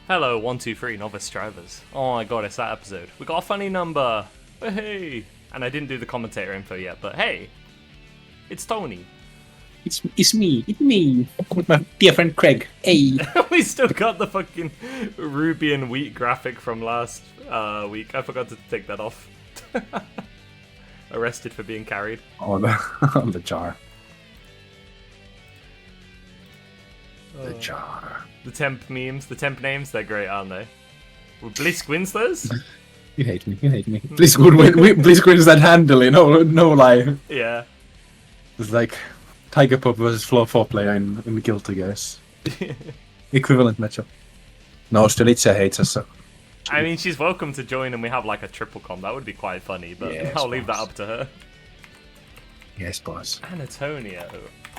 Hello, 123 Novice drivers. Oh my god, it's that episode. We got a funny number. Hey! And I didn't do the commentator info yet, but hey! It's Tony. It's me, with my dear friend Craig. Hey. We still got the fucking Ruby and Wheat graphic from last week. I forgot to take that off. Arrested for being carried. On the jar. The jar. The temp memes, the temp names, they're great, aren't they? Well, Blisk wins those? You hate me. Blisk wins that handily, no lie. Yeah. It's like Tiger Pop versus Floor 4 player in Guilty Gears. Equivalent matchup. No, Strelitzia hates us, so. I mean, she's welcome to join and we have like a triple comp. That would be quite funny, but Yes, I'll leave that boss. up to her. Yes, boss. Antonio.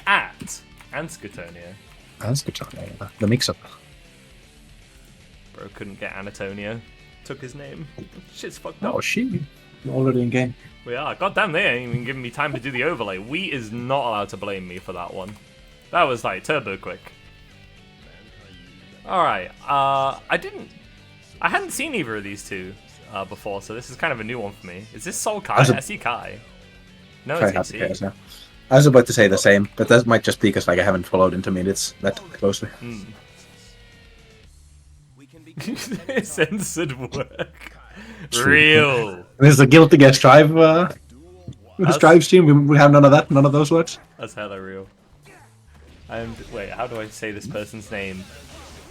At Anscatonio. That's good. The mix-up. Bro couldn't get Antonio. Took his name. Shit's fucked up. Oh, shit. We're already in game. We are. God damn, they ain't even giving me time to do the overlay. Wheat is not allowed to blame me for that one. That was like turbo quick. Alright, I hadn't seen either of these two before, so this is kind of a new one for me. Is this Soul Kai? I see Kai. No, Try it's happy AC. pairs now. I was about to say the same, but that might just be because like I haven't followed Intermediates that closely. Censored work. Real. This is a Guilty Gear Strive stream. We have none of that, none of those words. That's hella real. And wait, how do I say this person's name?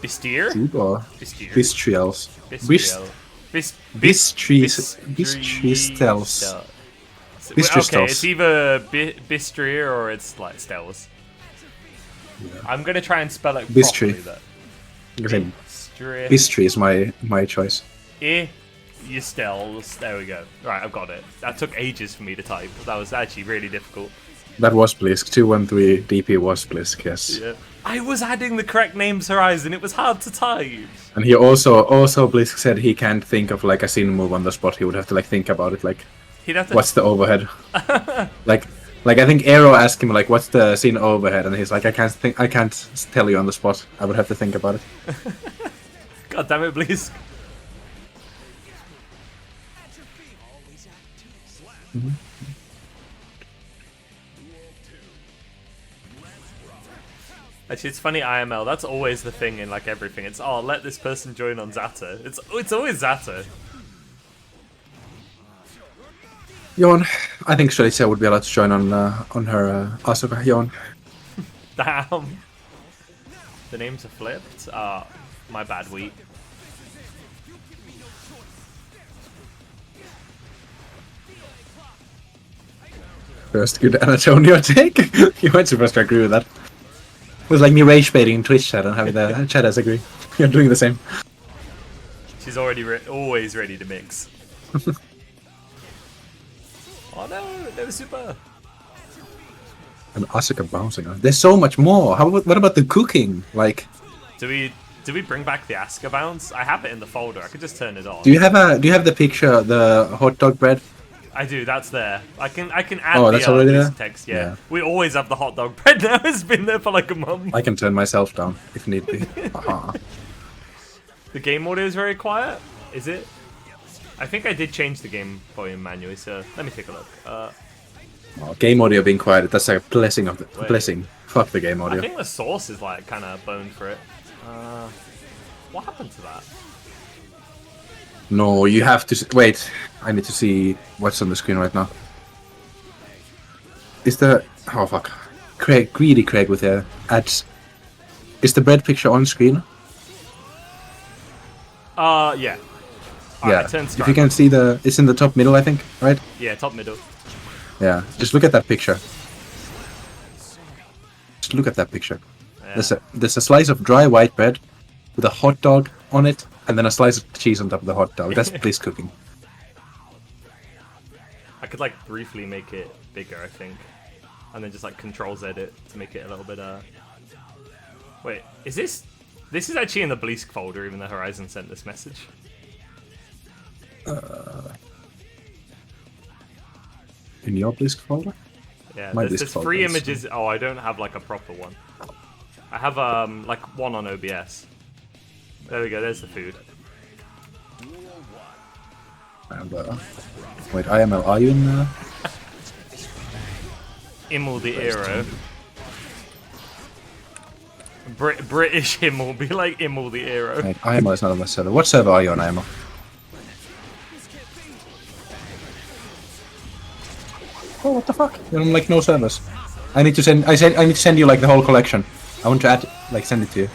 Bistier? Or Bistier. Bistriels. Bistriel. Bistristels. Okay, Bistristels. it's either Bistrier or it's like Stels. Yeah. I'm gonna try and spell it Bistri. properly though. Bistri is my choice. Stels. There we go. Right, I've got it. That took ages for me to type. That was actually really difficult. That was Blisk. 213 DP was Blisk, yes. Yeah. I was adding the correct names, Horizon. It was hard to type. And he also Blisk said he can't think of like a scene move on the spot. He would have to like think about it, like He'd have to... what's the overhead? like I think Aero asked him like what's the scene overhead, and he's like I can't tell you on the spot. I would have to think about it. God damn it, please. Actually, it's funny, IML, that's always the thing in like everything. It's, oh, let this person join on Zata. It's always Zata. Yon, I think Strelitzia would be allowed to join on her Asuka. Yon. Damn. The names are flipped. My bad, Wheat. First good Antonio take. You weren't supposed to agree with that. It was like me rage baiting in Twitch chat and having the chat as agree. You're doing the same. She's already always ready to mix. Oh no, they were super. And Asuka bouncing on. There's so much more. What about the cooking? Like, Do we bring back the Asuka bounce? I have it in the folder. I could just turn it on. do you have the picture, the hot dog bread? I do. That's there. I can add Oh, that's the already there? text. Yeah. Yeah. We always have the hot dog bread now. It's been there for like a month. I can turn myself down if need be. Aha. The game audio is very quiet. Is it? I think I did change the game volume manually. So let me take a look. Oh, game audio being quiet, that's a blessing of the Wait. blessing. Fuck the game I audio. think the source is like kind of boned for it. What happened to that? No, you have to wait. I need to see what's on the screen right now. Is the fuck, greedy Craig with the ads. Is the bread picture on screen? Yeah. Yeah. Alright, turn If you can see it's in the top middle, I think, right? Yeah, top middle. Yeah. Just look at that picture. Just look at that picture. Yeah. There's a slice of dry white bread with a hot dog on it, and then a slice of cheese on top of the hot dog. That's Bliss cooking. I could like briefly make it bigger, I think, and then just like Control-Z it to make it a little bit. Wait, is this? This is actually in the Blisk folder, even though Horizon sent this message. In your Bliss folder? Yeah, My there's Blisk folder 3 is- images. Oh, I don't have like a proper one. I have like one on OBS. There we go, there's the food. And, wait, IML, are you in Himmel the hero. British Himmel, be like Himmel the hero. Wait, IML is not on the server. What server are you on, IML? Oh, what the fuck? You're on like no servers. I need to send. I need to send you like the whole collection. I want to add, like, send it to you.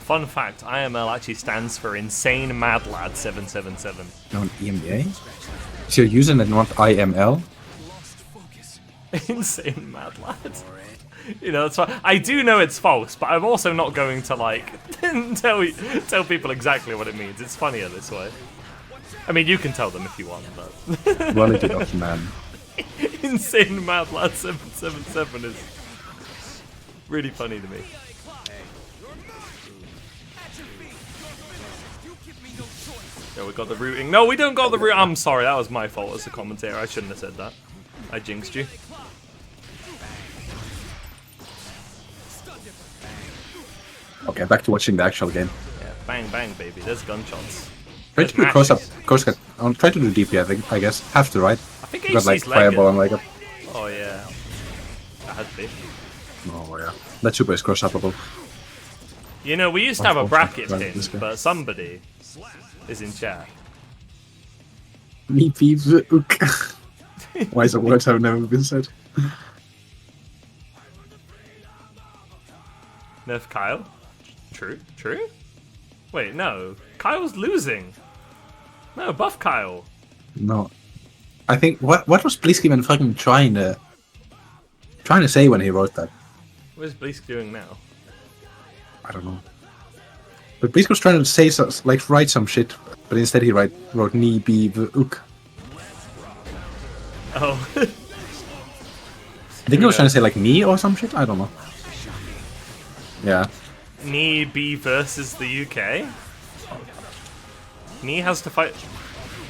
Fun fact: IML actually stands for Insane Mad Lad 777. No, EMEA. Is your username not IML? Insane Mad Lad. You know, that's fine. I do know it's false, but I'm also not going to like tell people exactly what it means. It's funnier this way. I mean, you can tell them if you want, but Quality of man. Insane Mad Lad 777 is really funny to me. Yeah, we got the routing. No, we don't got the route. I'm sorry, that was my fault as a commentator. I shouldn't have said that. I jinxed you. Okay, back to watching the actual game. Yeah, bang bang, baby. There's gunshots. Try to do cross up, cross cut. I'll try to do DP. I guess have to, right? I think Got like HC's fireball and legged. like a. Oh yeah, that had to be. Oh yeah, that super is cross upable. You know, we used to have a bracket Right, pin, this guy. but somebody is in chat. Me peeves. Why is the words have never been said? Nerf Kyle? True? True? Wait, no. Kyle's losing. No, buff Kyle. No, I think what was Blitzky even fucking trying to say when he wrote that? What is Bleak doing now? I don't know. But Blitzky was trying to say like write some shit, but instead he wrote ni bi v uk. Oh. I think he was trying to say like me or some shit. I don't know. Yeah. Knee B versus the UK? Knee has to fight.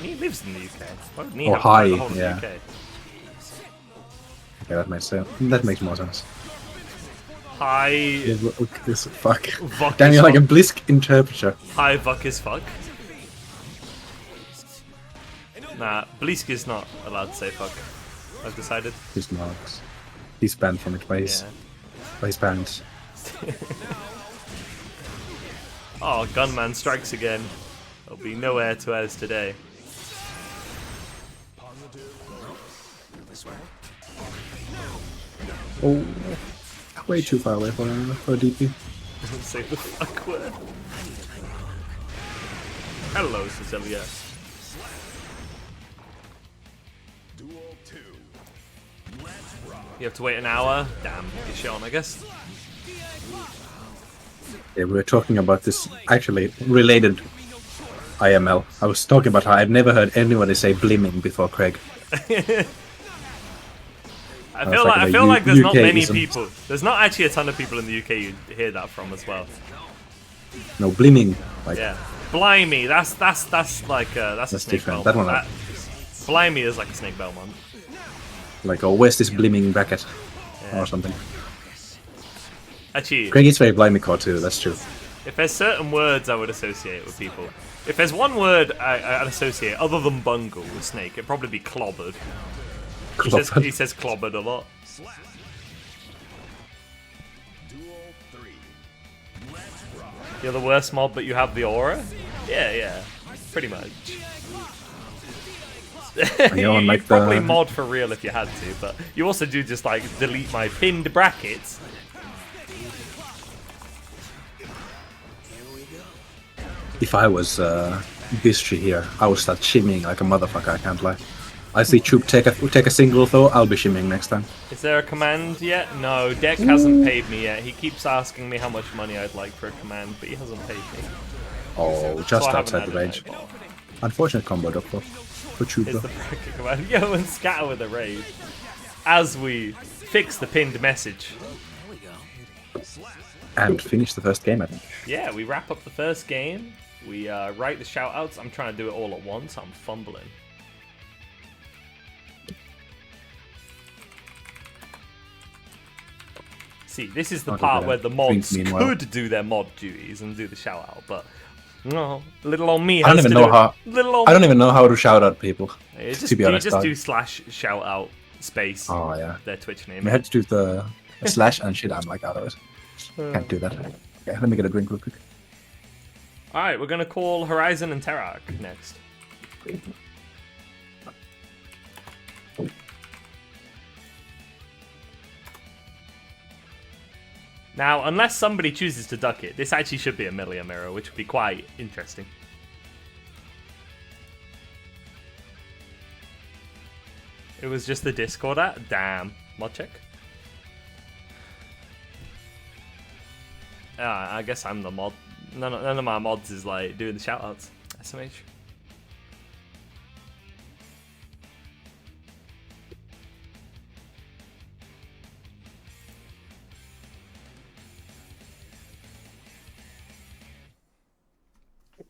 Knee lives in the UK. Why would Knee Or have to fight the Hi, whole of yeah. the UK? Okay, that makes more sense. Hi. This fuck. Vuck Damn, is you're like a fuck. Blisk interpreter. Hi, Vuck is fuck. Nah, Blisk is not allowed to say fuck. I've decided. He's not. He's banned from it by his parents. Oh, Gunman strikes again. There'll be no air to airs today. Oh, way too far away for DP. Don't say the fuck word. Hello, Cecilia. You have to wait an hour? Damn, get shit on, I guess. Yeah, we were talking about this actually related IML. I was talking about how I've never heard anybody say blimming before Craig. I like feel like there's not many UK-ism. people. There's not actually a ton of people in the UK you'd hear that from as well. No, blimming. Like, Yeah, Blimey, that's like that's a That's snake different. Belmont. That one Blimey is like a snake Belmont. like, oh, where's this blimming bracket? Yeah. Or something. Actually, Craig is very blimey core too, that's true. if there's certain words I would associate with people, if there's one word I'd associate other than bungle with snake, it'd probably be clobbered. He says clobbered a lot. You're the worst mob, but you have the aura? Yeah, pretty much. you're on, You'd like, probably the- mod for real if you had to, but you also do just like delete my pinned brackets. If I was Bistri here, I would start shimmying like a motherfucker, I can't lie. I see Troop take a single though, I'll be shimmying next time. Is there a command yet? No, Deck hasn't paid me yet. He keeps asking me how much money I'd like for a command, but he hasn't paid me. Oh, So just I haven't outside had the it range. yet. Unfortunate combo though for Troop Is though. the bracket command. Yo, and scatter with a raid. As we fix the pinned message. And finish the first game, I think. Yeah, we wrap up the first game. We write the shoutouts. I'm trying to do it all at once. I'm fumbling. See, this is the I'll do part that. where the mods Meanwhile. could do their mod duties and do the shout out, but no, little on me. I don't has even to know do how. it. Little on I don't even know how to shout out people. It just, to be you honest, just dog. do slash shout out space. Oh yeah. Their Twitch name. I had to do the slash and shit. I'm like out of it. Can't do that. Okay, let me get a drink real quick. All right, we're gonna call Horizon and Terrak next. Now, unless somebody chooses to duck it, this actually should be a Millia mirror, which would be quite interesting. It was just the Discord at? Damn. Mod check. I guess I'm the mod. None of my mods is like doing the shoutouts. SMH.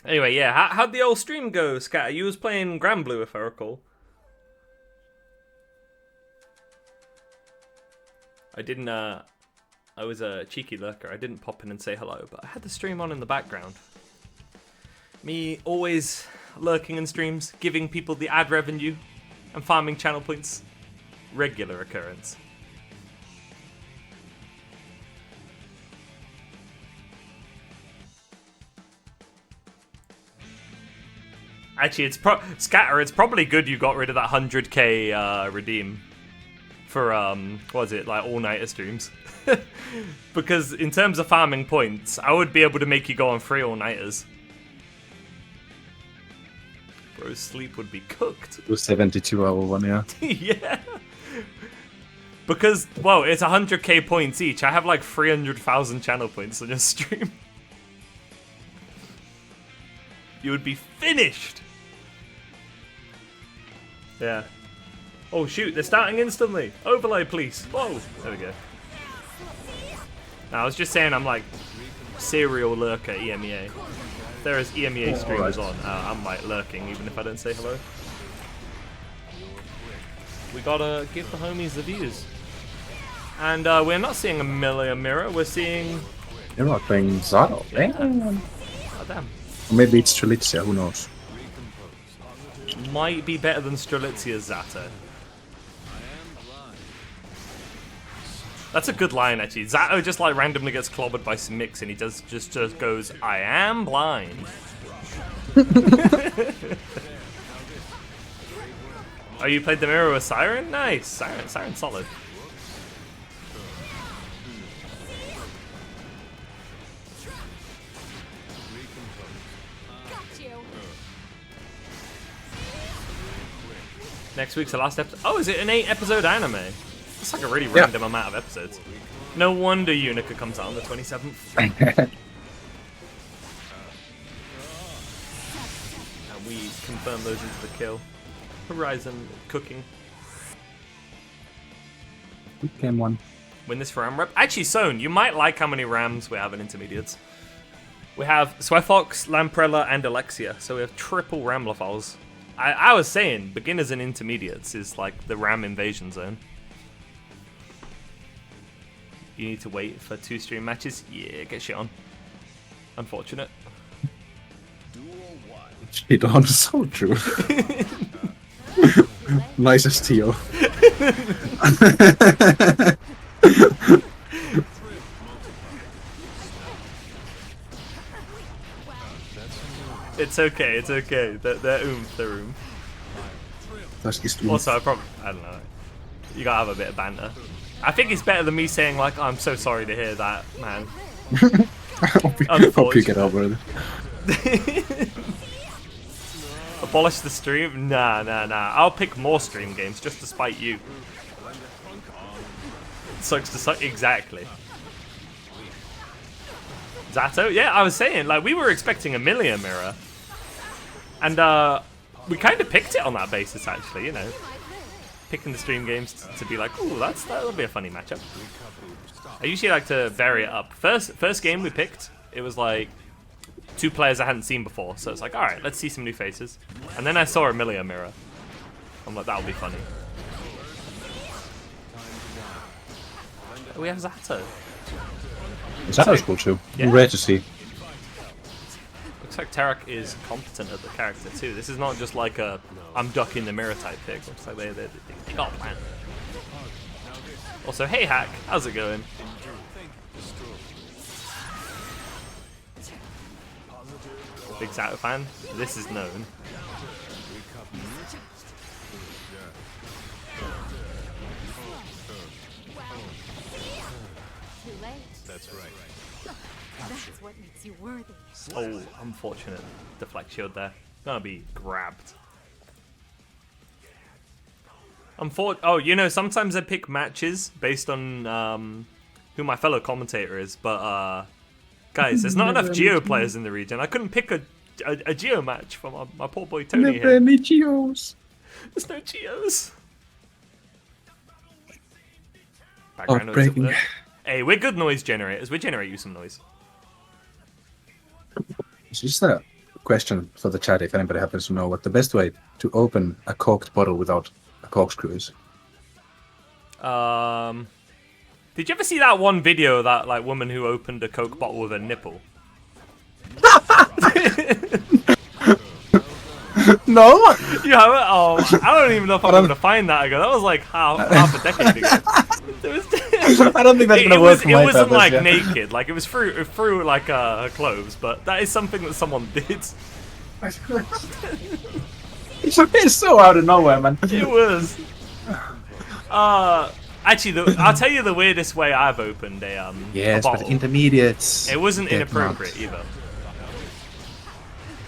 Anyway, yeah, how'd the old stream go, Scatter? You was playing Grand Blue, if I recall. I didn't, I was a cheeky lurker. I didn't pop in and say hello, but I had the stream on in the background. Me always lurking in streams, giving people the ad revenue and farming channel points. Regular occurrence. Actually, Scatter, it's probably good you got rid of that 100k redeem for, what was it, like all-nighter streams. Because in terms of farming points, I would be able to make you go on 3 all-nighters. Bro's sleep would be cooked. 72 hour one, yeah. Yeah. Because, well, it's 100k points each. I have like 300,000 channel points on your stream. You would be finished. Yeah. Oh shoot, they're starting instantly. Overlay, please. Whoa. There we go. Now, I was just saying I'm like serial lurker EMEA. If there is EMEA streamers on, I'm like lurking even if I don't say hello. We gotta give the homies the views. And we're not seeing a Millia mirror, we're seeing... You're not playing Zato. Yeah. Damn. Oh, damn. Or maybe it's Strelitzia, who knows? Might be better than Strelitzia's Zato. That's a good line, actually. Zato just like randomly gets clobbered by some mix and he just goes, I am blind. Oh, you played the mirror with Siren? Nice. Siren's solid. Next week's the last episode. Oh, is it an 8-episode anime? It's like a really random amount of episodes. No wonder Unica comes out on the 27th. And we confirm those into the kill. Horizon cooking. Game one. Win this for Ram Rep. Actually, Sohn, you might like how many Rams we have in Intermediates. We have Swefox, Lamprella, and Alexia. So we have triple Ramlafals. I was saying, beginners and intermediates is like the Ram invasion zone. You need to wait for 2 stream matches? Yeah, get shit on. Unfortunate. Shit on, so true. Nicest Tio. It's okay, it's okay. They're oomph. Also, I don't know. You gotta have a bit of banter. I think it's better than me saying like, I'm so sorry to hear that, man. Hope you get over it. Abolish the stream? Nah. I'll pick more stream games just to spite you. Sucks to suck. Exactly. Zato? Yeah, I was saying, like, we were expecting a Millia mirror. And, we kind of picked it on that basis, actually, you know. Picking the stream games to be like, ooh, that'll be a funny matchup. I usually like to vary it up. First game we picked, it was like 2 players I hadn't seen before. So it's like, alright, let's see some new faces. And then I saw a Millia mirror. I'm like, that'll be funny. We have Zato. That was cool too. Yeah. Rare to see. Looks like Tarek is competent at the character too. This is not just like a I'm ducking the mirror type pick. Looks like they got a plan. Also, hey Hack, how's it going? Big Zato fan. This is known. That's right. That's what makes you worthy. Oh, unfortunate deflect shield there. Gonna be grabbed. Oh, you know, sometimes I pick matches based on who my fellow commentator is, but guys, there's not enough Geo players in the region. I couldn't pick a Geo match for my poor boy Tony here. Any Geos. There's no Geos. Oh, Background noise up breaking. there. Hey, we're good noise generators. We generate you some noise. It's just a question for the chat if anybody happens to know what the best way to open a corked bottle without a corkscrew is. Did you ever see that one video of that like woman who opened a Coke bottle with a nipple? No! You haven't? Oh, I don't even know if I'm going to find that again. That was like half a decade ago. I don't think that's gonna work for my It wasn't purpose, like yeah. naked, like it was through like her clothes, but that is something that someone did. It's so out of nowhere, man. It was. Actually, I'll tell you the weirdest way I've opened a Yes, bottle. but intermediates. It wasn't get inappropriate knocked. either.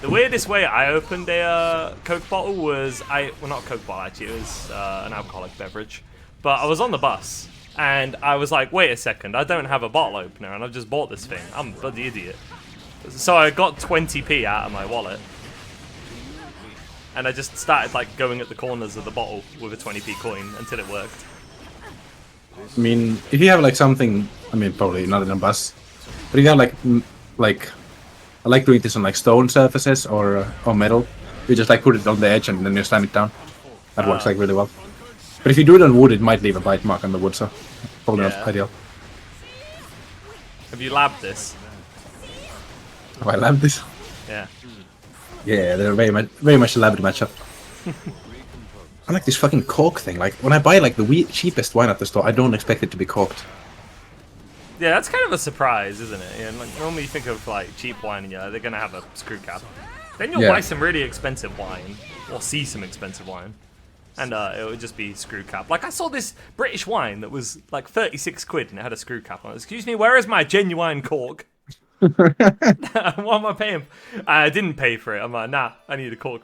The weirdest way I opened a Coke bottle was well, not a Coke bottle actually, it was an alcoholic beverage. But I was on the bus and I was like, wait a second, I don't have a bottle opener and I've just bought this thing. I'm a bloody idiot. So I got 20p out of my wallet and I just started like going at the corners of the bottle with a 20p coin until it worked. I mean, if you have like something, I mean, probably not in a bus, but if you have like, I like doing this on like stone surfaces or metal. You just like put it on the edge and then you slam it down. That works like really well. But if you do it on wood, it might leave a bite mark on the wood, so probably Yeah. not ideal. Have you labbed this? Oh, I love this. Yeah. Yeah, they're very much elaborate matchup. I like this fucking cork thing. Like when I buy like the cheapest wine at the store, I don't expect it to be corked. Yeah, that's kind of a surprise, isn't it? Yeah, like, normally you think of like cheap wine and they're gonna have a screw cap. Then you'll Yeah. buy some really expensive wine, or see some expensive wine, and it would just be screw cap. Like I saw this British wine that was like 36 quid and it had a screw cap on it. Excuse me, where is my genuine cork? What am I paying? I didn't pay for it. I'm like, nah, I need a cork.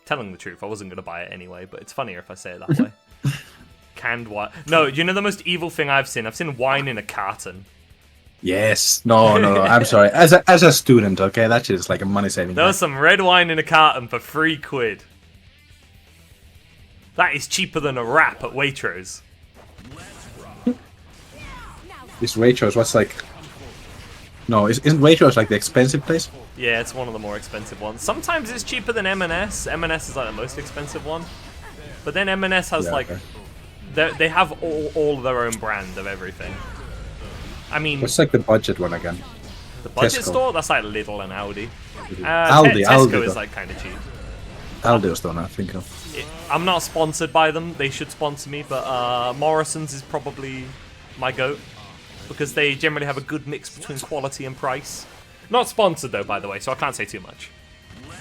Telling the truth, I wasn't gonna buy it anyway, but it's funnier if I say it that way. Canned wine. No, you know the most evil thing I've seen? I've seen wine in a carton. Yes. No. I'm sorry. As a student, okay, that shit is like a money saving. There was some red wine in a carton for 3 quid. That is cheaper than a wrap at Waitrose. This Waitrose, what's like? No, isn't Waitrose like the expensive place? Yeah, it's one of the more expensive ones. Sometimes it's cheaper than M&S. M&S is like the most expensive one. But then M&S has Yeah, like... okay. They have all their own brand of everything. I mean, What's like the budget one again? the budget Tesco. store, that's like Lidl and Aldi. Aldi, Tesco Aldi is though. like kind of cheap. Aldi's don't I think of. I'm not sponsored by them. They should sponsor me, but Morrison's is probably my goat because they generally have a good mix between quality and price. Not sponsored though, by the way, so I can't say too much.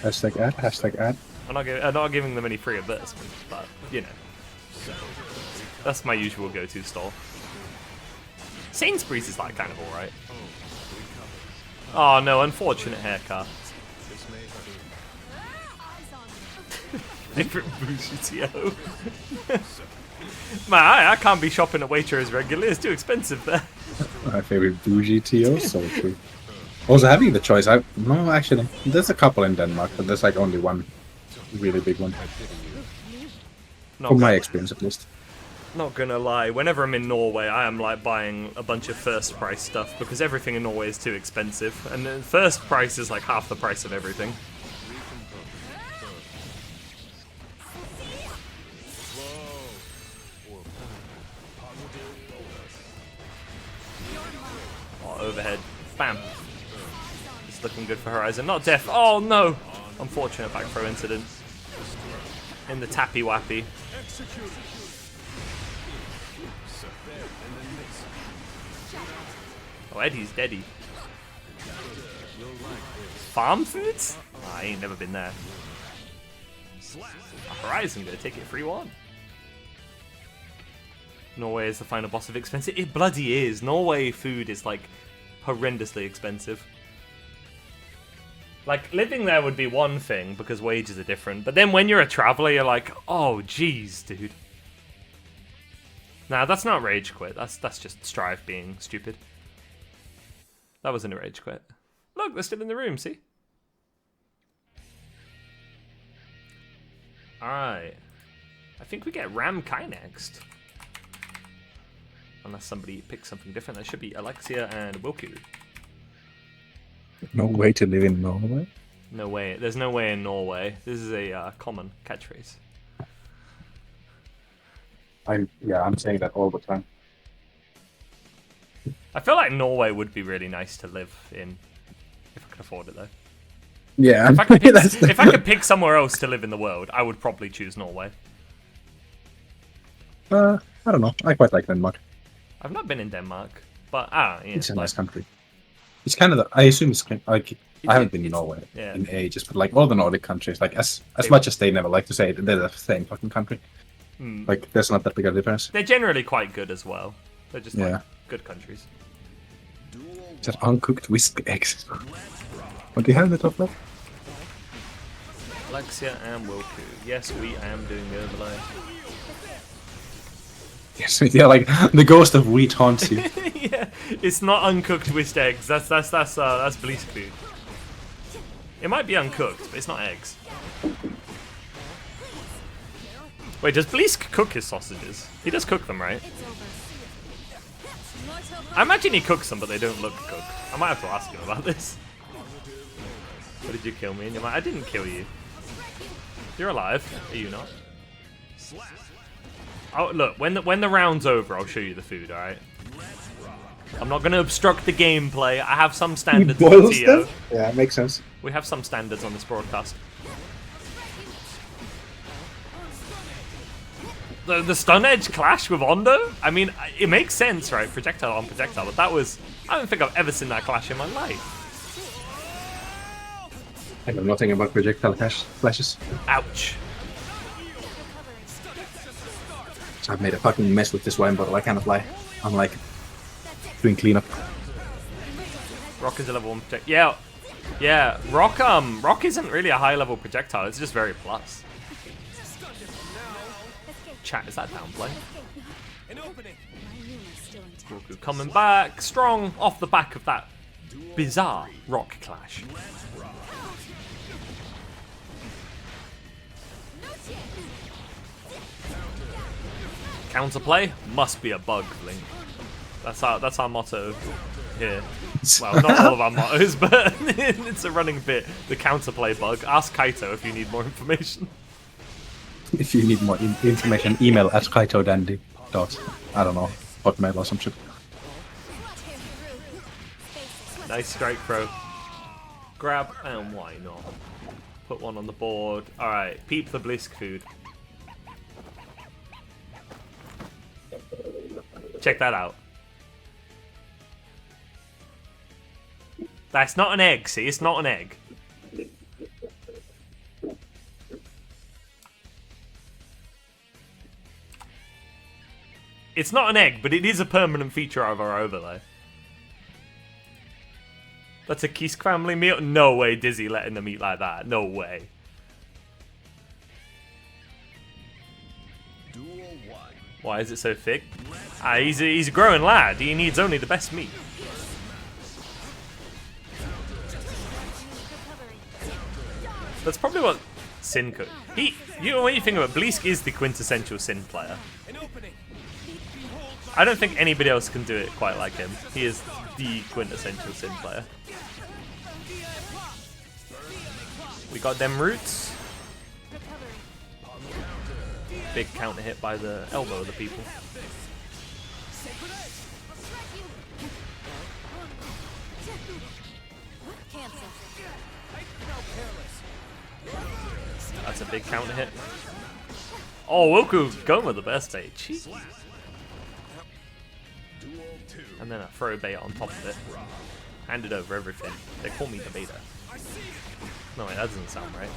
Hashtag ad. Hashtag ad. I'm not giving them any free advertisements, but you know, that's my usual go-to store. Sainsbury's is like kind of alright. Oh no, unfortunate haircut. Favorite bougie TO. Man, I can't be shopping at Waitrose regularly. It's too expensive there. My favorite bougie TO, so true. Also, having the choice, no, actually, there's a couple in Denmark, but there's like only one really big one. Not From my gonna- experience, at least. Not gonna lie, whenever I'm in Norway, I am like buying a bunch of first price stuff because everything in Norway is too expensive, and the first price is like half the price of everything. overhead. Bam. It's looking good for Horizon. Not death. Oh no! Unfortunate back throw incident. In the tappy wappy. Oh, Eddie's deady. Farm foods? Oh, I ain't never been there. Horizon gonna take it 3-1. Norway is the final boss of expensive. It bloody is. Norway food is like horrendously expensive. Like living there would be one thing because wages are different, but then when you're a traveler, you're like, oh jeez, dude. Nah, that's not rage quit. That's just Strive being stupid. That wasn't a rage quit. Look, they're still in the room. See. All right. I think we get Ram Kai next. Unless somebody picks something different. That should be Alexia and Wilku. No way to live in Norway. No way. There's no way in Norway. This is a common catchphrase. I'm saying that all the time. I feel like Norway would be really nice to live in. If I could afford it, though. Yeah. If I could pick somewhere else to live in the world, I would probably choose Norway. I don't know. I quite like Denmark. I've not been in Denmark, but yeah, It's a nice country. It's kind of I assume it's kind like I haven't been in Norway in ages, but like all the Nordic countries, like as much as they never like to say it, they're the same fucking country. Like there's not that big a difference. They're generally quite good as well. They're just like good countries. Is that uncooked whisk eggs? What do you have the top left? Alexia and Wilku. Yes, we am doing the overlay. Yes, yeah, like the ghost of wheat haunts you. Yeah, it's not uncooked whisked eggs. That's Blisk food. It might be uncooked, but it's not eggs. Wait, does Blisk cook his sausages? He does cook them, right? I imagine he cooks them, but they don't look cooked. I might have to ask him about this. What did you kill me? And you're like, I didn't kill you. You're alive. Are you not? Oh, look, when the round's over, I'll show you the food, alright? I'm not going to obstruct the gameplay. I have some standards on the TO. Yeah, makes sense. We have some standards on this broadcast. The stun edge clash with Ondo? I mean, it makes sense, right? Projectile on projectile, but that was... I don't think I've ever seen that clash in my life. I know nothing about projectile flashes. Ouch. So I've made a fucking mess with this wine bottle, I cannot lie. I'm like doing cleanup. Rock is a level 1 projectile. Yeah. Rock isn't really a high level projectile, it's just very plus. Chat, is that downplay? Goku coming back strong off the back of that bizarre rock clash. Counterplay must be a bug, Link. That's our motto here. Well, not all of our mottos, but it's a running bit. The counterplay bug. Ask Kaito if you need more information. If you need more information, email at kaitodandy. I don't know, hotmail or some shit. Nice strike throw. Grab, and why not? Put one on the board. Alright, peep the Blisk food. Check that out. That's not an egg, see? It's not an egg. It's not an egg, but it is a permanent feature of our overlay. That's a Kisk family meal? No way Dizzy letting them eat like that. No way. Why is it so thick? He's a growing lad. He needs only the best meat. That's probably what Sin could. You know what you think about Blisk is the quintessential Sin player. I don't think anybody else can do it quite like him. He is the quintessential Sin player. We got them roots. Big counter hit by the elbow of the people. That's a big counter hit. Oh, Wilku going with the best bait. Jeez. And then a throw bait on top of it. Handed over everything. They call me the beta. No, wait, that doesn't sound right.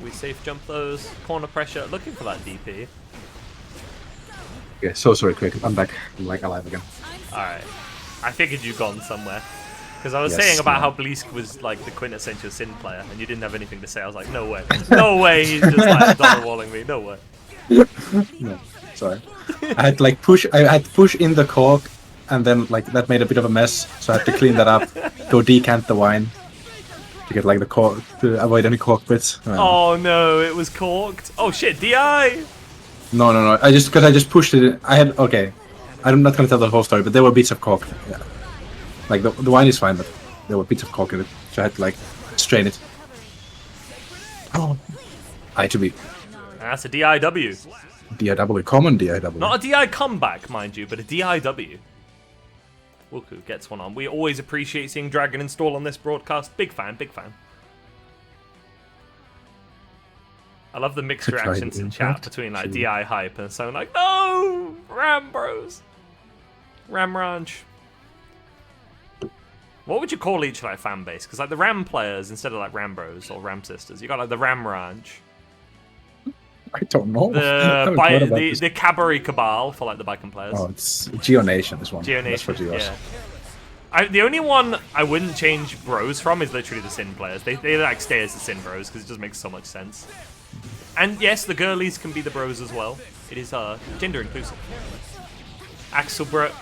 We safe jump those. Corner pressure. Looking for that DP. Yeah, so sorry, quick. I'm back. I'm like alive again. Alright. I figured you'd gone somewhere. Because I was Yes, saying about yeah. how Bleask was like the quintessential Sin player, and you didn't have anything to say. I was like, no way. No way he's just like dollar walling me. No way. No, sorry. I had like I had to push in the cork, and then like that made a bit of a mess, so I had to clean that up, go decant the wine to get like the cork to avoid any cork bits. Oh no, it was corked. Oh shit, DI! No. I just pushed it. I had okay. I'm not gonna tell the whole story, but there were bits of cork. Yeah. Like the wine is fine, but there were bits of cork in it, so I had to like strain it. Oh, I to be And that's a DIW. DIW, common DIW. Not a DI comeback, mind you, but a DIW. Wilku gets one on. We always appreciate seeing Dragon install on this broadcast. Big fan, big fan. I love the mixed Could try reactions the in chat impact. between like Should- DI hype and someone like, no! Ram bros! Ram Ranch. What would you call each like fan base? Because like the Ram players, instead of like Ram bros or Ram sisters, you got like the Ram Ranch. I don't know. I The haven't thought about this. the Cabaret Cabal for like the Viking players. Oh, it's Geonation is one. Geo That's for Nation, Geos. yeah. The only one I wouldn't change bros from is literally the Sin players. They like stay as the Sin bros because it just makes so much sense. And yes, the girlies can be the bros as well. It is gender inclusive. Axel bro,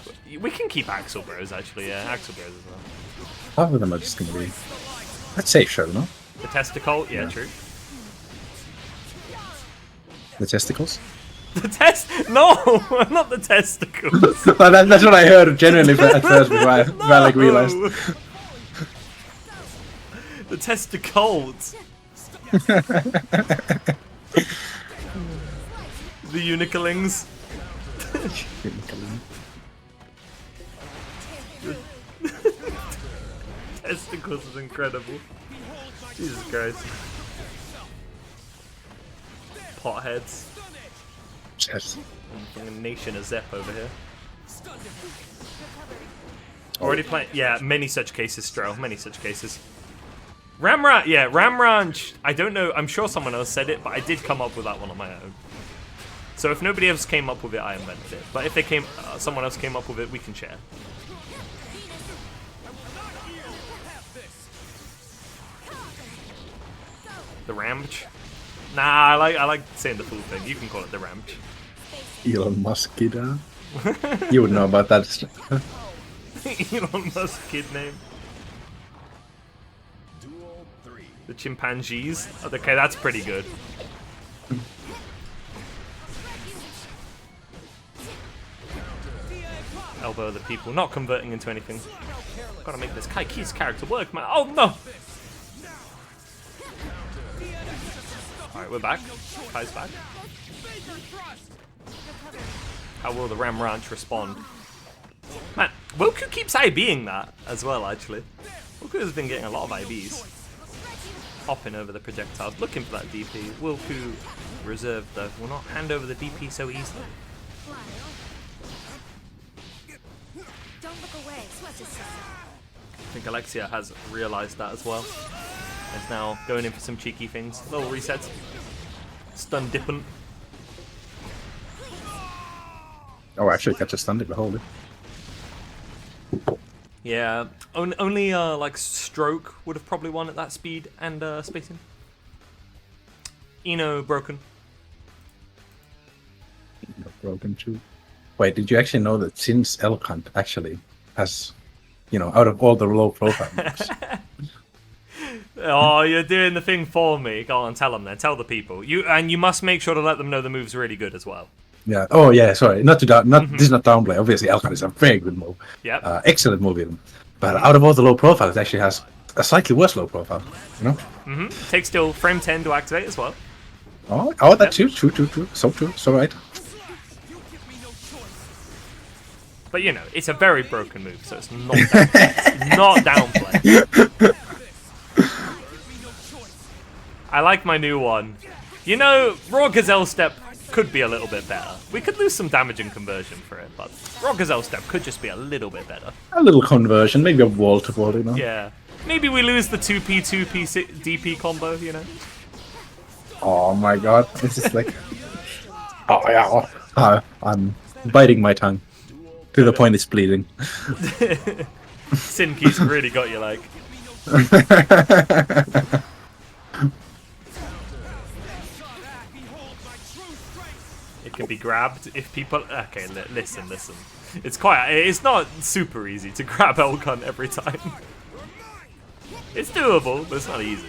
we can keep Axel bros actually. Yeah, Axel bros as well. Half of them are just gonna be. That's safe, show, no? The testicle, yeah, Yeah. true. The testicles. The no, not the testicles. That's what I heard genuinely at first before I like realized. No. The testicles. The unicolings. Testicles is incredible. Jesus Christ. Potheads. Yes. A nation of Zep over here. Already playing. Yeah, many such cases, Stro. Many such cases. Ram Ranch. I don't know. I'm sure someone else said it, but I did come up with that one on my own. So if nobody else came up with it, I invented it. But if someone else came up with it, we can share. The Ramch. Nah, I like saying the full thing. You can call it the Ramch. Elon Musk kid, You would know about that. Elon Musk kid name. The chimpanzees. Okay, that's pretty good. Elbow the people, not converting into anything. Gotta make this Kaiki's character work, man. Oh no! Alright, we're back. Kai's back. How will the Ram Ranch respond? Man, Wilku keeps IBing that as well, actually. Wilku has been getting a lot of IBs. Hopping over the projectiles, looking for that DP. Wilku reserved though. Will not hand over the DP so easily. Don't look away. I think Alexia has realised that as well. Is now going in for some cheeky things. Little resets. Stun dipping. Oh, actually, catch a stun it, hold it. Yeah, only like Stroke would have probably won at that speed and spacing. Eno broken. Broken too. Wait, did you actually know that since Elkhunt actually has, out of all the low profile moves, Oh, you're doing the thing for me. Go on, tell them then. Tell the people. You must make sure to let them know the move's really good as well. yeah. Oh yeah, sorry, not to down. This is not downplay. Obviously, Elkhunt is a very good move. Yep. Excellent move even. But out of all the low profiles, it actually has a slightly worse low profile. Takes still frame 10 to activate as well. Oh, that's true. So true. So right. But you know, it's a very broken move, so it's not not downplay. I like my new one. You know, Raw Gazelle Step could be a little bit better. We could lose some damage and conversion for it, but Raw Gazelle Step could just be a little bit better. A little conversion, maybe a wall to wall, you know? Yeah. Maybe we lose the 2P, 2P, DP combo, you know? Oh my god, this is like... Oh yeah, I'm biting my tongue. To the point it's bleeding. Sin Key's really got you, like. It can be grabbed if people... Okay, listen. It's not super easy to grab Elcon every time. It's doable, but it's not easy.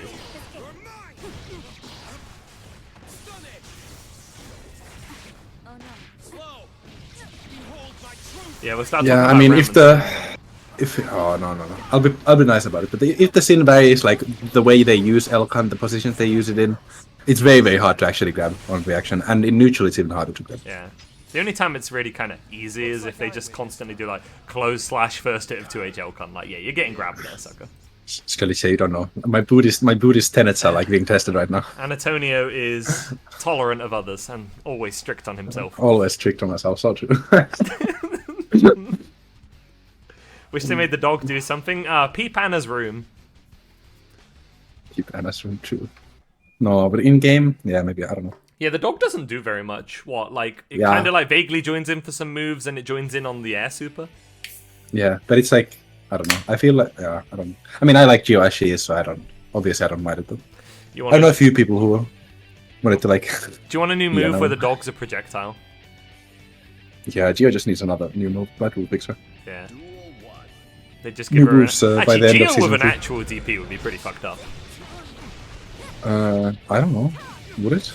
Yeah, we'll start. Yeah, I mean, if oh no, I'll be nice about it. But if the Sin Berry is like the way they use Elcon, the positions they use it in, it's very hard to actually grab on reaction, and in neutral it's even harder to grab. Yeah, the only time it's really kind of easy is if they just constantly do like close / first hit of 2H Elcon. Like, yeah, you're getting grabbed there, sucker. Scully say you don't know. My Buddhist tenets are like being tested right now. Antonio is tolerant of others and always strict on himself. Always strict on myself, so true. Wish they made the dog do something. Peep Anna's room. Keep Anna's room too. No, but in game, yeah, maybe, I don't know. Yeah, the dog doesn't do very much. What, like, it Yeah. kind of like vaguely joins in for some moves and it joins in on the air super? Yeah, but it's like, I don't know. I feel like, yeah, I don't. I mean, I like Geo as she is, so obviously I don't mind it though. I know a few people who wanted to like... Do you want a new move where the dog's a projectile? Yeah, Geo just needs another new move. That will fix her. Yeah. They just give New her moves, by actually, the end of Geo season with an 2. actual DP would be pretty fucked up. I don't know. Would it?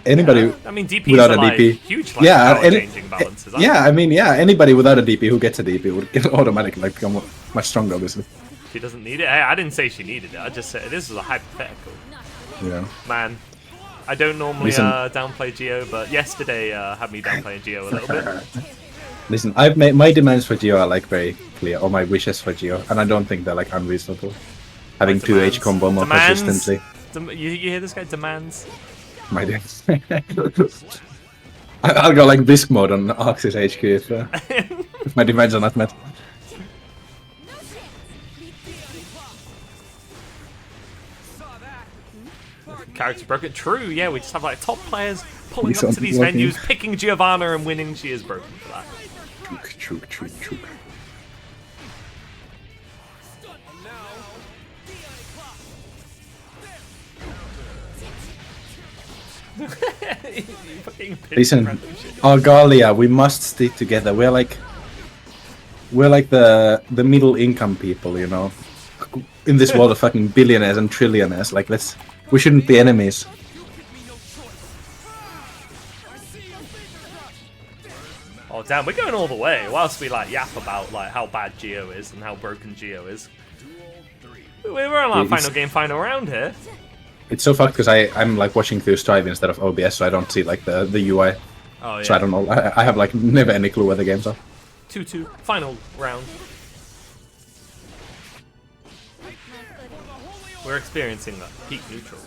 Anybody Yeah, I mean, DPs without are a like DP. huge like, Yeah, power changing balances. aren't yeah, I mean, yeah, anybody without a DP who gets a DP would get automatically like become much stronger, obviously. She doesn't need it. I didn't say she needed it. I just said this is a hypothetical. Yeah. Man, I don't normally Listen. downplay Geo, but yesterday had me downplaying Geo a little bit. Listen, I've made my demands for Geo are like very clear, or my wishes for Geo, and I don't think they're like unreasonable. Having 2H combo more Demands. consistently. You hear this guy? Demands. My dear. I'll go like Bisque mode on Oxys HQ if my demands are not met. Character broken. True, yeah, we just have like top players pulling He's up to on these working. venues, picking Giovanna and winning. She is broken for that. True. You fucking pick Listen, random shit. Argalia, we must stick together. We're like the middle income people, you know, in this world of fucking billionaires and trillionaires. Like, we shouldn't be enemies. Oh damn, we're going all the way. Whilst we like yap about like how bad Geo is and how broken Geo is. We're on our final round here. It's so fucked because I'm like watching through Strive instead of OBS, so I don't see like the UI. Oh yeah. So I don't know. I have like never any clue where the games are. 2-2, final round. We're experiencing that peak neutral.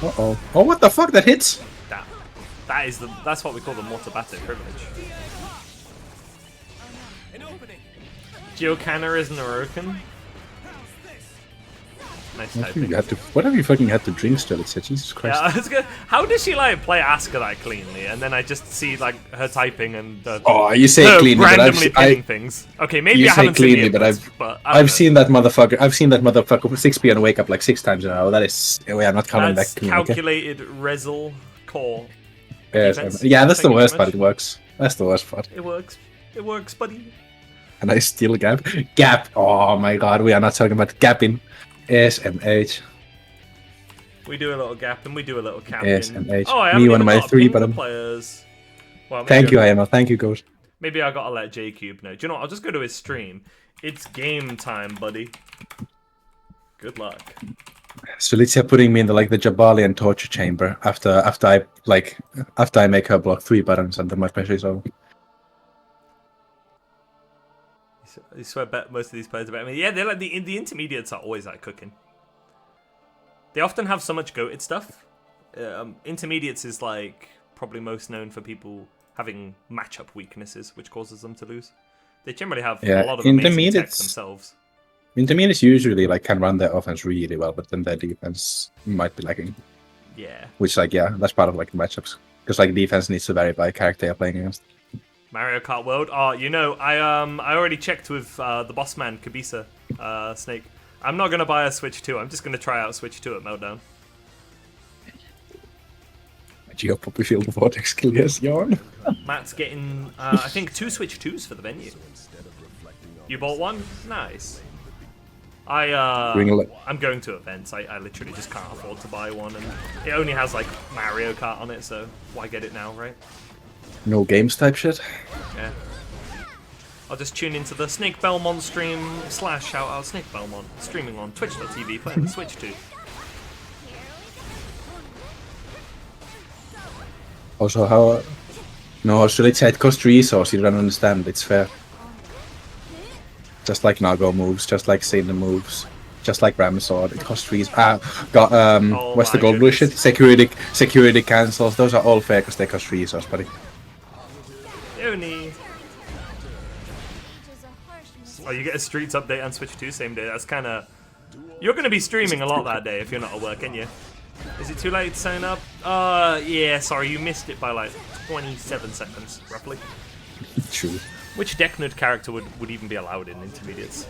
Uh-oh. Oh, what the fuck? That hits? That's what we call the Mortabate privilege. Geocanner is Norokan. Nice typing. What have you fucking had to drink still? It's Jesus Christ. Yeah, I was gonna, how does she like play Asuka that cleanly? And then I just see like her typing and Oh, you say her cleanly, but randomly pinning things. Okay, maybe you I say haven't cleanly, seen the but inputs, but I don't I've know. seen that motherfucker. I've seen that motherfucker 6p and wake up like 6 times in a row. That is, we are not coming That's back clean. Okay? calculated Rezel core. Yes, defense. yeah, that's the Thank you worst very part. much. It works. That's the worst part. It works. It works, buddy. And I still gap. Gap. Oh my god, we are not talking about gapping. SMH. We do a little gap and we do a little capping. SMH. Oh, I Me, haven't one of even my got to 3 ping the bottom. players. Well, maybe Thank you, I- IML. Thank you, Ghost. Maybe I gotta let J-Cube know. Do you know what? I'll just go to his stream. It's game time, buddy. Good luck. Sulicia putting me in the Jabalian torture chamber after I make her block 3 buttons and then my special is over. You swear most of these players are better than me. Yeah, they're like the intermediates are always like cooking. They often have so much goated stuff. Intermediates is like probably most known for people having matchup weaknesses, which causes them to lose. They generally have a lot of amazing tech themselves. Intermediates usually like can run their offense really well, but then their defense might be lacking. Yeah. Which that's part of like the matchups. Because like defense needs to vary by character you're playing against. Mario Kart World. Oh, I already checked with the boss man Kabisa, Snake. I'm not gonna buy a Switch 2. I'm just gonna try out Switch 2 at Meltdown. Geopoppy Field of Vortex kill, yes, yawn. Matt's getting, I think, 2 Switch 2s for the venue. You bought one? Nice. I'm going to events. I literally just can't afford to buy one, and it only has like Mario Kart on it, so why get it now, right? No games type shit. Yeah. I'll just tune into the Snake Belmont stream / shout out Snake Belmont streaming on twitch.tv playing the Switch 2. Also, how Sulicia, it costs resource, you don't understand, it's fair. Just like Nago moves, just like Satan moves, just like Ramsword, it costs what's the gold bullshit? Security cancels, those are all fair because they cost resource, buddy. Yoni. Oh, you get a Streets update on Switch 2 same day. That's kind of... You're going to be streaming a lot that day if you're not at work, aren't you? Is it too late to sign up? Yeah, sorry, you missed it by like 27 seconds, roughly. True. Which Decknud character would even be allowed in intermediates?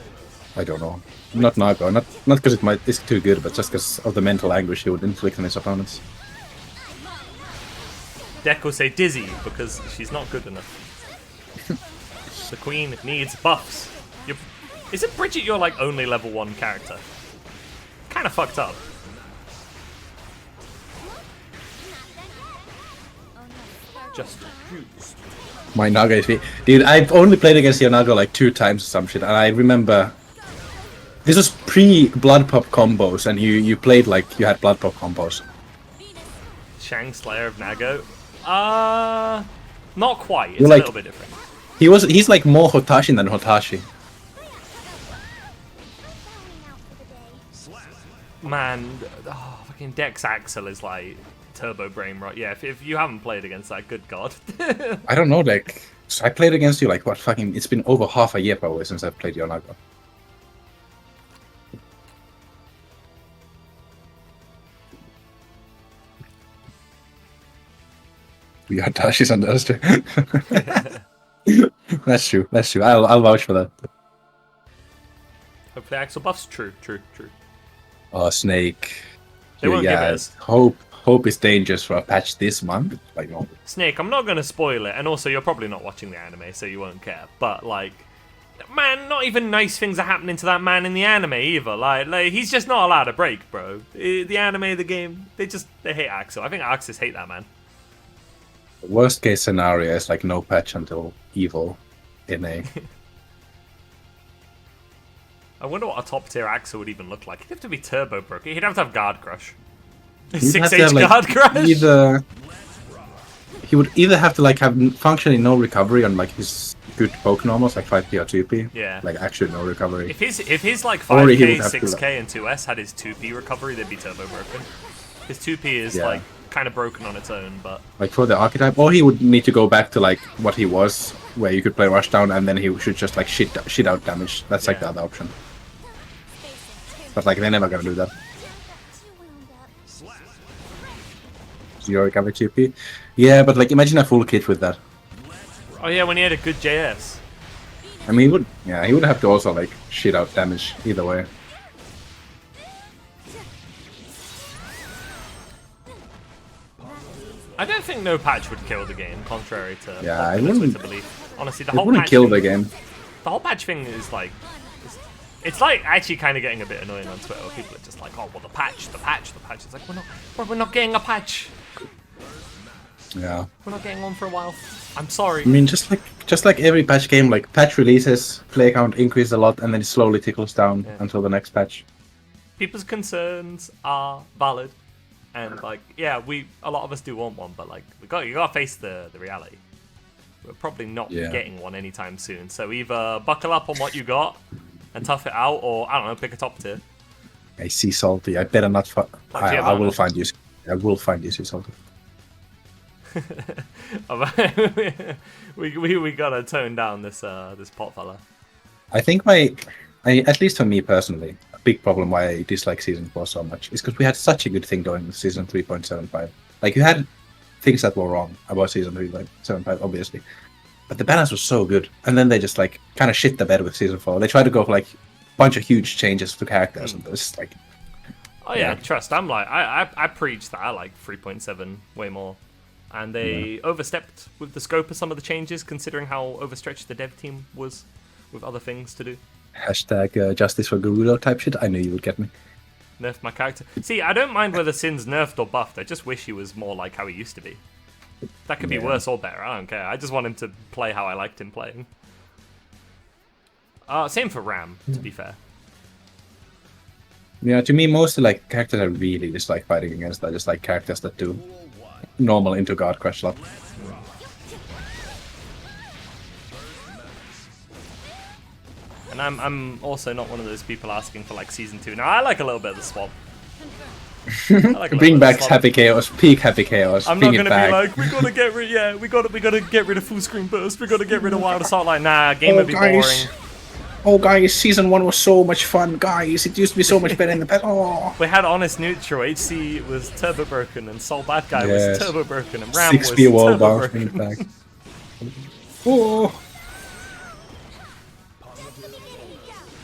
I don't know. Not Nago, not because it's too good, but just because of the mental anguish he would inflict on his opponents. Deck will say Dizzy because she's not good enough. The Queen needs buffs. Isn't Bridget your like only level 1 character? Kind of fucked up. Just juiced. My Naga is... Dude, I've only played against your Naga like 2 times or some shit, and I remember... This was pre-Blood Pop combos, and you played like you had Blood Pop combos. Shang Slayer of Nago? Not quite. It's You're a like, little bit different. He's like more Hotashi than Hotashi. Man, fucking Dex Axel is like turbo brain rot. Yeah, if you haven't played against that, good god. I don't know, like... I played against you like, what, fucking... It's been over half a year probably since I've played your Naga. We are Tashi's on those too. That's true. That's true. I'll vouch for that. Hopefully Axel buffs. True. Oh, Snake. They won't give us. Hope is dangerous for a patch this month. Like, no. Snake, I'm not gonna spoil it, and also you're probably not watching the anime, so you won't care. But like, man, not even nice things are happening to that man in the anime either. Like he's just not allowed a break, bro. The anime, the game, they hate Axel. I think Axis hate that man. The worst case scenario is like no patch until Evil in a. I wonder what a top tier Axel would even look like. He'd have to be turbo broke. He'd have to have guard crush. 6H like, guard crush. He would either have to like have functionally no recovery on like his good poke normals like 5P or 2P. Yeah. Like actually no recovery. If his like 5K, 6K, and 2S had his 2P recovery, they'd be turbo broken. His 2P is like kind of broken on its own, but like for the archetype, or he would need to go back to like what he was, where you could play rushdown and then he should just like shit out damage. That's like the other option. But like they're never gonna do that. 0 recovery 2P. Yeah, but like imagine a full kit with that. Oh yeah, when he had a good JS. I mean, he would have to also like shit out damage either way. I don't think no patch would kill the game, contrary to I wouldn't. believe. Honestly, the It whole wouldn't patch kill thing, the game. The whole patch thing is like, it's like actually kind of getting a bit annoying on Twitter. Where people are just like, oh well, the patch. It's like we're not getting a patch. Yeah. We're not getting one for a while. I'm sorry. I mean, just like every patch game, like patch releases, play count increases a lot, and then it slowly tickles down until the next patch. people's concerns are valid, and like, yeah, a lot of us do want one, but like, you gotta face the reality. We're probably not getting one anytime soon. So either buckle up on what you got and tough it out, or I don't know, pick a top tier. I see salty. I better not. I will find you. I will find you, see salty. we gotta tone down this pot fella. I think at least for me personally, a big problem why I dislike season 4 so much is because we had such a good thing going with season 3.75. Like, you had things that were wrong about season 3.75, obviously, but the balance was so good, and then they just like kind of shit the bed with season 4. They tried to go for like a bunch of huge changes to characters, and it was like, oh yeah, trust. I'm like, I preach that I like 3.7 way more. And they overstepped with the scope of some of the changes, considering how overstretched the dev team was with other things to do. Hashtag justice for Gerudo type shit. I knew you would get me. Nerf my character. See, I don't mind whether Sin's nerfed or buffed. I just wish he was more like how he used to be. That could be worse or better. I don't care. I just want him to play how I liked him playing. Same for Ram, to be fair. Yeah, to me, mostly like characters I really dislike fighting against are just like characters that do normal into God Crush Lap. And I'm also not one of those people asking for like season 2. Now I like a little bit of the swap. Bring back Happy Chaos, peak Happy Chaos. I'm not gonna be like, we gotta get rid. We gotta get rid of full screen burst. We gotta get rid of Wild Assault. Like, nah, game would be boring. Oh guys, season 1 was so much fun, guys. It used to be so much better in the past. Oh. We had Honest Neutral, HC was turbo broken, and Soul Bad Guy was turbo broken, and Ram 6 was spear wall turbo bounce broken. back. Oh.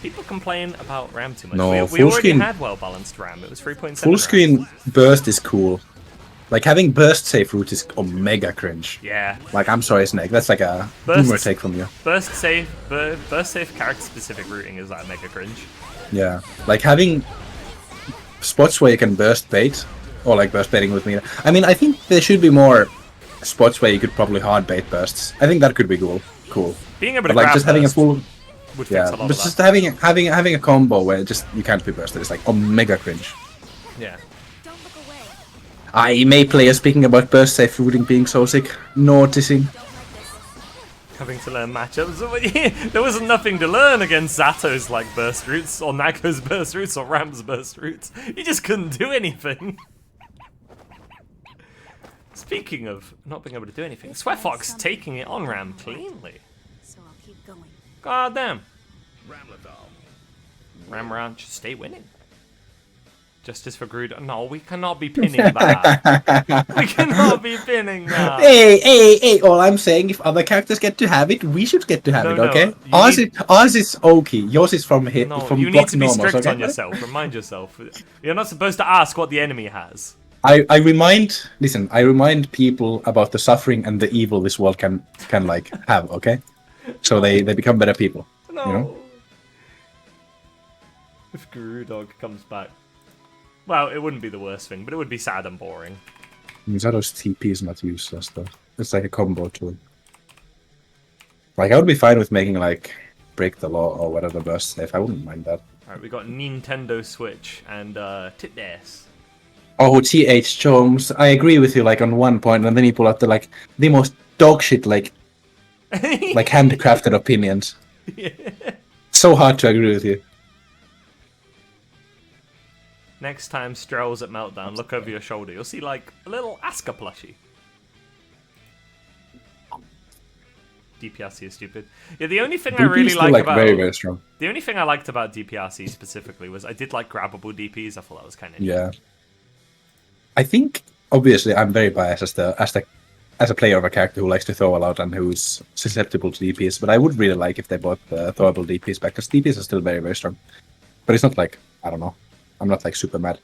People complain about Ram too much. No, we full already screen- had well balanced Ram. It was 3.7. Full screen burst is cool. Like, having burst safe route is omega cringe. Yeah. Like, I'm sorry, Snake. That's like a boomer take from you. Burst safe character specific routing is like mega cringe. Yeah. Like, having spots where you can burst bait, or like burst baiting with me. I mean, I think there should be more spots where you could probably hard bait bursts. I think that could be cool. Being able to But like, grab just having a full. would fix Yeah, a lot but of just that. having a combo where just you can't be bursted is like omega cringe. Yeah. Don't look away. I may player speaking about burst safe routing being so sick, noticing. Don't like this. Having to learn matchups. There was nothing to learn against Zato's like burst routes, or Nago's burst routes, or Ram's burst routes. You just couldn't do anything. Speaking of not being able to do anything, Sweatfox taking it on Ram cleanly. So I'll keep going. God damn. Ram Ranch, stay winning. Justice for Groot. No, we cannot be pinning that. We cannot be pinning that. Hey! All I'm saying, if other characters get to have it, we should get to have No, it, no, okay? you Ours is okay. Yours is from hit. No, from you need block to be normals, strict okay? on yourself. Remind yourself. You're not supposed to ask what the enemy has. I remind people about the suffering and the evil this world can like have, okay? So they become better people. No. You know? If Guru Dog comes back. Well, it wouldn't be the worst thing, but it would be sad and boring. Zato's TP is not useless though. It's like a combo tool. Like, I would be fine with making like break the law or whatever burst safe. I wouldn't mind that. Alright, we got Nintendo Switch and Titdass. Oh, TH Jones, I agree with you like on one point, and then you pull out the most dog shit like handcrafted opinions. Yeah. So hard to agree with you. Next time Strells at Meltdown, look over your shoulder. You'll see like a little Aska plushie. DPRC is stupid. Yeah, the only thing I really like about very, very strong. the only thing I liked about DPRC specifically was I did like grabbable DPs. I thought that was kind of neat. Yeah. I think obviously I'm very biased as a player of a character who likes to throw a lot and who's susceptible to DPs, but I would really like if they brought throwable DPs back, because DPs are still very, very strong. But it's not like, I don't know, I'm not like super mad.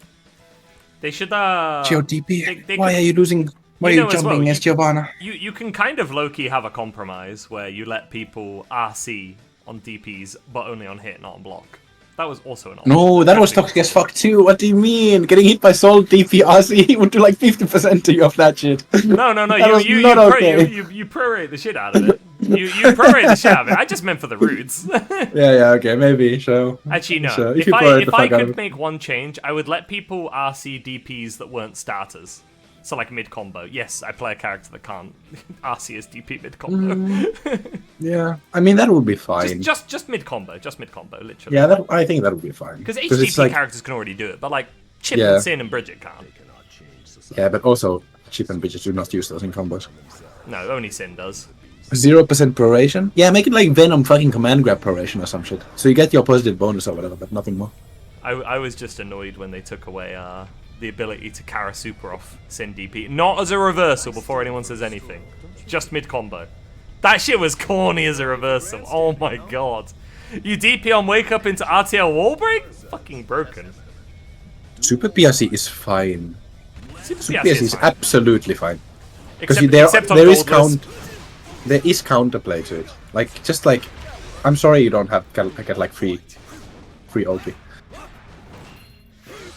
They should Geo DP, they why could- are you losing? Why You are know you as well, jumping against Giovanna? You can kind of low-key have a compromise where you let people RC on DPs, but only on hit, not on block. That was also an option. No, that was toxic as fuck too. What do you mean? Getting hit by Soul DP RC would do like 50% to you of that shit. No, That was you not okay. prorate the shit out of it. You prorate the shit out of it. I just meant for the roots. Yeah, okay, maybe, so... Actually, no. So, if you I, prorate if the I fuck out of could it. make one change, I would let people RC DPs that weren't starters. So, like, mid-combo. Yes, I play a character that can't RC as DP mid-combo. Yeah, I mean, that would be fine. just mid-combo. Just mid-combo, literally. Yeah, I think that would be fine. Because it's HDP like, characters can already do it, but, like, Chip Yeah. and Sin and Bridget can't. yeah, but also, Chip and Bridget do not use those in combos. No, only Sin does. 0% proration? Yeah, make it like Venom fucking command grab proration or some shit. So you get your positive bonus or whatever, but nothing more. I was just annoyed when they took away the ability to Kara Super off Sin DP. Not as a reversal before anyone says anything. Just mid-combo. That shit was corny as a reversal. Oh my god. You DP on Wake Up into RTL wall break? Fucking broken. Super PRC is fine. Super Super PRC PRC is fine. absolutely fine. Because Except on there is Goldless. there is counterplay to it. Like, just like, I'm sorry you don't have get like free ulti.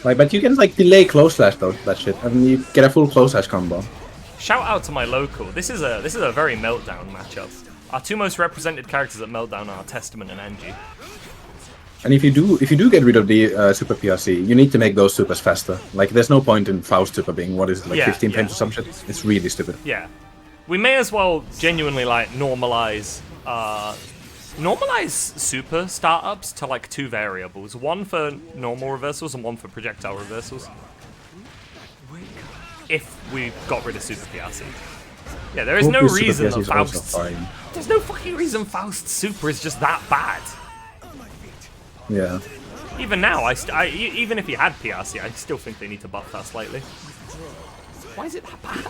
Like, but you can like delay close slash though that shit, and you get a full close slash combo. Shout out to my local. This is a very Meltdown matchup. Our two most represented characters at Meltdown are Testament and Angie. And if you do get rid of the Super PRC, you need to make those supers faster. Like, there's no point in Faust Super being, what is it, like Yeah, 15 yeah. frames or some shit? It's really stupid. Yeah. We may as well genuinely like normalize super startups to like two variables. One for normal reversals and one for projectile reversals. If we got rid of Super PRC. Yeah, there is no Super reason PRC that is also Faust's... fine. There's no fucking reason Faust's Super is just that bad. Yeah. Even now, even if he had PRC, I still think they need to buff that slightly. Why is it that bad?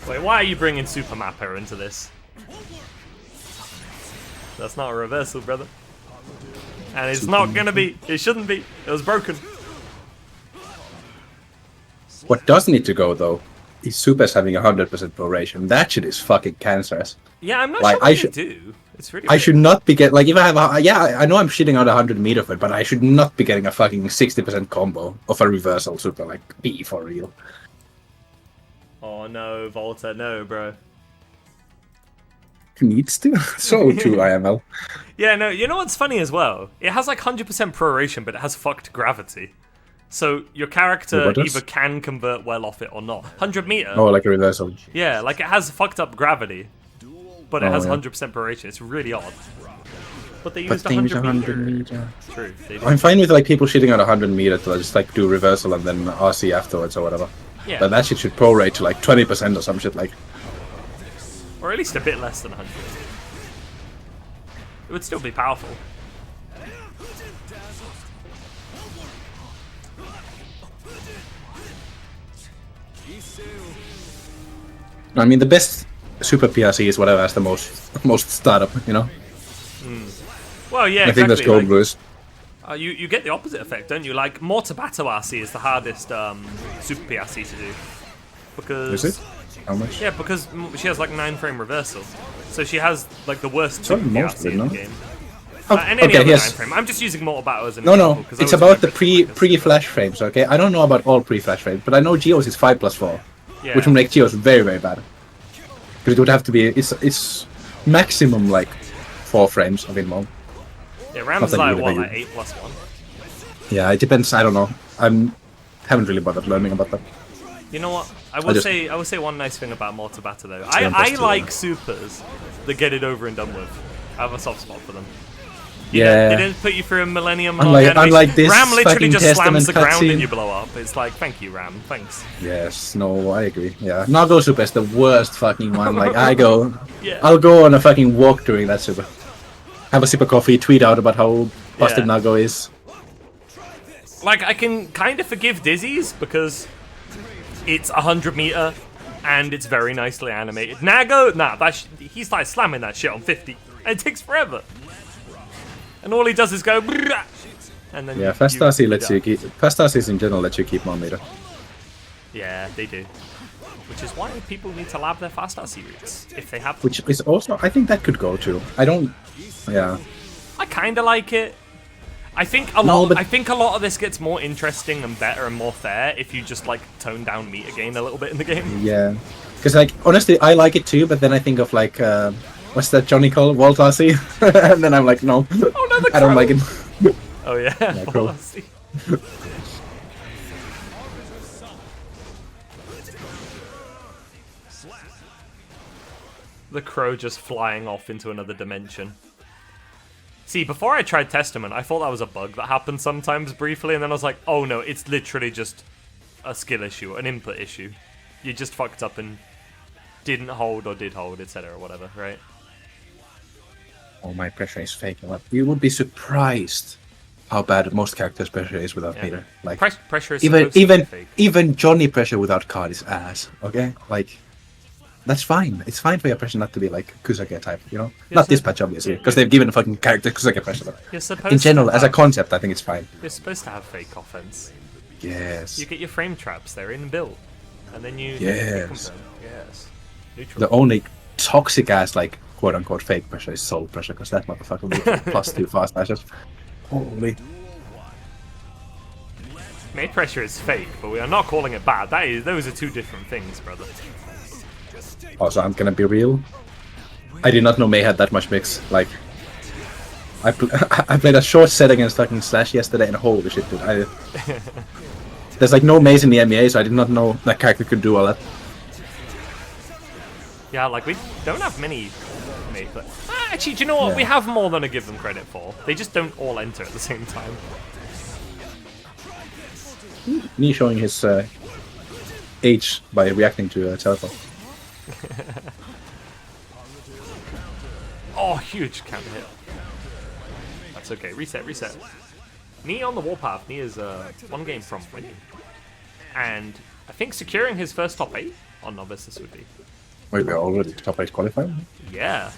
Wait, why are you bringing Super Mapper into this? That's not a reversal, brother. And it's not gonna be. It shouldn't be. It was broken. What does need to go though is Supers having 100% proration. That shit is fucking cancerous. Yeah, I'm not Like, sure what I they should- do. It's really I weird. should not be getting, like, if I have I know I'm shitting out 100 meter for it, but I should not be getting a fucking 60% combo of a reversal super, like, be for real. Oh no, Volta, no, bro. Needs to? So true, IML. Yeah, no, you know what's funny as well? It has like 100% proration, but it has fucked gravity. So your character What does? either can convert well off it or not. 100 meter. Oh, like a reversal. Yeah, like it has fucked up gravity, but it Oh, has yeah. 100% proration. It's really odd. But they But used things 100 100 meter. meter. True, they did. I'm fine with, like, people shitting out 100 meter to just, like, do reversal and then RC afterwards or whatever. Yeah, But that shit should prorate to, like, 20% or some shit, like. or at least a bit less than 100. It would still be powerful. I mean, the best Super PRC is whatever has the most startup, you know? Well, yeah, I think that's exactly. Gold Like, Blues. you get the opposite effect, don't you? Like, Mortabato RC is the hardest Super PRC to do. Because... Is it? How much? Yeah, because she has like 9-frame reversal. So she has like the worst Sorry, Super most of PRC it, in the no? game. Oh, And any okay, other yes. 9-frame. I'm just using Mortabato as an No, example. no, 'cause I it's always about the remember it because- pre-flash frames, okay? I don't know about all pre-flash frames, but I know Geos is 5+4, Yeah. which would make Geos very, very bad. Because it would have to be, it's maximum, like, 4 frames of inmon. Yeah, Ram's Not that like, you what, would like 8+1? Yeah, it depends, I don't know. Haven't really bothered learning about that. You know what? I will just- say one nice thing about Mortabato though. Yeah, I that's like true. supers that get it over and done with. I have a soft spot for them. Yeah. They didn't put you through a millennium Unlike- long animation. unlike this Ram literally fucking just slams Testament the ground and cutscene. you blow up. It's like, thank you, Ram. Thanks. Yes, no, I agree. Yeah, Nago Super is the worst fucking one. Like, Yeah. I'll go on a fucking walk during that Super. Have a sip of coffee, tweet out about how busted Yeah. Nago is. Like, I can kind of forgive Dizzy's because it's 100 meter and it's very nicely animated. Nago, nah, he's like slamming that shit on 50. And it takes forever. And all he does is go, "Brrrah," and then Yeah, Fast RC lets die. you keep. Fast RCs in general let you keep more meter. Yeah, they do. which is why people need to lab their fast RC routes if they have them. Which is also, I think that could go too. I don't, yeah. I kind of like it. I think I think a lot of this gets more interesting and better and more fair if you just like tone down meter gain a little bit in the game. Yeah, because like honestly, I like it too, but then I think of like what's that Johnny called Walt RC, and then I'm like, no, Oh no, the I don't like it. Oh yeah, Crow. Well, RC. The crow just flying off into another dimension. See, before I tried Testament, I thought that was a bug that happened sometimes briefly, and then I was like, oh no, it's literally just a skill issue, an input issue. You just fucked up and didn't hold or did hold, etc. or whatever, right? Oh, my pressure is fake. You would be surprised how bad most characters' pressure is without meter. Like Pressure is supposed to be fake. even Johnny pressure without card is ass. Okay, like. That's fine. It's fine for your pressure not to be like Kusake type, you know? Yes, Not this patch, obviously, because they've given a fucking character Kusake pressure. But You're supposed in general, to as a have, concept, I think it's fine. You're supposed to have fake offense. Yes. You get your frame traps, they're inbuilt. And then you... Yes. Yes. Neutral. The only toxic ass, like, quote unquote fake pressure is soul pressure, because that motherfucker will be +2 fast dashes. Holy. Made pressure is fake, but we are not calling it bad. Those are two different things, brother. Also, I'm gonna be real. I did not know May had that much mix. Like, I played a short set against fucking Slash yesterday, and holy shit, dude! There's like no Maze in the MEA, so I did not know that character could do all that. Yeah, like we don't have many May but actually, do you know what? Yeah. We have more than I give them credit for. They just don't all enter at the same time. Me showing his age by reacting to teleport. Oh, huge counter hit. That's okay. Reset. Knee on the warpath. Knee is one game from winning. And I think securing his first top 8 on Novice this would be. Wait, we're already top 8 qualified? Yeah.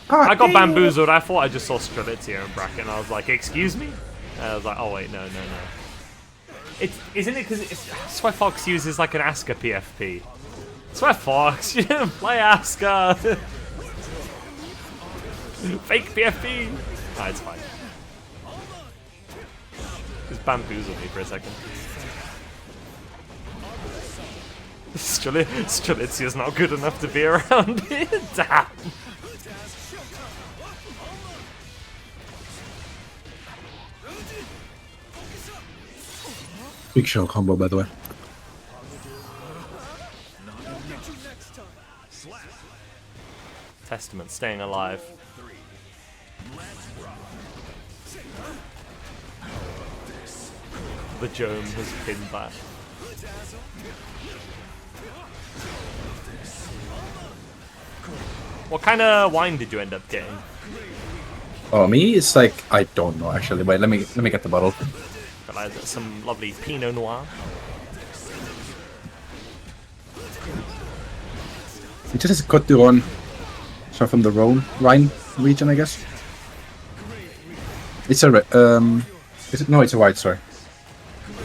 I got bamboozled. I thought I just saw Strelitz here in bracket, and I was like, excuse me? And I was like, oh wait, no. Isn't it because Sweat Fox uses like an Aska PFP? Sweat Fox, you didn't play Aska. Fake PFP. Nah, it's fine. Just bamboozled me for a second. Strelitz is not good enough to be around here. Damn. Big shell combo, by the way. Testament staying alive. The Jome has pinned back. What kind of wine did you end up getting? Oh, me? It's like, I don't know actually. Wait, let me get the bottle. Got like some lovely Pinot Noir. It just has Côte d'Iron. So from the Rhine region, I guess. It's a is it? No, it's a white. Sorry.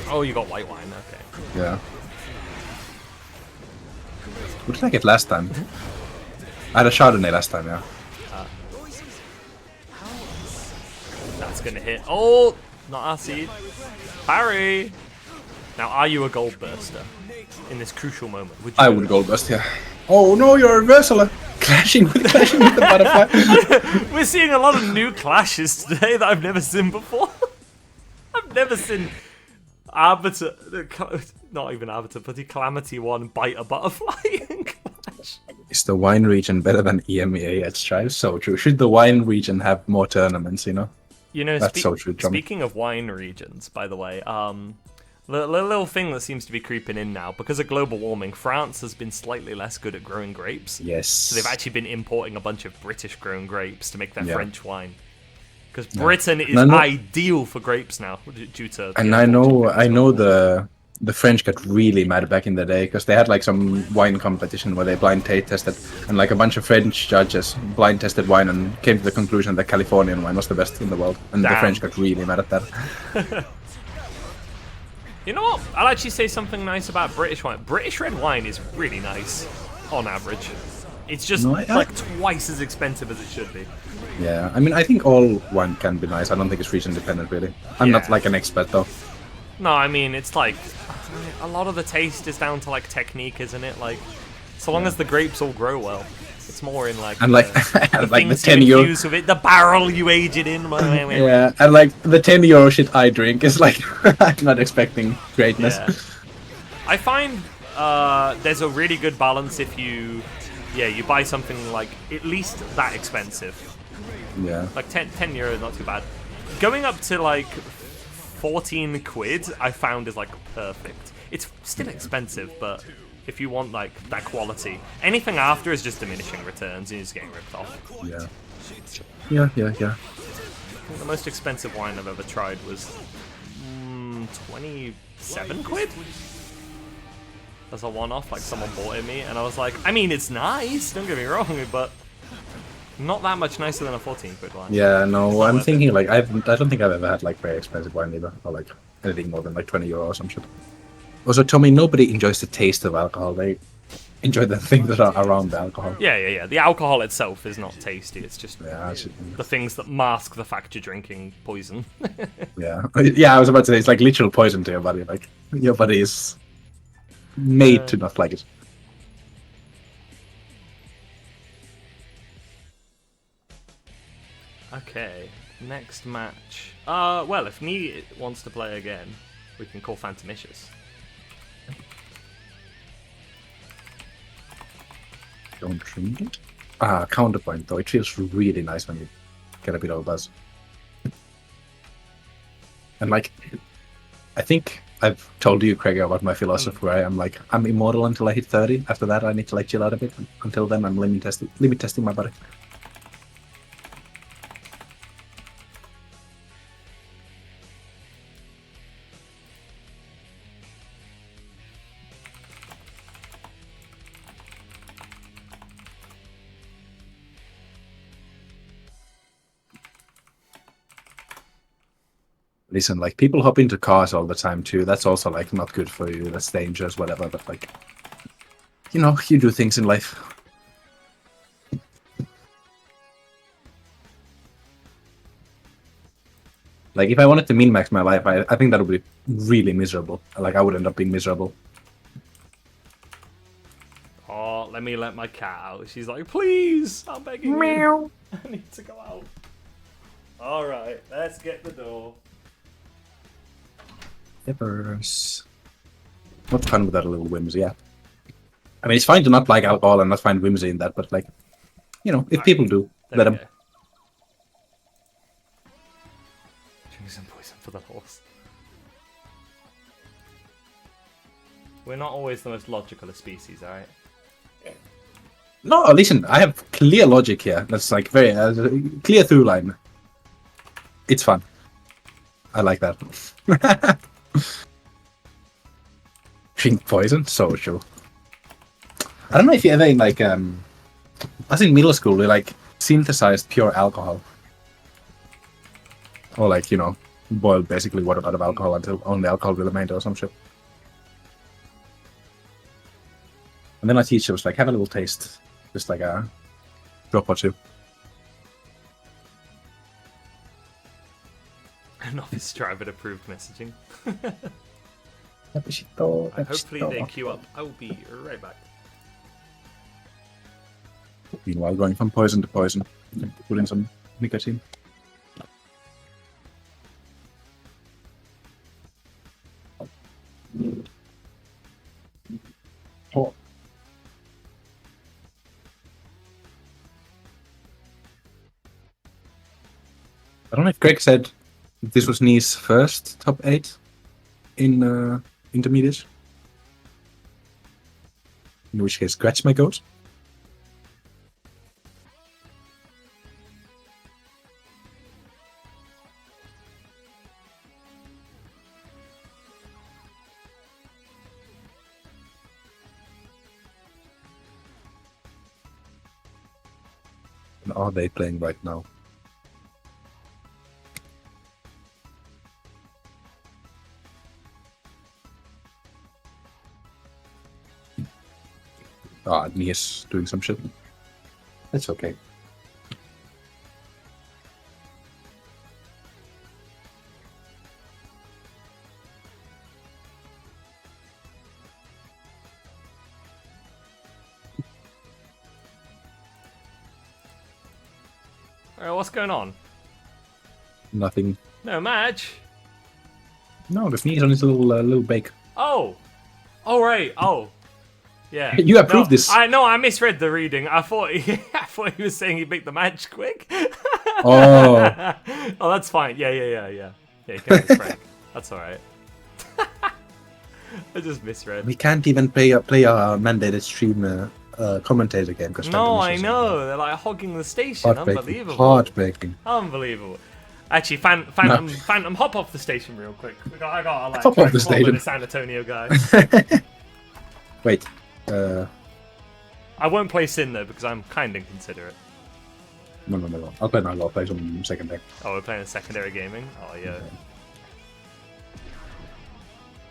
Oh, you got white wine. Okay. Yeah. What did I get last time? I had a Chardonnay last time. Yeah. That's gonna hit. Oh, not acid. Parry. Now, are you a gold burster in this crucial moment? Would you I would gold burst. Yeah. Oh no, you're a reversal. Clashing with the butterfly. We're seeing a lot of new clashes today that I've never seen before. I've never seen Arbiter, not even Arbiter, but the Calamity one bite a butterfly and clash. Is the wine region better than EMEA at Strive? So true. Should the wine region have more tournaments, you know? You know, that's so true, John. Speaking of wine regions, by the way, the little thing that seems to be creeping in now, because of global warming, France has been slightly less good at growing grapes. Yes. So they've actually been importing a bunch of British-grown grapes to make their Yeah. French wine. Because Britain is No. ideal for grapes now, due to... And I know the French got really mad back in the day because they had like some wine competition where they blind taste tested, and like a bunch of French judges blind tested wine and came to the conclusion that Californian wine was the best in the world, and Damn. the French got really mad at that. You know what? I'll actually say something nice about British wine. British red wine is really nice, on average. It's just like twice as expensive as it should be. Yeah, I mean, I think all wine can be nice. I don't think it's region dependent, really. I'm not Yeah. like an expert, though. No, I mean, it's like, a lot of the taste is down to like technique, isn't it? Like, so long as the grapes all grow well. It's more in like, And like, the and like the things you 10 euro. infuse with it, the barrel you age it in. Yeah, and like the 10 euro shit I drink is like, I'm not expecting greatness. Yeah. I find there's a really good balance if you buy something like at least that expensive. Yeah. Like 10 euro, not too bad. Going up to like 14 quid, I found is like perfect. It's still expensive, but if you want like that quality, anything after is just diminishing returns and you're just getting ripped off. Yeah. Yeah. I think the most expensive wine I've ever tried was 27 quid? As a one-off, like someone bought it me, and I was like, I mean, it's nice, don't get me wrong, but not that much nicer than a 14 quid wine. Yeah, no, I'm worth thinking like, I don't think I've ever had like very expensive wine either, or like anything more than like 20 euro or some shit. Also, Tommy, nobody enjoys the taste of alcohol. They enjoy the things that are around the alcohol. Yeah. The alcohol itself is not tasty, it's just Yeah, the things that mask the fact you're drinking poison. yeah. I was about to say, it's like literal poison to your body. Like, your body is made to not like it. Okay, next match. Well, if Nee wants to play again, we can call Phantomicious. Don't drink it. Counterpoint though. It feels really nice when you get a bit of a buzz. And like, I think I've told you, Craig, about my philosophy where I am like, I'm immortal until I hit 30. After that, I need to like chill out a bit. Until then, I'm limit testing my body. Listen, like people hop into cars all the time too. That's also like not good for you. That's dangerous, whatever. But like, you know, you do things in life. Like if I wanted to min-max my life, I think that would be really miserable. Like I would end up being miserable. Oh, let me let my cat out. She's like, please, I'm begging you. I need to go out. Alright, let's get the door. Hippers. What fun with that little whimsy, yeah. I mean, it's fine to not like alcohol and not find whimsy in that, but like, you know, if people do, There let we them. go. Drink some poison for the horse. We're not always the most logical of species, alright? No, listen, I have clear logic here. That's like very clear through line. It's fun. I like that. Drink poison? So true. I don't know if you ever in like I was in middle school we like synthesized pure alcohol. Or like, you know, boiled basically water out of alcohol until only alcohol remained or some shit. And then our teacher was like, have a little taste. Just like a drop or two. Novice driver approved messaging. Hopefully they queue up. I will be right back. Meanwhile, going from poison to poison, put in some nicotine. Oh. I don't know if Greg said this was Nee's first top 8 in intermediate. In which case, scratch my goat. And are they playing right now? Ah, Nia's doing some shit. That's okay. Alright, what's going on? Nothing. No match. No, the Nia's on his little bake. Oh. Oh right. Oh. Yeah. You approved this. I misread the reading. I thought I thought he was saying he'd make the match quick. Oh. Oh, that's fine. Yeah. Yeah, you can have this break. That's alright. I just misread. We can't even play a mandated stream commentator game because No, I know. They're like hogging the station. Unbelievable. Heartbreaking. Unbelievable. Actually, Phantom, hop off the station real quick. I got like Hop off the follow station. the San Antonio guy. Wait. I won't play Sin though because I'm kind of inconsiderate. No. I'll play some second deck. Oh, we're playing secondary gaming. Oh yeah.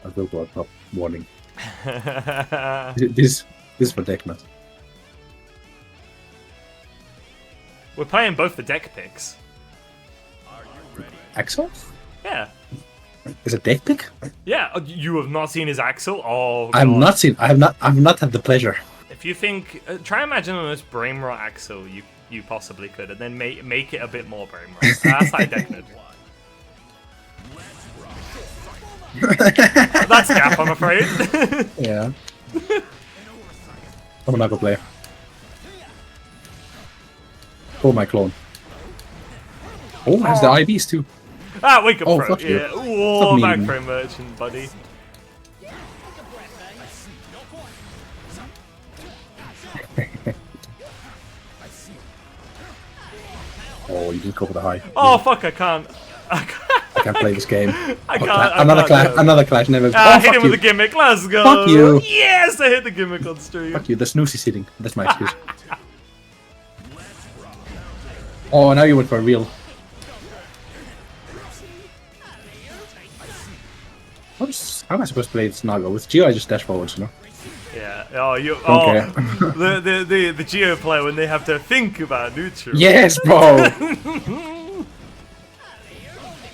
I'll go to a top warning. This is for deck not. We're playing both the deck picks. Axel? Yeah. Is it deck pick? Yeah. You have not seen his Axel? Oh. I've God. not seen. I've not had the pleasure. If you think, try imagine the most brain rot Axel you possibly could, and then make it a bit more brain rot. That's like deck nerd. That's Gap, I'm afraid. Yeah. I'm a Nago player. Oh, my clone. Oh, has the IVs too. Ah, wake up, Oh, pro. fuck you. Yeah. Whoa, Fuck me. back frame merchant, buddy. Oh, you didn't go for the high. Oh fuck, I can't. I can't play this game. I Oh, can't. Another clash. Never. Ah, Oh, hit fuck him you. with the gimmick. Let's go. Fuck you. Yes, I hit the gimmick on stream. Fuck you. The snoozy sitting. That's my excuse. Oh, now you went for real. How am I supposed to play this Nago? With Geo, I just dash forwards, you know? Yeah. Oh, you. Don't Oh, care. the Geo player when they have to think about neutral. Yes, bro!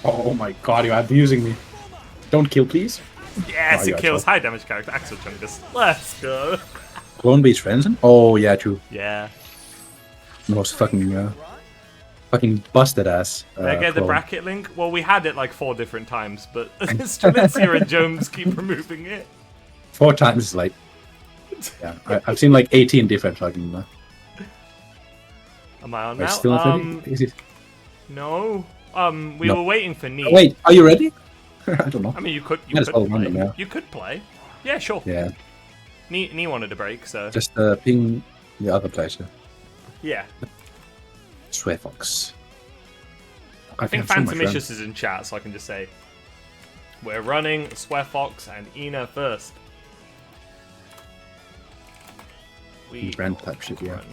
Oh my god, you're abusing me. Don't kill, please. Yes, Oh, it yeah, kills so- high damage character Axel Chungus. Let's go. Clone beats Frenzen? Oh, yeah, true. Yeah. The most fucking busted ass. Did I get the clone. bracket link? Well, we had it like 4 different times, but Strelitzia and Jones keep removing it. 4 times is like. Yeah, I've seen like 18 different fucking. Am I on Wait, now? still not ready? Is it? No. We No. were waiting for Neat. Wait, are you ready? I don't know. I mean, you could Might as well play. run them now. You could play. Yeah, sure. Yeah, Neat wanted a break, so just ping the other placer. yeah. Swearfox. I think Phantomicious is in chat, so I can just say we're running Swearfox and Ina first. We Brand type shit, yeah. run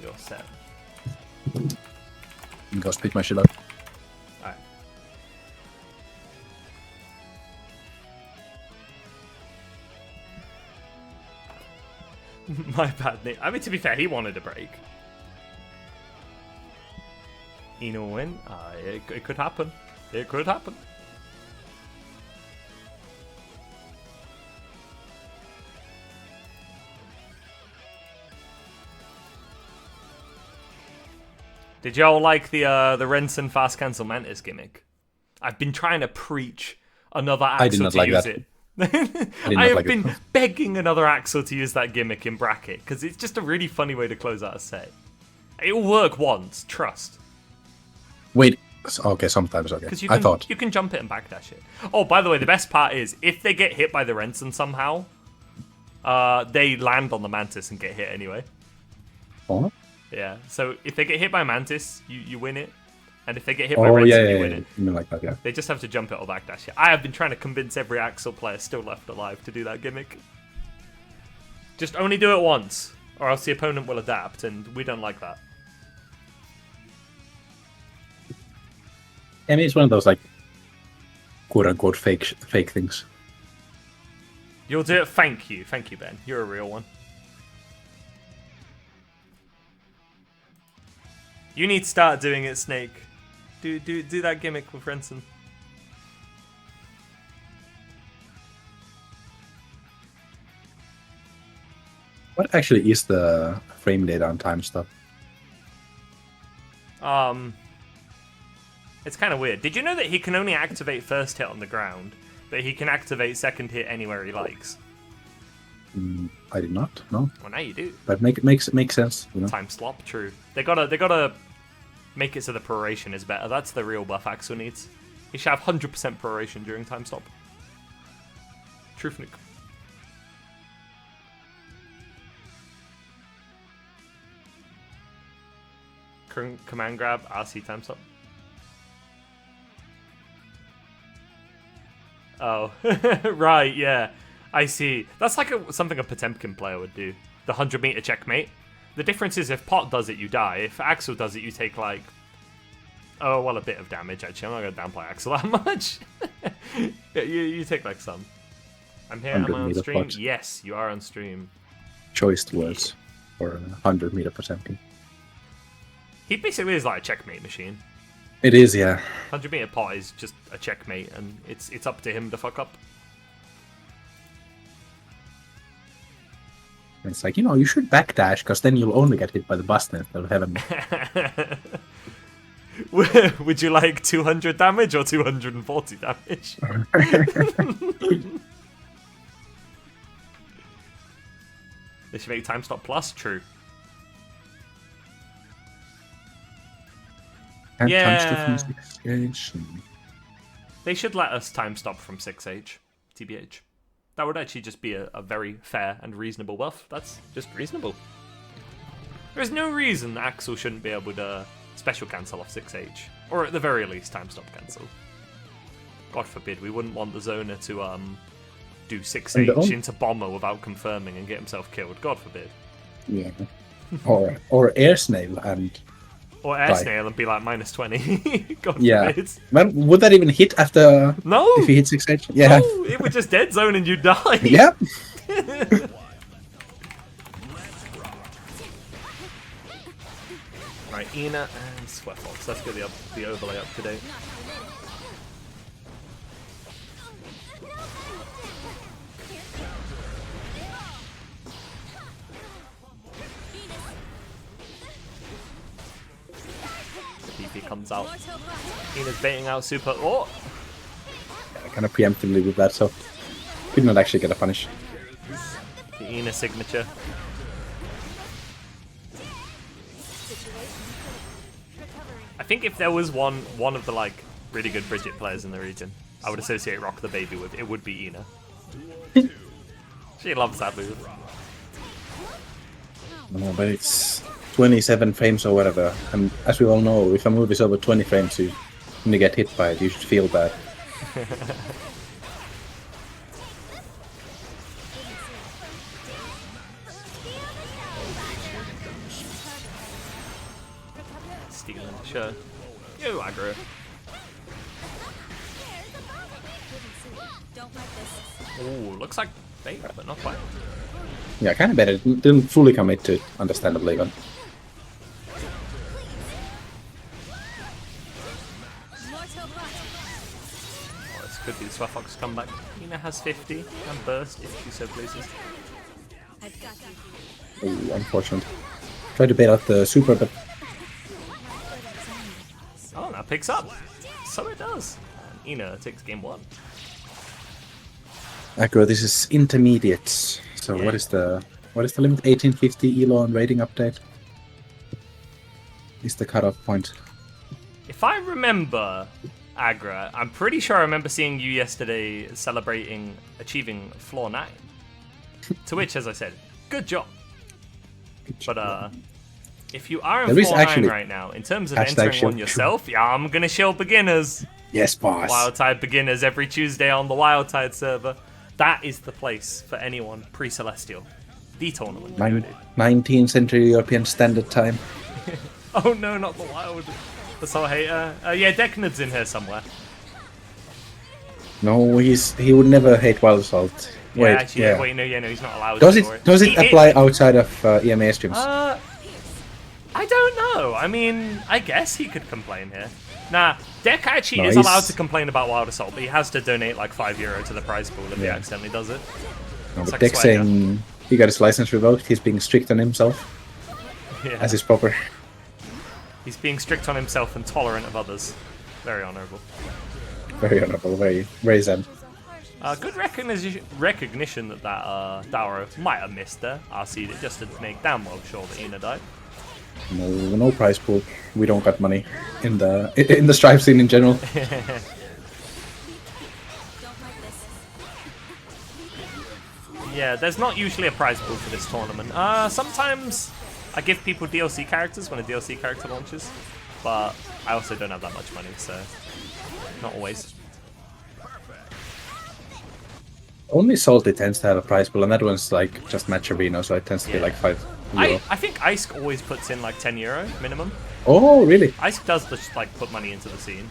your set. You go split my shit up. Alright. My bad, Nick. I mean, to be fair, he wanted a break. Ina will win. It could happen. It could happen. Did y'all like the Renson fast cancel Mantis gimmick? I've been trying to preach another Axel did not to like use that. it. not I have like been it. begging another Axel to use that gimmick in bracket because it's just a really funny way to close out a set. It'll work once, trust. Wait. Okay, sometimes okay. Because I thought. you can jump it and backdash it. Oh, by the way, the best part is if they get hit by the Renson somehow, they land on the Mantis and get hit anyway. Oh. Yeah, so if they get hit by Mantis, you win it. And if they get hit by Oh Renson, yeah, you yeah, win yeah. it. You mean like that, yeah. They just have to jump it or backdash it. I have been trying to convince every Axel player still left alive to do that gimmick. Just only do it once, or else the opponent will adapt, and we don't like that. I mean, it's one of those like quote unquote fake things. You'll do it. Thank you, Ben. You're a real one. You need to start doing it, Snake. Do that gimmick with Renson. What actually is the frame data on time stuff? It's kind of weird. Did you know that he can only activate first hit on the ground, but he can activate second hit anywhere he likes? I did not. No. Well, now you do. But makes sense. You know. Time slop, true. They gotta make it so the proration is better. That's the real buff Axel needs. He should have 100% proration during time stop. Truth nuke. Command grab, RC time stop. Oh, right, yeah. I see. That's like something a Potemkin player would do. The 100-meter checkmate. The difference is if Pot does it, you die. If Axel does it, you take like... Oh, well, a bit of damage, actually. I'm not going to downplay Axel that much. Yeah, you take like some. I'm here, am I on stream? Pot. Yes, you are on stream. Choice words for 100-meter Potemkin. He basically is like a checkmate machine. It is, yeah. 100-meter Pot is just a checkmate, and it's up to him to fuck up. It's like, you should backdash, because then you'll only get hit by the bus instead of heaven. Would you like 200 damage or 240 damage? They should make time stop plus, true. And Yeah. time stop from 6H. They should let us time stop from 6H, TBH. That would actually just be a very fair and reasonable buff. That's just reasonable. There's no reason Axel shouldn't be able to special cancel off 6H. Or at the very least, time stop cancel. God forbid, we wouldn't want the Zoner to do 6H into Bomber without confirming and get himself killed. God forbid. Yeah. Or air snail and... Or air snail and be like -20. God yeah. forbid. Well, would that even hit after... No! If he hit 6H? Yeah. No! It would just dead zone and you die! Yep. Right, Ina and Sweatbox. Let's get the overlay up to date. PP comes out. Ina's baiting out super. Oh! Kind of preemptively with that, so could not actually get a punish. The Ina signature. I think if there was one of the like really good Bridget players in the region, I would associate Rock the Baby with, it would be Ina. She loves that move. No, but it's 27 frames or whatever, and as we all know, if a move is over 20 frames, you when you get hit by it, you should feel bad. Stealing, sure. Yo, aggro. Ooh, looks like bait, but not quite. Yeah, kind of better. Didn't fully commit to it, understandably, but... Oh, this could be the Sweatfox comeback. Ina has 50 and burst if she so pleases. Ooh, unfortunate. Tried to bait out the super, but... Oh, that picks up. So it does. And Ina takes game 1. Accurate, this is intermediate. So Yeah. what is the limit? 1850 elo and rating update? Is the cutoff point. If I remember, Agra, I'm pretty sure I remember seeing you yesterday celebrating achieving floor 9. To which, as I said, good job. But if you are in There is floor 9 actually right now, in terms of hashtag entering shield. one yourself, yeah, I'm gonna shield beginners. Yes, boss. Wild Tide beginners every Tuesday on the Wild Tide server. That is the place for anyone pre-Celestial. The tournament. dude. 19th century European Standard Time. Oh no, not the Wild. The Soul Hater. Yeah, Decnid's in here somewhere. No, he would never hate Wild Assault. Yeah, Wait, actually, yeah. Wait, no, he's not allowed Does to. it apply outside of EMA streams? I don't know. I mean, I guess he could complain here. Nah, Dekachi No, is he's- allowed to complain about Wild Assault, but he has to donate like €5 to the prize pool if he Yeah. accidentally does it. No, It's but like Dex swagger. saying he got his license revoked. He's being strict on himself, Yeah. as is proper. He's being strict on himself and tolerant of others. Very honourable. Very honorable, very zen. Good recognition that Dauro might have missed there. I see it just to make damn well sure that Ina died. No prize pool. We don't got money in the strive scene in general. Don't like this. Yeah, there's not usually a prize pool for this tournament. Sometimes I give people DLC characters when a DLC character launches, but I also don't have that much money, so not always. Only Salty tends to have a prize pool, and that one's like just match arena, so it tends to be Yeah. like €5. I think Icek always puts in like €10 minimum. Oh, really? Icek does just like put money into the scene.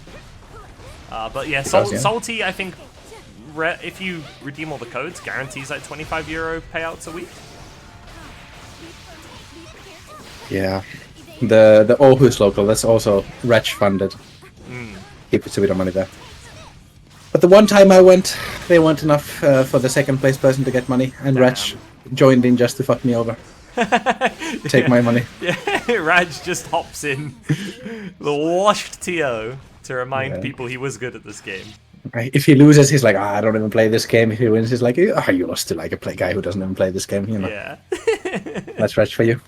But yeah, does, yeah. Salty, I think if you redeem all the codes, guarantees like €25 payouts a week. Yeah. The Aarhus local, that's also Ratch funded. He puts a bit of money there. But the one time I went, they weren't enough for the second place person to get money, and Ratch joined in just to fuck me over. Take my money. Yeah, Raj just hops in, the washed TO, to remind Yeah. people he was good at this game. If he loses, he's like, I don't even play this game. If he wins, he's like, oh, you lost to like a guy who doesn't even play this game. You know, Yeah. that's Ratch for you.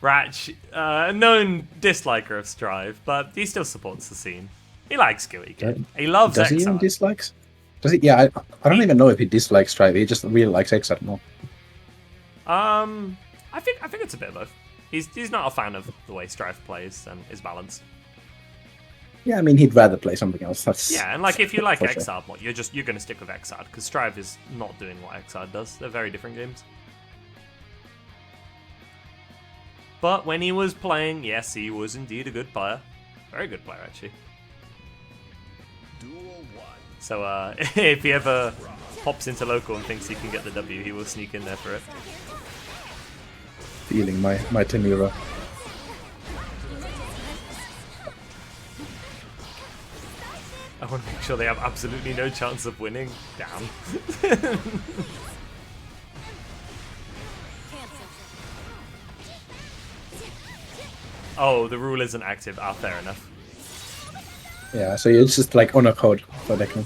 Ratch, a known disliker of Strive, but he still supports the scene. He likes Skilly Kid. He loves Does he even Exile. dislikes? Does he? Yeah, I don't even know if he dislikes Strive. He just really likes Exile more. I think it's a bit of both. He's not a fan of the way Strive plays and is balanced. Yeah, I mean, he'd rather play something else. That's Yeah, and like if you like for sure. Exile more, you're gonna stick with Exile because Strive is not doing what Exile does. They're very different games. But when he was playing, yes, he was indeed a good player. Very good player, actually. So if he ever pops into local and thinks he can get the W, he will sneak in there for it. Feeling my €10. I want to make sure they have absolutely no chance of winning. Damn. Oh, the rule isn't active. Ah, fair enough. Yeah, so it's just like honor code for Declan.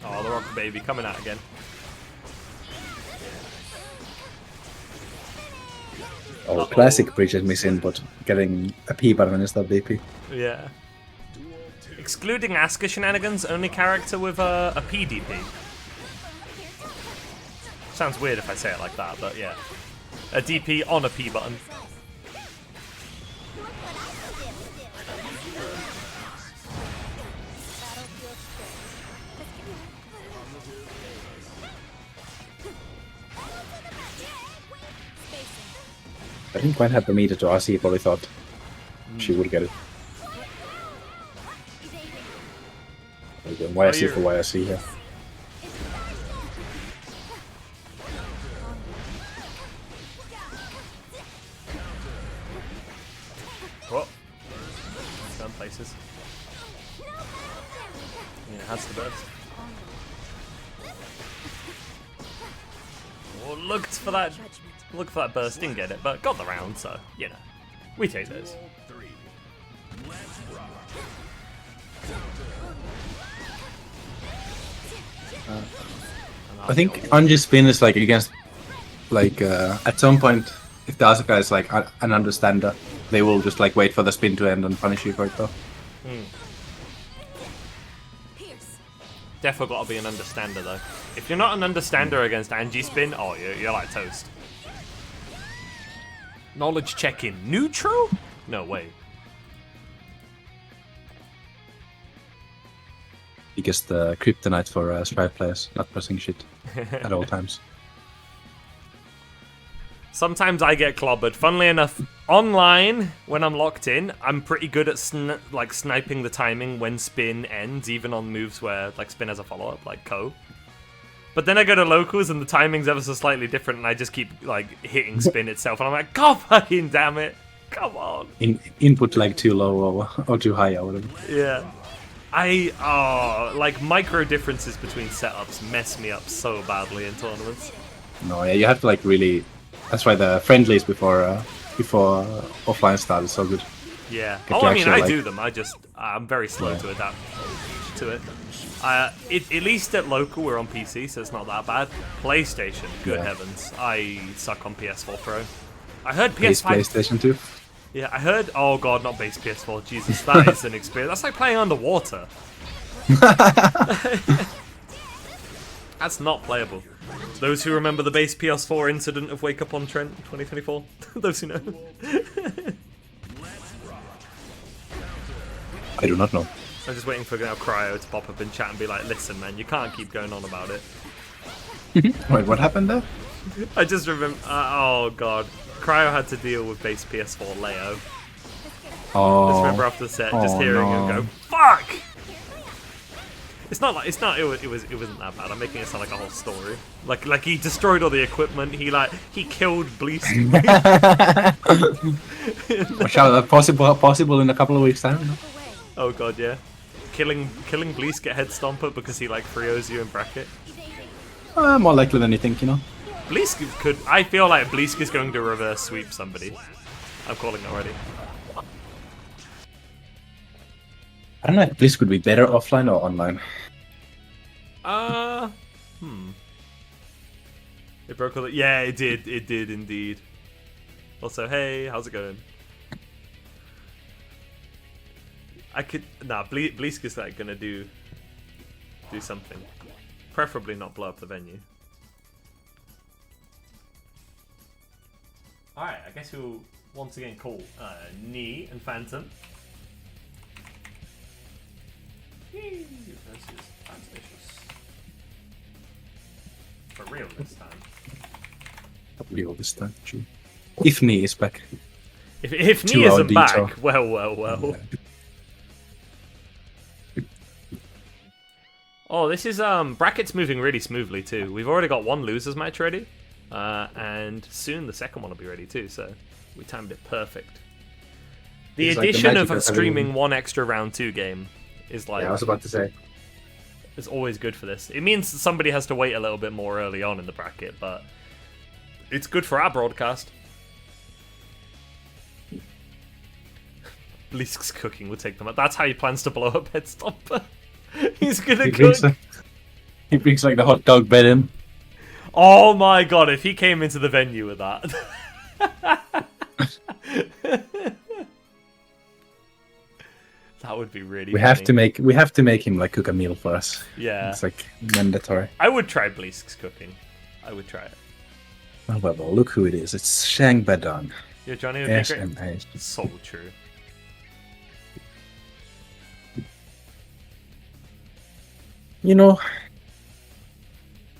Oh, the rock baby coming out again. Oh, classic Breaches missing, but getting a P button instead of DP. Yeah. Excluding Asuka shenanigans, only character with a PDP. Sounds weird if I say it like that, but yeah. A DP on a P button. I didn't quite have the meter to RC, probably thought she would get it. YRC for YRC here. Oh. Some places. Yeah, has the burst. Oh, looked for that burst, didn't get it, but got the round, so, you know. We take those. I think Anji's spin is like against, like at some point, if the Asuka is like an understander, they will just like wait for the spin to end and punish you for it though. Defo gotta be an understander though. If you're not an understander against Angie spin, oh, you're like toast. Knowledge check in neutral? No way. Biggest kryptonite for Strive players, not pressing shit at all times. Sometimes I get clobbered. Funnily enough, online, when I'm locked in, I'm pretty good at sniping the timing when spin ends, even on moves where like spin has a follow-up, like Ko. But then I go to locals and the timing's ever so slightly different, and I just keep like hitting spin itself, and I'm like, God fucking damn it, come on. Input like too low or too high or whatever. Yeah. Like micro differences between setups mess me up so badly in tournaments. No, yeah, you have to like really. That's why the friendlies before offline start is so good. Yeah. Get Oh, to I mean, actually, I like- do them. I'm very slow to adapt to it. At least at local, we're on PC, so it's not that bad. PlayStation, good Yeah. heavens. I suck on PS4 Pro. I heard Base PS5. PlayStation 2. Yeah, I heard. Oh god, not base PS4. Jesus, that is an experience. That's like playing underwater. That's not playable. Those who remember the base PS4 incident of Wake Up on Trent 2024. Those who know. I do not know. I'm just waiting for now Cryo to pop up in chat and be like, listen, man, you can't keep going on about it. Wait, what happened there? I just remember. Oh god, Cryo had to deal with base PS4 Leo. Oh. Just remember after the set, just Oh, hearing no. him go, "Fuck!" It's not like it wasn't that bad. I'm making it sound like a whole story. Like he destroyed all the equipment. He killed Bleach. Watch out, possible in a couple of weeks' time. Oh god, yeah. Killing Bleach get head stomper because he like 3-0s you in bracket. More likely than you think, you know. Bleach could. I feel like Bleach is going to reverse sweep somebody. I'm calling it already. I don't know if Blizz could be better offline or online. It broke all the. Yeah, it did. It did indeed. Also, hey, how's it going? I could. Nah, Bleak is like gonna do something. Preferably not blow up the venue. Alright, I guess we'll once again call Knee and Phantom. Versus Ambitious. For real this time. Real this time, true. If Knee is back. If 2 Knee hour isn't back, detour. well. Oh, this is bracket's moving really smoothly too. We've already got one losers match ready, and soon the second one will be ready too. So we timed it perfect. The It's like the addition magic of of streaming having- one extra round 2 game is like Yeah, I was about to say. it's always good for this. It means somebody has to wait a little bit more early on in the bracket, but it's good for our broadcast. Blisk's cooking will take them out. That's how he plans to blow up Headstopper. He's gonna cook. He brings like the hot dog bed in. Oh my god, if he came into the venue with that. That would be really We funny. have to make him like cook a meal for us. Yeah. It's like mandatory. I would try Blisk's cooking. I would try it. Oh, well, look who it is. It's Shang Badan. Yeah, Johnny would be great. SMH. So true. You know,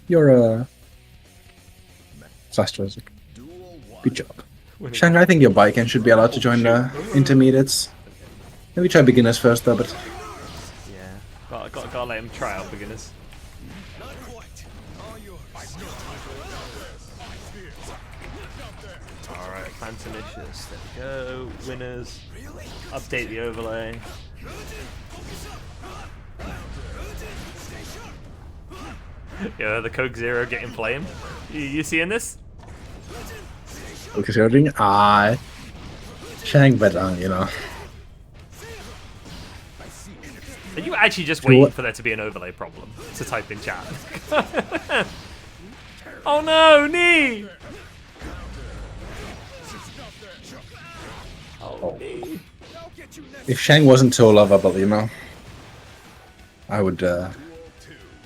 you're a Sastra. Good job. Shang, I think your Baiken should be allowed to join the intermediates. Maybe try beginners first though, but Yeah. Gotta let him try out beginners. Alright, Phantomicious. There we go. Winners. Update the overlay. Yeah, the Coke Zero getting flame. You seeing this? because you're doing Shang Badan, you know. Are you actually just So waiting what- for there to be an overlay problem to type in chat? Oh no, knee! Oh, knee. If Shang wasn't so lovable, you know, I would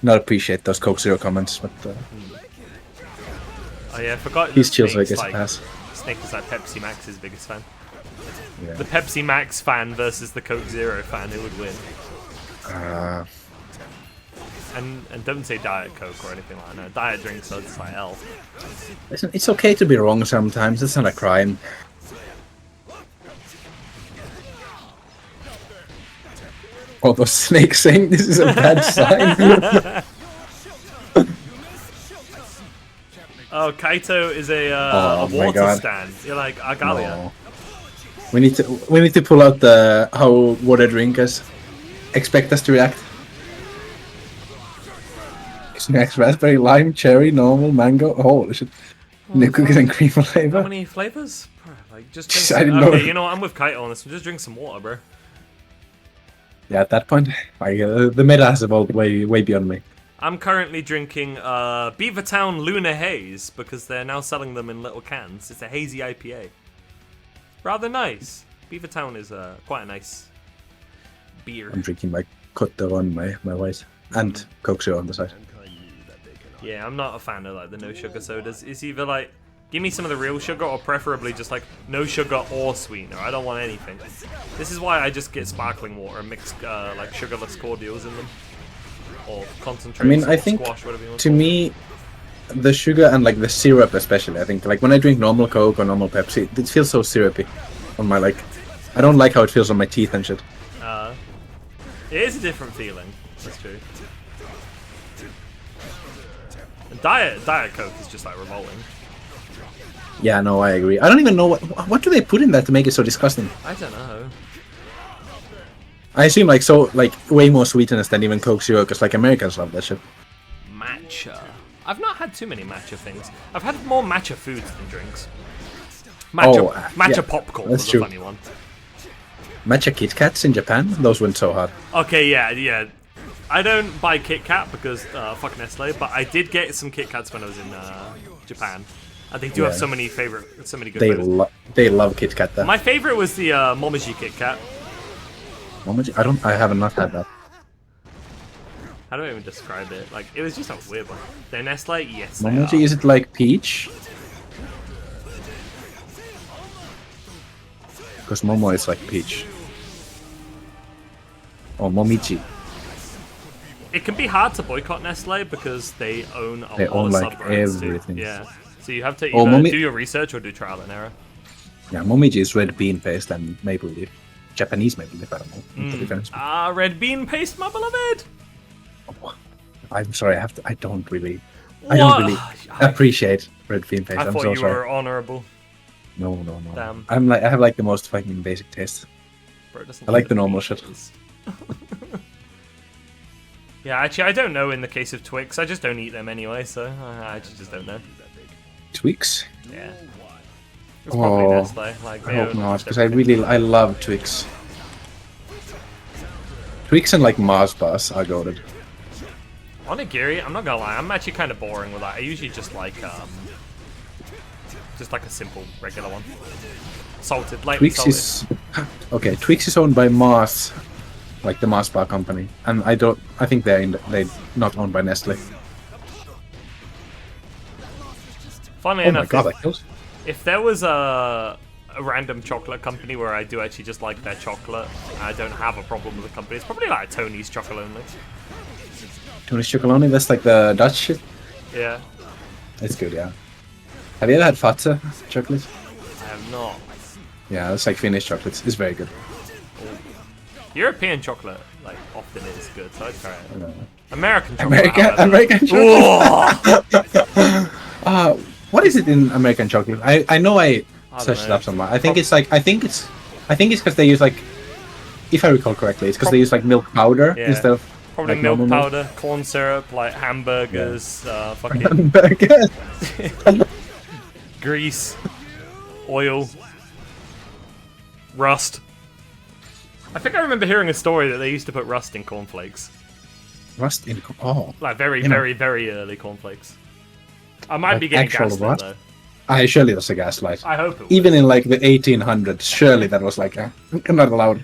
not appreciate those Coke Zero comments, but Oh yeah, I forgot. he's chill so he Snake's gets a like, pass. Snake is like Pepsi Max's biggest fan. Yeah. The Pepsi Max fan versus the Coke Zero fan, who would win? And don't say Diet Coke or anything like that. No, diet drinks are just like L. Listen, it's okay to be wrong sometimes. It's not a crime. All those snakes saying this is a bad sign. Oh, Kaito is a Oh my water God. stand. You're like Argalia. No. We need to pull out the how water drinkers expect us to react. Snacks, raspberry, lime, cherry, normal, mango. Holy shit! New cookies and cream How flavor. many flavors? Bro, like just I drink didn't some, know. okay, you know what? I'm with Kaito on this one. Just drink some water, bro. Yeah, at that point, like, the meta has evolved way beyond me. I'm currently drinking Beavertown Lunar Haze because they're now selling them in little cans. It's a hazy IPA. Rather nice. Beavertown is quite a nice beer. I'm drinking my Cotton, my white, and Coke Zero on the side. Yeah, I'm not a fan of like the no sugar sodas. It's either like give me some of the real sugar or preferably just like no sugar or sweetener. I don't want anything. This is why I just get sparkling water and mix like sugarless cordials in them. Or concentrate. I mean, I think squash, whatever you want to me, the sugar and like the syrup especially, I think like when I drink normal Coke or normal Pepsi, it feels so syrupy on my like. I don't like how it feels on my teeth and shit. It is a different feeling. That's true. And Diet Coke is just like revolting. Yeah, no, I agree. I don't even know what do they put in that to make it so disgusting. I don't know. I assume like way more sweetness than even Coke Zero, because like Americans love that shit. Matcha. I've not had too many matcha things. I've had more matcha foods than drinks. Matcha yeah, popcorn that's was true. a funny one. Matcha Kit Kats in Japan, those went so hard. Okay, yeah. I don't buy Kit Kat because fuck Nestle, but I did get some Kit Kats when I was in Japan. And they do have so many good flavors. They love Kit Kat there. My favorite was the Momoji Kit Kat. Momoji? I have not had that. How do I even describe it? Like, it was just a weird one. They're Nestle? Yes, they Momoji, are. is it like peach? Because Momo is like peach. Or Momichi. It can be hard to boycott Nestle because they own a They lot own, of like, sub-brands too. everything. Yeah. So you have to Oh, either do your research or do trial and error. Yeah, Momiji is red bean paste and maple leaf. Japanese maple leaf, I don't know. The difference. Red bean paste, my beloved! I'm sorry, I don't really What? appreciate red bean paste. I I'm thought so you sorry. were honorable. No. Damn. I have like the most fucking basic taste. Bro doesn't I like the bean normal shit. paste. Yeah, actually, I don't know in the case of Twix. I just don't eat them anyway, so I actually just don't know. Twix? Yeah. It's probably Oh, Nestle. Like, I they hope own not, because everything. I love Twix. Twix and like Mars bars are goated. Onigiri, I'm not gonna lie, I'm actually kind of boring with that. I usually just like a simple, regular one. Salted, lightly Twix salted. is okay. Twix is owned by Mars, like the Mars bar company, and I think they're not owned by Nestle. Funnily Oh my enough, god, that kills. if there was a random chocolate company where I do actually just like their chocolate, I don't have a problem with the company. It's probably like Tony's Chocolate Only. Tony's Chocolonely, that's like the Dutch shit. Yeah, It's good, yeah. Have you ever had Fatsa chocolate? I have not. Yeah, that's like Finnish chocolates. It's very good. European chocolate, like, often is good, so I'd try it. American chocolate, American chocolate. Whoa! What is it in American chocolate? I know I searched it know. up somewhere. I think it's because they use like, if I recall correctly, it's because they use like milk powder Yeah. instead of Probably like milk normal powder, corn syrup, like hamburgers, fucking Hamburger. grease, oil, rust. I think I remember hearing a story that they used to put rust in cornflakes. Rust in Like very, You know. very, very early cornflakes. I might Like be getting actual gaslit rust? though. surely that's a gaslight. I hope it was. Even in like the 1800s, surely that was like not allowed.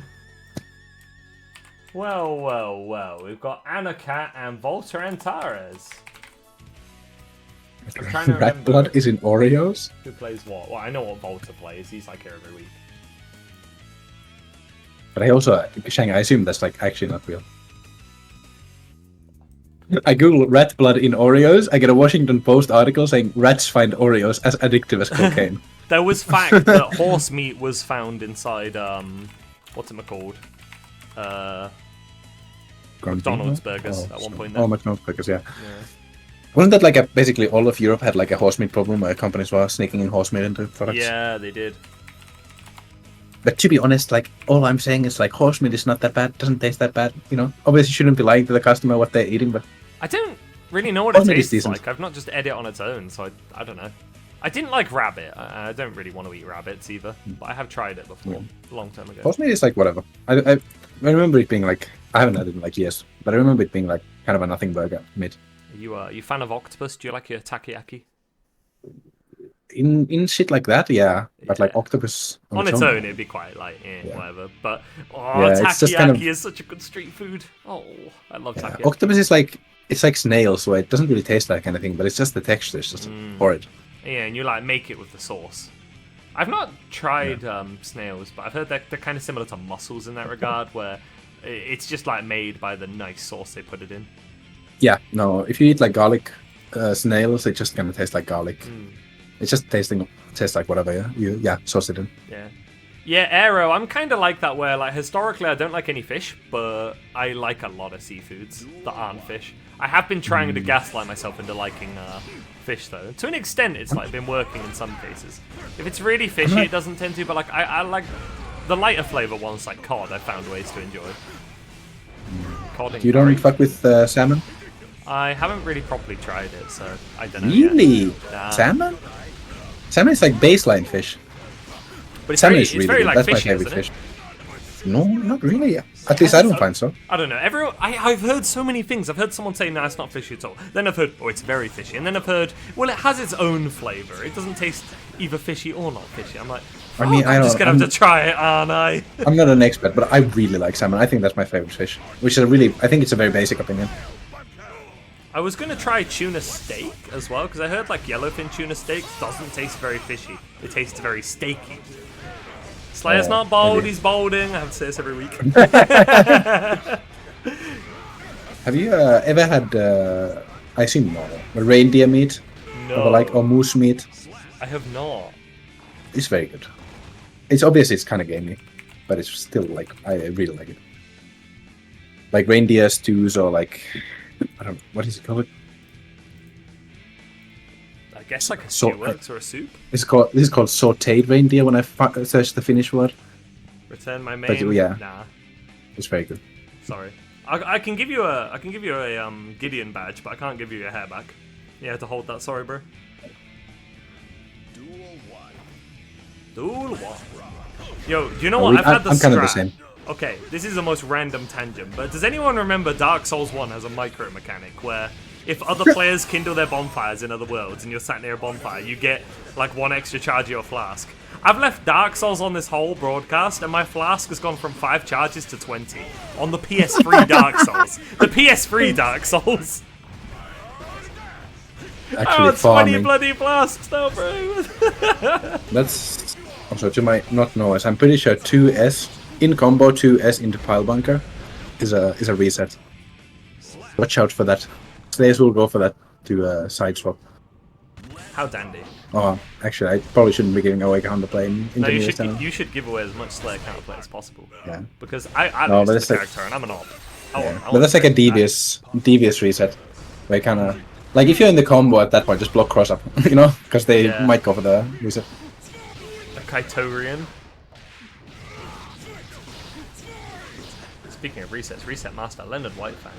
Well. We've got Anakat and Volta Antares. I'm trying to Rat remember blood is in Oreos. who plays what. Well, I know what Volta plays. He's like here every week. But I also, Shang, I assume that's like actually not real. I Google rat blood in Oreos. I get a Washington Post article saying rats find Oreos as addictive as cocaine. There was fact that horse meat was found inside, what's it called? McDonald's burgers at one point. Oh, McDonald's burgers, yeah. Wasn't that like basically all of Europe had like a horse meat problem where companies were sneaking in horse meat into products? Yeah, they did. But to be honest, like all I'm saying is like horse meat is not that bad, doesn't taste that bad, you know. Obviously, you shouldn't be lying to the customer what they're eating, but I don't really know what it tastes like. I've not just ate it on its own, so I don't know. I didn't like rabbit. I don't really want to eat rabbits either, but I have tried it before, a long time ago. Horse meat is like whatever. I remember it being like, I haven't had it in like years, but I remember it being like kind of a nothing burger meat. Are you fan of octopus? Do you like your takoyaki? In shit like that, yeah. But like octopus on its own, it'd be quite like whatever. But takoyaki just kind of... is such a good street food. Oh, I love takoyaki. Octopus is like it's like snails, so it doesn't really taste like anything, but it's just the texture. It's just horrid. Yeah, and you like make it with the sauce. I've not tried snails, but I've heard they're kind of similar to mussels in that regard, where it's just like made by the nice sauce they put it in. Yeah, no. If you eat like garlic snails, it just kind of tastes like garlic. It's just tastes like whatever you sauce it in. Yeah, Aero, I'm kind of like that where like historically I don't like any fish, but I like a lot of seafoods that aren't fish. I have been trying to gaslight myself into liking fish though. To an extent, it's like been working in some cases. If it's really fishy, it doesn't tend to, but like I like the lighter flavor ones like cod. I found ways to enjoy. Cod you don't fuck with salmon? I haven't really properly tried it, so I don't know. Really? Nah. Salmon? Salmon is like baseline fish. But it's salmon is really very, like, that's fishy, my favorite fish. No, not really. At least I don't find so. I don't know. I've heard so many things. I've heard someone say, no, it's not fishy at all. Then I've heard, oh, it's very fishy. And then I've heard, well, it has its own flavour. It doesn't taste either fishy or not fishy. I'm like, I'm just going to have to try it, aren't I? I'm not an expert, but I really like salmon. I think that's my favourite fish. Which is I think it's a very basic opinion. I was going to try tuna steak as well, because I heard like yellowfin tuna steak doesn't taste very fishy. It tastes very steaky. Slayer's not bold, he's bolding. I have to say this every week. Have you ever had, I assume no, reindeer meat? No. Or moose meat? I have not. It's very good. It's obviously it's kind of gamey, but it's still like, I really like it. Like reindeer stews or like, I don't know, what is it called? I guess like a stew works or a soup. This is called sautéed reindeer when I searched the Finnish word. Return my main. But, yeah, nah. It's very good. Sorry, I can give you a Gideon badge, but I can't give you your hair back. You have to hold that. Sorry, bro. Duel 1. Yo, do you know what? I've had the I'm kind of the same. Okay, this is the most random tangent, but does anyone remember Dark Souls 1 has a micro mechanic where if other players kindle their bonfires in other worlds and you're sat near a bonfire, you get like 1 extra charge of your flask? I've left Dark Souls on this whole broadcast and my flask has gone from 5 charges to 20 on the PS3 Dark Souls. The PS3 Dark Souls. Actually, 20 bloody flasks now, bro. That's also to my not knowers. I'm pretty sure 2S in combo 2S into pile bunker is a reset. Watch out for that. Slayers will go for that to side swap. How dandy. Oh, actually, I probably shouldn't be giving away counterplay in no, you should give away as much Slayer counterplay as possible. Yeah. Because I lose the character and I'm an op. But that's like a devious reset. Where kind of like if you're in the combo at that point, just block cross up, you know, because they might go for the reset. A Kaitorian. Speaking of resets, reset master Leonard Whitefang.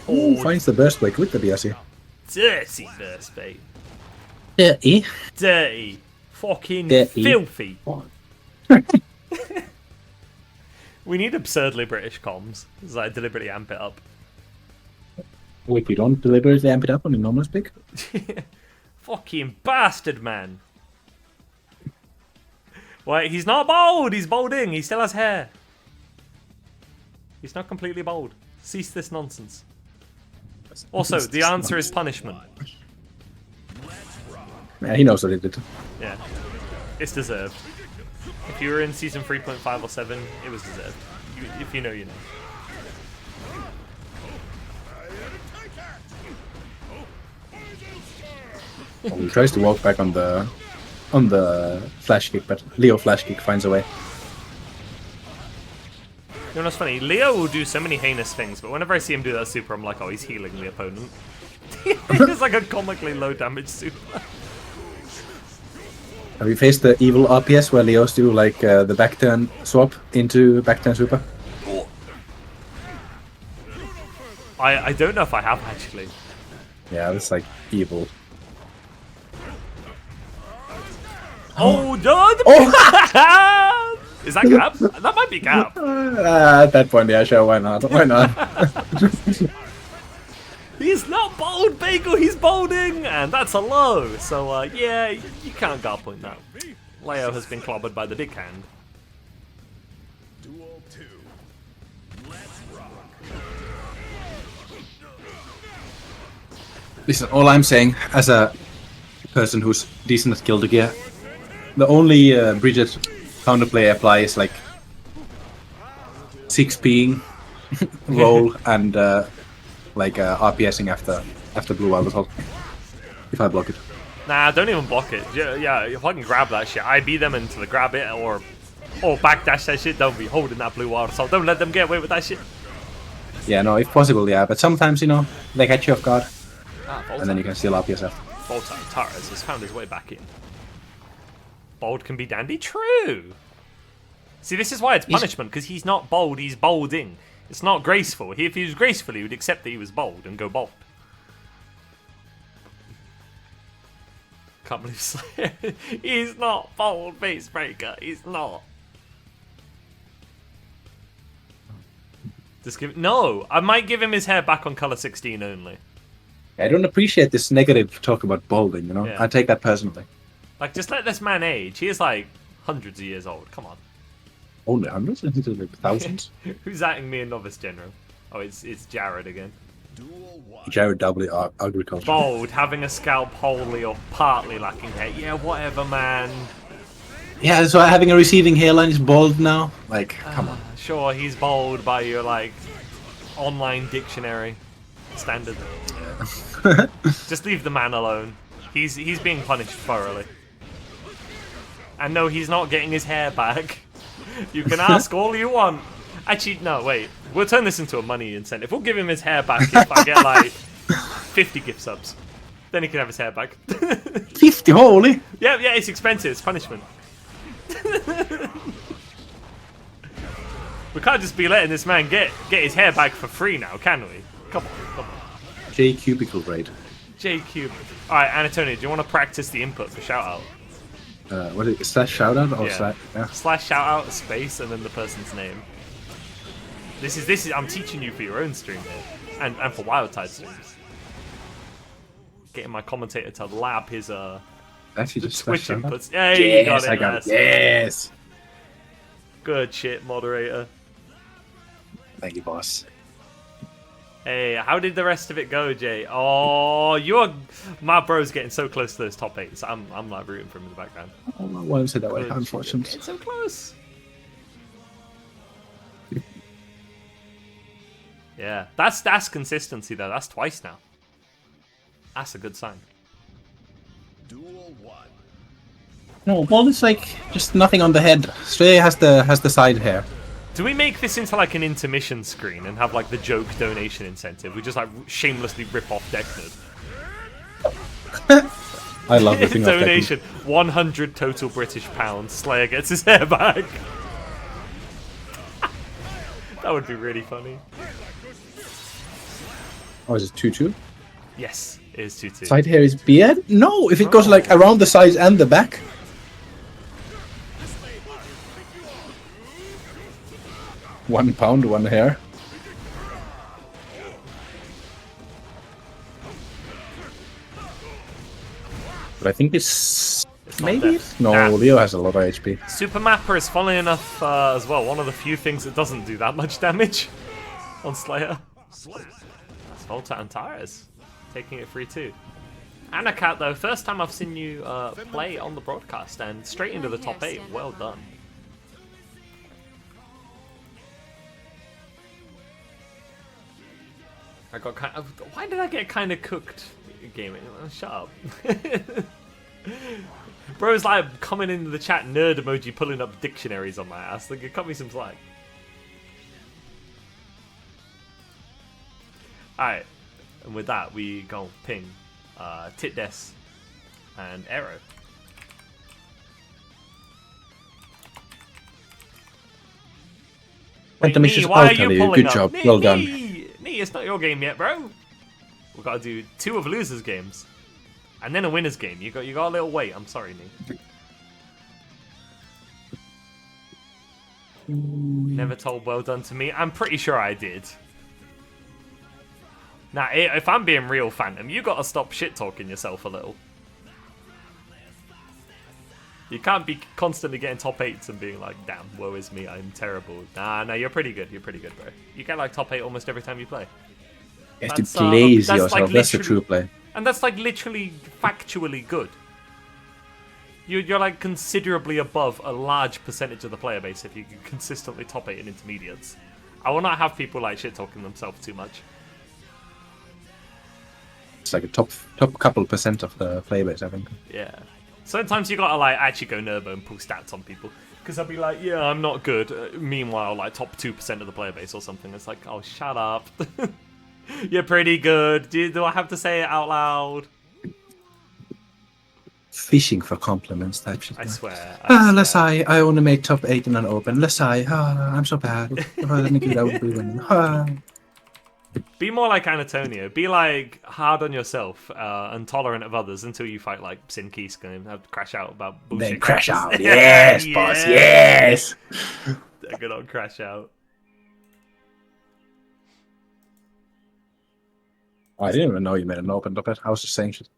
Oh, finds the burst blade with the BSC. Dirty burst bait. Dirty. Dirty. Fucking filthy. We need absurdly British comms. It's like deliberately amp it up. Wait, you don't deliberately amp it up on a normal speak? Fucking bastard, man. Wait, he's not bald. He's balding. He still has hair. He's not completely bald. Cease this nonsense. Also, the answer is punishment. Yeah, he knows what he did. Yeah. It's deserved. If you were in season 3.5 or 7, it was deserved. If you know, you know. Oh, he tries to walk back on the flash kick, but Leo flash kick finds a way. You know what's funny? Leo will do so many heinous things, but whenever I see him do that super, I'm like, oh, he's healing the opponent. It's like a comically low damage super. Have you faced the evil RPS where Leos do like the back turn swap into back turn super? I don't know if I have actually. Yeah, that's like evil. Oh, no! Oh. Is that Gap? That might be Gap. At that point, yeah, sure, why not? Why not? He's not bold, Bagel, he's bolding! And that's a low. So, yeah, you can't guard point that. Leo has been clobbered by the big hand. Duel 2. Let's rock. Listen, all I'm saying, as a person who's decent at Guilty Gear, the only Bridget counterplay I apply is like 6ping roll and like RPSing after blue wild assault. If I block it. Nah, don't even block it. Yeah, if I can grab that shit, I beat them into the grab it or backdash that shit. Don't be holding that blue wild assault. Don't let them get away with that shit. Yeah, no, if possible, yeah, but sometimes, you know, they catch you off guard. And then you can still RPS after. Volta Taras has found his way back in. Bold can be dandy? True! See, this is why it's punishment, because he's not bold, he's bolding. It's not graceful. If he was graceful, he would accept that he was bold and go bold. Can't believe Slayer. He's not bold, face breaker. He's not. Just give. No, I might give him his hair back on color 16 only. I don't appreciate this negative talk about balding, you know? Yeah. I take that personally. Like, just let this man age. He is like hundreds of years old. Come on. Only hundreds? I think it's like thousands. Who's atting me in Novice General? Oh, it's Jared again. Duel 1. Jared W. Agriculture. Bold, having a scalp wholly or partly lacking hair. Yeah, whatever, man. Yeah, so having a receding hairline is bald now? Like, come on. Sure, he's bold by your, like, online dictionary standard. Just leave the man alone. He's being punished thoroughly. And no, he's not getting his hair back. You can ask all you want. Actually, no, wait. We'll turn this into a money incentive. We'll give him his hair back if I get, like, 50 gift subs. Then he can have his hair back. 50, holy! Yeah, it's expensive. It's punishment. We can't just be letting this man get his hair back for free now, can we? Come on. J cubicle raid. J Cube. Alright, Antonio, do you want to practice the input for shoutout? What is it? Slash shoutout or Yeah. slash? Yeah. Slash shoutout, space, and then the person's name. This is. I'm teaching you for your own stream here, and for Wild Tide streams. Getting my commentator to lab his Actually, just Twitch slash shoutout. inputs. Yeah, Yes, you got it. I got it. That's Yes! Good shit, moderator. Thank you, boss. Hey, how did the rest of it go, Jay? Oh, my bro's getting so close to those top 8s. I'm like rooting for him in the background. I won't say that way, Good shit. unfortunately. It's so close. Yeah, that's consistency though. That's twice now. That's a good sign. Duel 1. No, bald is like just nothing on the head. Stray has the side hair. Do we make this into like an intermission screen and have like the joke donation incentive? We just like shamelessly rip off Decknerd. I love the thing. Donation 100 total British pounds. Slayer gets his hair back. That would be really funny. Oh, is it 2-2? Yes, it is 2-2. Side hair is beard? No, if it goes like around the sides and the back. £1, 1 hair. But I think it's not maybe. death. No, Nah. Leo has a lot of HP. Supermapper is, funnily enough, as well, one of the few things that doesn't do that much damage on Slayer. That's Volta and Tires taking it 3-2. Anakat, though, first time I've seen you play on the broadcast and straight into the top 8. Well done. I got kind of. Why did I get kind of cooked gaming? Oh, shut up. Bro's like coming into the chat, nerd emoji, pulling up dictionaries on my ass. Like, cut me some slack. Alright, and with that, we go ping Titdes and Arrow. Wait, Nee, why are you pulling Good up? job, Nee, well done. Nee, it's not your game yet, bro. We've got to do 2 of losers' games. And then a winner's game. You got a little wait. I'm sorry, Nee. Never told well done to me. I'm pretty sure I did. Now, if I'm being real, Phantom, you got to stop shit-talking yourself a little. You can't be constantly getting top 8s and being like, damn, woe is me, I'm terrible. Nah, you're pretty good. You're pretty good, bro. You get like top 8 almost every time you play. You have to blaze yourself. Like that's the true play. And that's like literally factually good. You're like considerably above a large percentage of the player base if you can consistently top 8 in intermediates. I will not have people like shit-talking themselves too much. It's like a top couple percent of the player base, I think. Yeah. Sometimes you gotta like actually go Nervo and pull stats on people. Because I'll be like, yeah, I'm not good. Meanwhile, like top 2% of the player base or something. It's like, oh, shut up. You're pretty good. Do I have to say it out loud? Fishing for compliments type shit. I swear. Lasai, I only made top 8 in an open. Lasai, I'm so bad. Let me get out winning. Be more like Antonio. Be like hard on yourself and tolerant of others until you fight like Sin Kisk and have to crash out about bullshit. Then crash out. Yes, boss. Yes. Good on crash out. Oh, I didn't even know you made an open up it. I was just saying shit.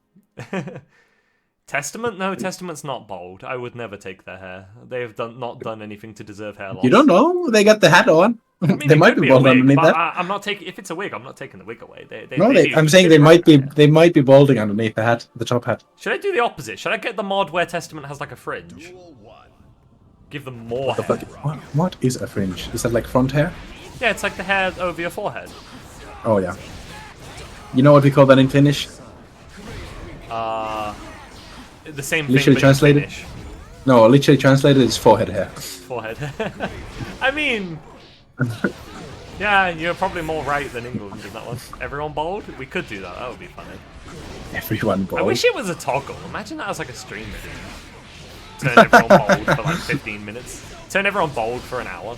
Testament? No, Testament's not bold. I would never take their hair. They have not done anything to deserve hair loss. You don't know. They got the hat on. I mean, they might be bald underneath that. I'm not taking. If it's a wig, I'm not taking the wig away. I'm saying they might be. They might be balding underneath the hat, the top hat. Should I do the opposite? Should I get the mod where Testament has like a fringe? Give them more hair. What is a fringe? Is that like front hair? Yeah, it's like the hair over your forehead. Oh yeah. You know what we call that in Finnish? The same literally thing, translated. Finnish. No, literally translated is forehead hair. Forehead. I mean, yeah, you're probably more right than England in that one. Everyone bald? We could do that. That would be funny. Everyone bald. I wish it was a toggle. Imagine that as like a stream video. Turn everyone bald for like 15 minutes. Turn everyone bald for an hour.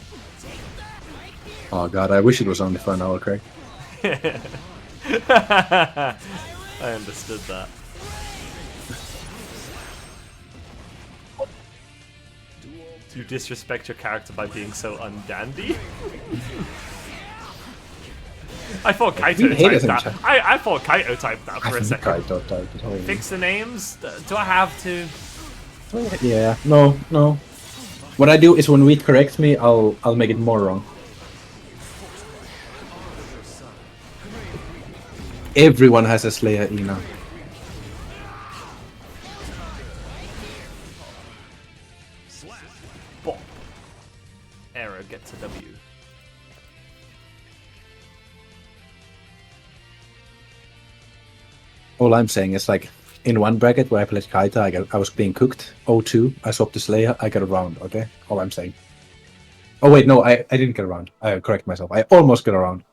Oh god, I wish it was only for an hour, Craig. I understood that. You disrespect your character by being so undandy? I thought Kaito typed that. I thought Kaito typed that for a second. Kaito typed it. Fix the names? Do I have to? Yeah, no. What I do is when Wheat corrects me, I'll make it more wrong. Everyone has a Slayer E now. Bop. Arrow gets a W. All I'm saying is like in one bracket where I played Kaita, I was being cooked. 0-2, I swapped to Slayer, I got a round, okay? All I'm saying. Oh wait, no, I didn't get a round. I correct myself. I almost got a round.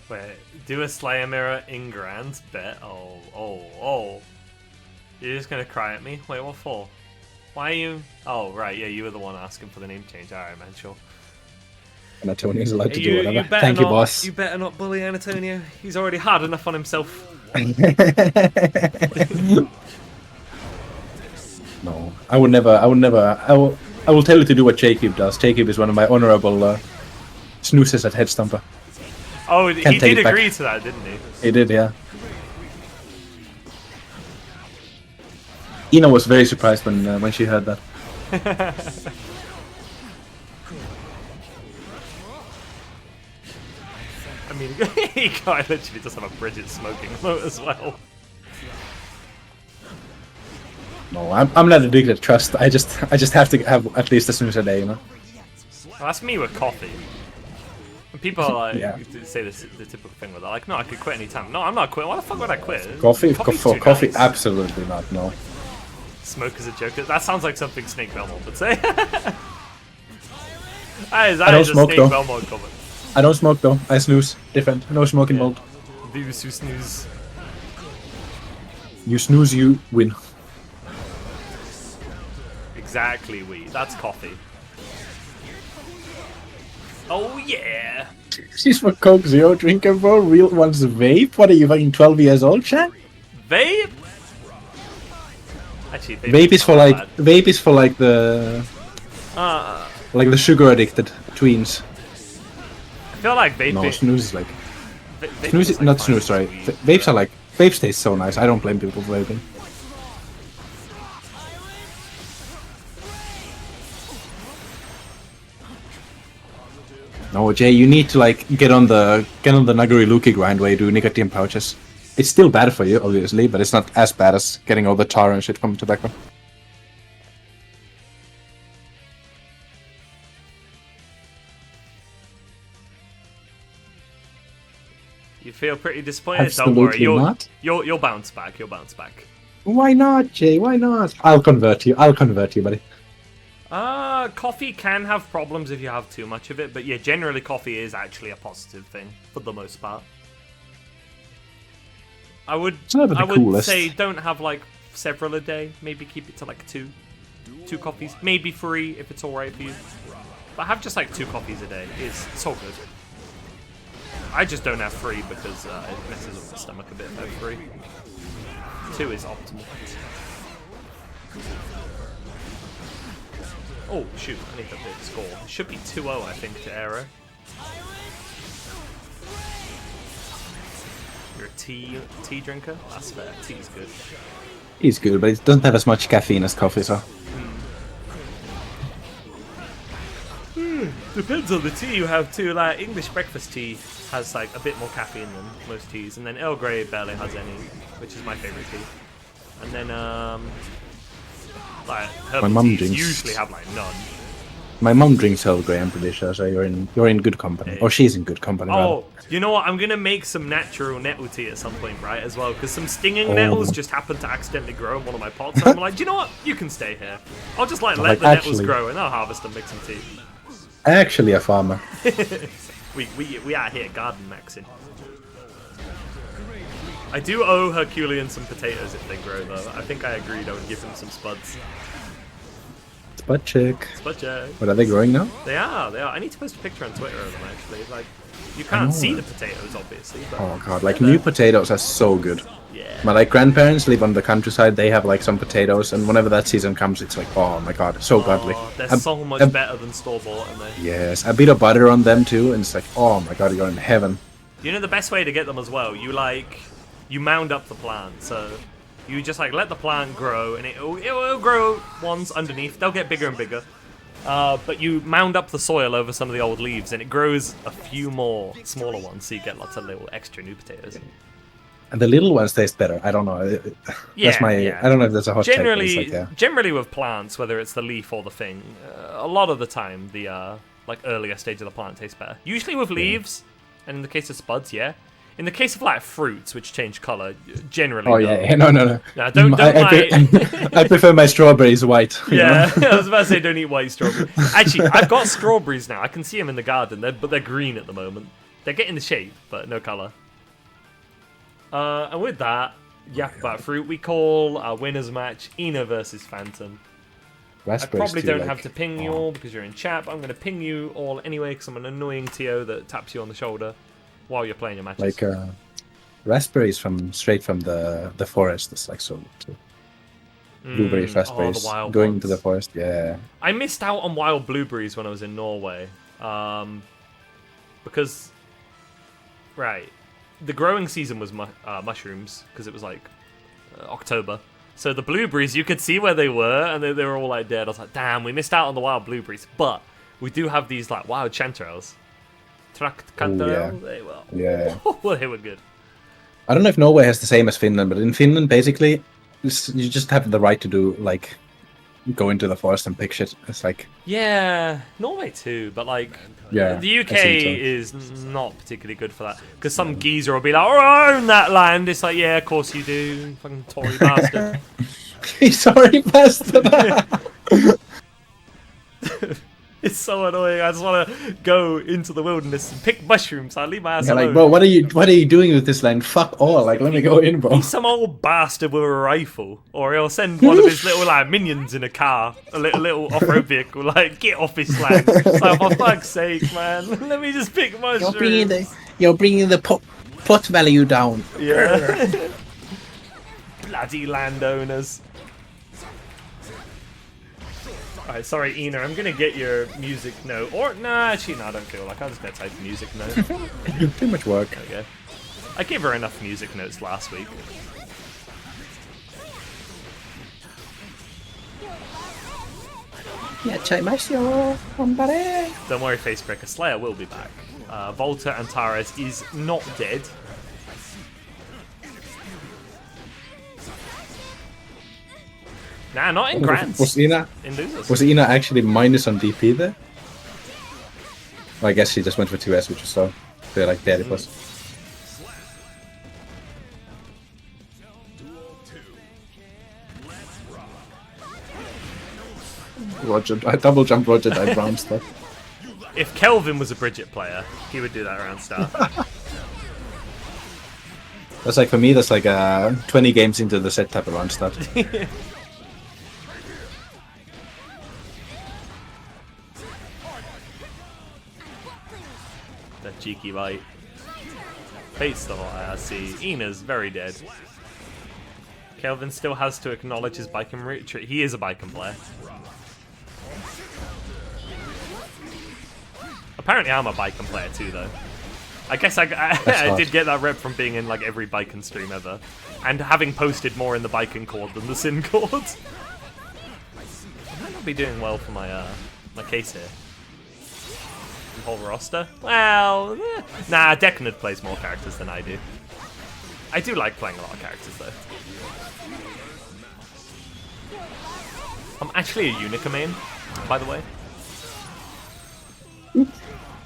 Wait, do a Slayer mirror in Grand bet. Oh. You're just gonna cry at me? Wait, what for? Why are you? Oh, right, yeah, you were the one asking for the name change. Alright, man, sure. And Antonio's allowed to do whatever. Thank you, boss. You better not bully Antonio. He's already hard enough on himself. No, I would never. I will tell you to do what Jacob does. Jacob is one of my honorable snoozes at Headstomper. Oh, he did agree to that, didn't he? He did, yeah. Ina was very surprised when she heard that. I mean, he literally does have a Bridget smoking remote as well. No, I'm not addicted to trust. I just have to have at least a snooze a day, you know. Well, that's me with coffee. People are like, Yeah. say this the typical thing where they're like, no, I could quit anytime. No, I'm not quitting. Why the fuck would I quit? Coffee, Coffee's for too coffee, nice. absolutely not. No. Smoke is a joke. That sounds like something Snake Belmont would say. that I is don't a smoke, Snake though. Belmont comment. I don't smoke though. I snooze. Different. No smoking Yeah. mode. Vivus who snooze. You snooze, you win. Exactly, that's coffee. Oh yeah! She's for Coke Zero drinker, bro. Real one's vape. What are you, fucking 12 years old, chat? Vape? Actually, Vape is not for that like the bad. like the sugar addicted tweens. I feel like vaping. No, snooze is like vaping snooze. is like Not fine snooze, as sorry. weed, Vapes but- are like vapes taste so nice. I don't blame people for vaping. No, Jay, you need to like get on the Naguri Luki grind where you do nicotine pouches. It's still bad for you, obviously, but it's not as bad as getting all the tar and shit from tobacco. You feel pretty disappointed? Absolutely Don't worry, not. you'll bounce back. You'll bounce back. Why not, Jay? Why not? I'll convert you, buddy. Coffee can have problems if you have too much of it, but yeah, generally coffee is actually a positive thing for the most part. I would never the coolest. say don't have like several a day. Maybe keep it to like two coffees, maybe 3 if it's all right for you. But have just like 2 coffees a day. It's so good. I just don't have 3 because it messes up the stomach a bit if I have 3. 2 is optimal. Oh shoot, I need that big score. It should be 2-0 I think to Aero. You're a tea drinker? That's fair. Tea's good. He's good, but it doesn't have as much caffeine as coffee, so. Depends on the tea you have too. Like English breakfast tea has like a bit more caffeine than most teas, and then Earl Grey barely has any, which is my favorite tea. And then like herbal mum teas drinks- usually have like none. My mum drinks Earl Grey, I'm pretty sure, so you're in good company. Or she's in good company, rather. Oh, you know what? I'm gonna make some natural nettle tea at some point, right? As well, because some stinging Oh. nettles just happened to accidentally grow in one of my pots. And I'm like, do you know what? You can stay here. I'll just like let like, the nettles actually- grow, and I'll harvest and make some tea. Actually a farmer. We out here garden maxing. I do owe Herculean some potatoes if they grow though. I think I agreed I would give him some spuds. Spud check. Spud check. What are they growing now? They are. I need to post a picture on Twitter of them actually. Like, you can't know see that. the potatoes obviously. But Oh god, like they're new there. potatoes are so good. Yeah. My like grandparents live on the countryside. They have like some potatoes, and whenever that season comes, it's like, oh my god, so godly. Oh, they're A- so much a- better than store bought, aren't they? Yes, a bit of butter on them too, and it's like, oh my god, you're in heaven. You know the best way to get them as well. You mound up the plant. So you just like let the plant grow, and it'll grow ones underneath. They'll get bigger and bigger. But you mound up the soil over some of the old leaves, and it grows a few more smaller ones, so you get lots of little extra new potatoes. And the little ones taste better. I don't know. Yeah, That's my. yeah. I don't know if that's a hot take. but Generally, it's like, yeah. generally with plants, whether it's the leaf or the thing, a lot of the time the like earlier stage of the plant tastes better. Usually with leaves, and in the case of spuds, yeah. In the case of like fruits, which change color, generally. Oh no. yeah, no. Nah, don't I prefer my strawberries white. you Yeah, know? I was about to say don't eat white strawberry. Actually, I've got strawberries now. I can see them in the garden, but they're green at the moment. They're getting the shape, but no color. And with that, yap about fruit. We call our winners match Ina versus Phantom. I Raspberries probably too, don't like- have to ping you all because you're in chat. But I'm going to ping you all anyway because I'm an annoying TO that taps you on the shoulder while you're playing your matches. Like raspberries straight from the forest. It's like so good too. Blueberries, raspberries, the wild going ones. to the forest. Yeah. I missed out on wild blueberries when I was in Norway. Because, right, the growing season was mushrooms because it was like October. So the blueberries, you could see where they were, and they were all like dead. I was like, damn, we missed out on the wild blueberries. But we do have these like wild chanterelles. Tract cantarelle, they were. Yeah. Oh, they were good. I don't know if Norway has the same as Finland, but in Finland, basically, you just have the right to do like go into the forest and pick shit. It's like, Yeah, Norway too, but like yeah, the UK I think so. is not particularly good for that because some geezer will be like, "Oh, I own that land." It's like, yeah, of course you do, fucking Tory bastard. He's already past that. It's so annoying. I just want to go into the wilderness and pick mushrooms. I leave my ass Yeah, alone. like, bro, what are you doing with this land? Fuck all. Like, let me go in, bro. He's some old bastard with a rifle, or he'll send one of his little like minions in a car, a little off-road vehicle. Like, get off his land. It's like, for fuck's sake, man, let me just pick mushrooms. You're bringing the pot value down. Yeah. Bloody landowners. Alright, sorry, Ina, I'm gonna get your music note. Or, nah, actually, no, I don't feel like I'm just gonna type music note. Too much work. There we go. I gave her enough music notes last week. Don't worry, Facebreaker, Slayer will be back. Volta Antares is not dead. Nah, not in Grants. Was Ina In losers. actually minus on DP there? Well, I guess she just went for 2S, which is so they're like dead plus. Roger, I double jump Roger dive brown stuff. If Kelvin was a Bridget player, he would do that around start. That's like, for me, that's like 20 games into the set type of round start. That cheeky bite. Face the I see. Ina's very dead. Kelvin still has to acknowledge his Baiken retreat. He is a Baiken player. Apparently I'm a Baiken player too, though. I guess I did get that rep from being in like every Baiken stream ever. And having posted more in the Baiken chord than the Sin chord. I might not be doing well for my my case here. Whole roster? Well, nah, Decnid plays more characters than I do. I do like playing a lot of characters though. I'm actually a Unica main, by the way.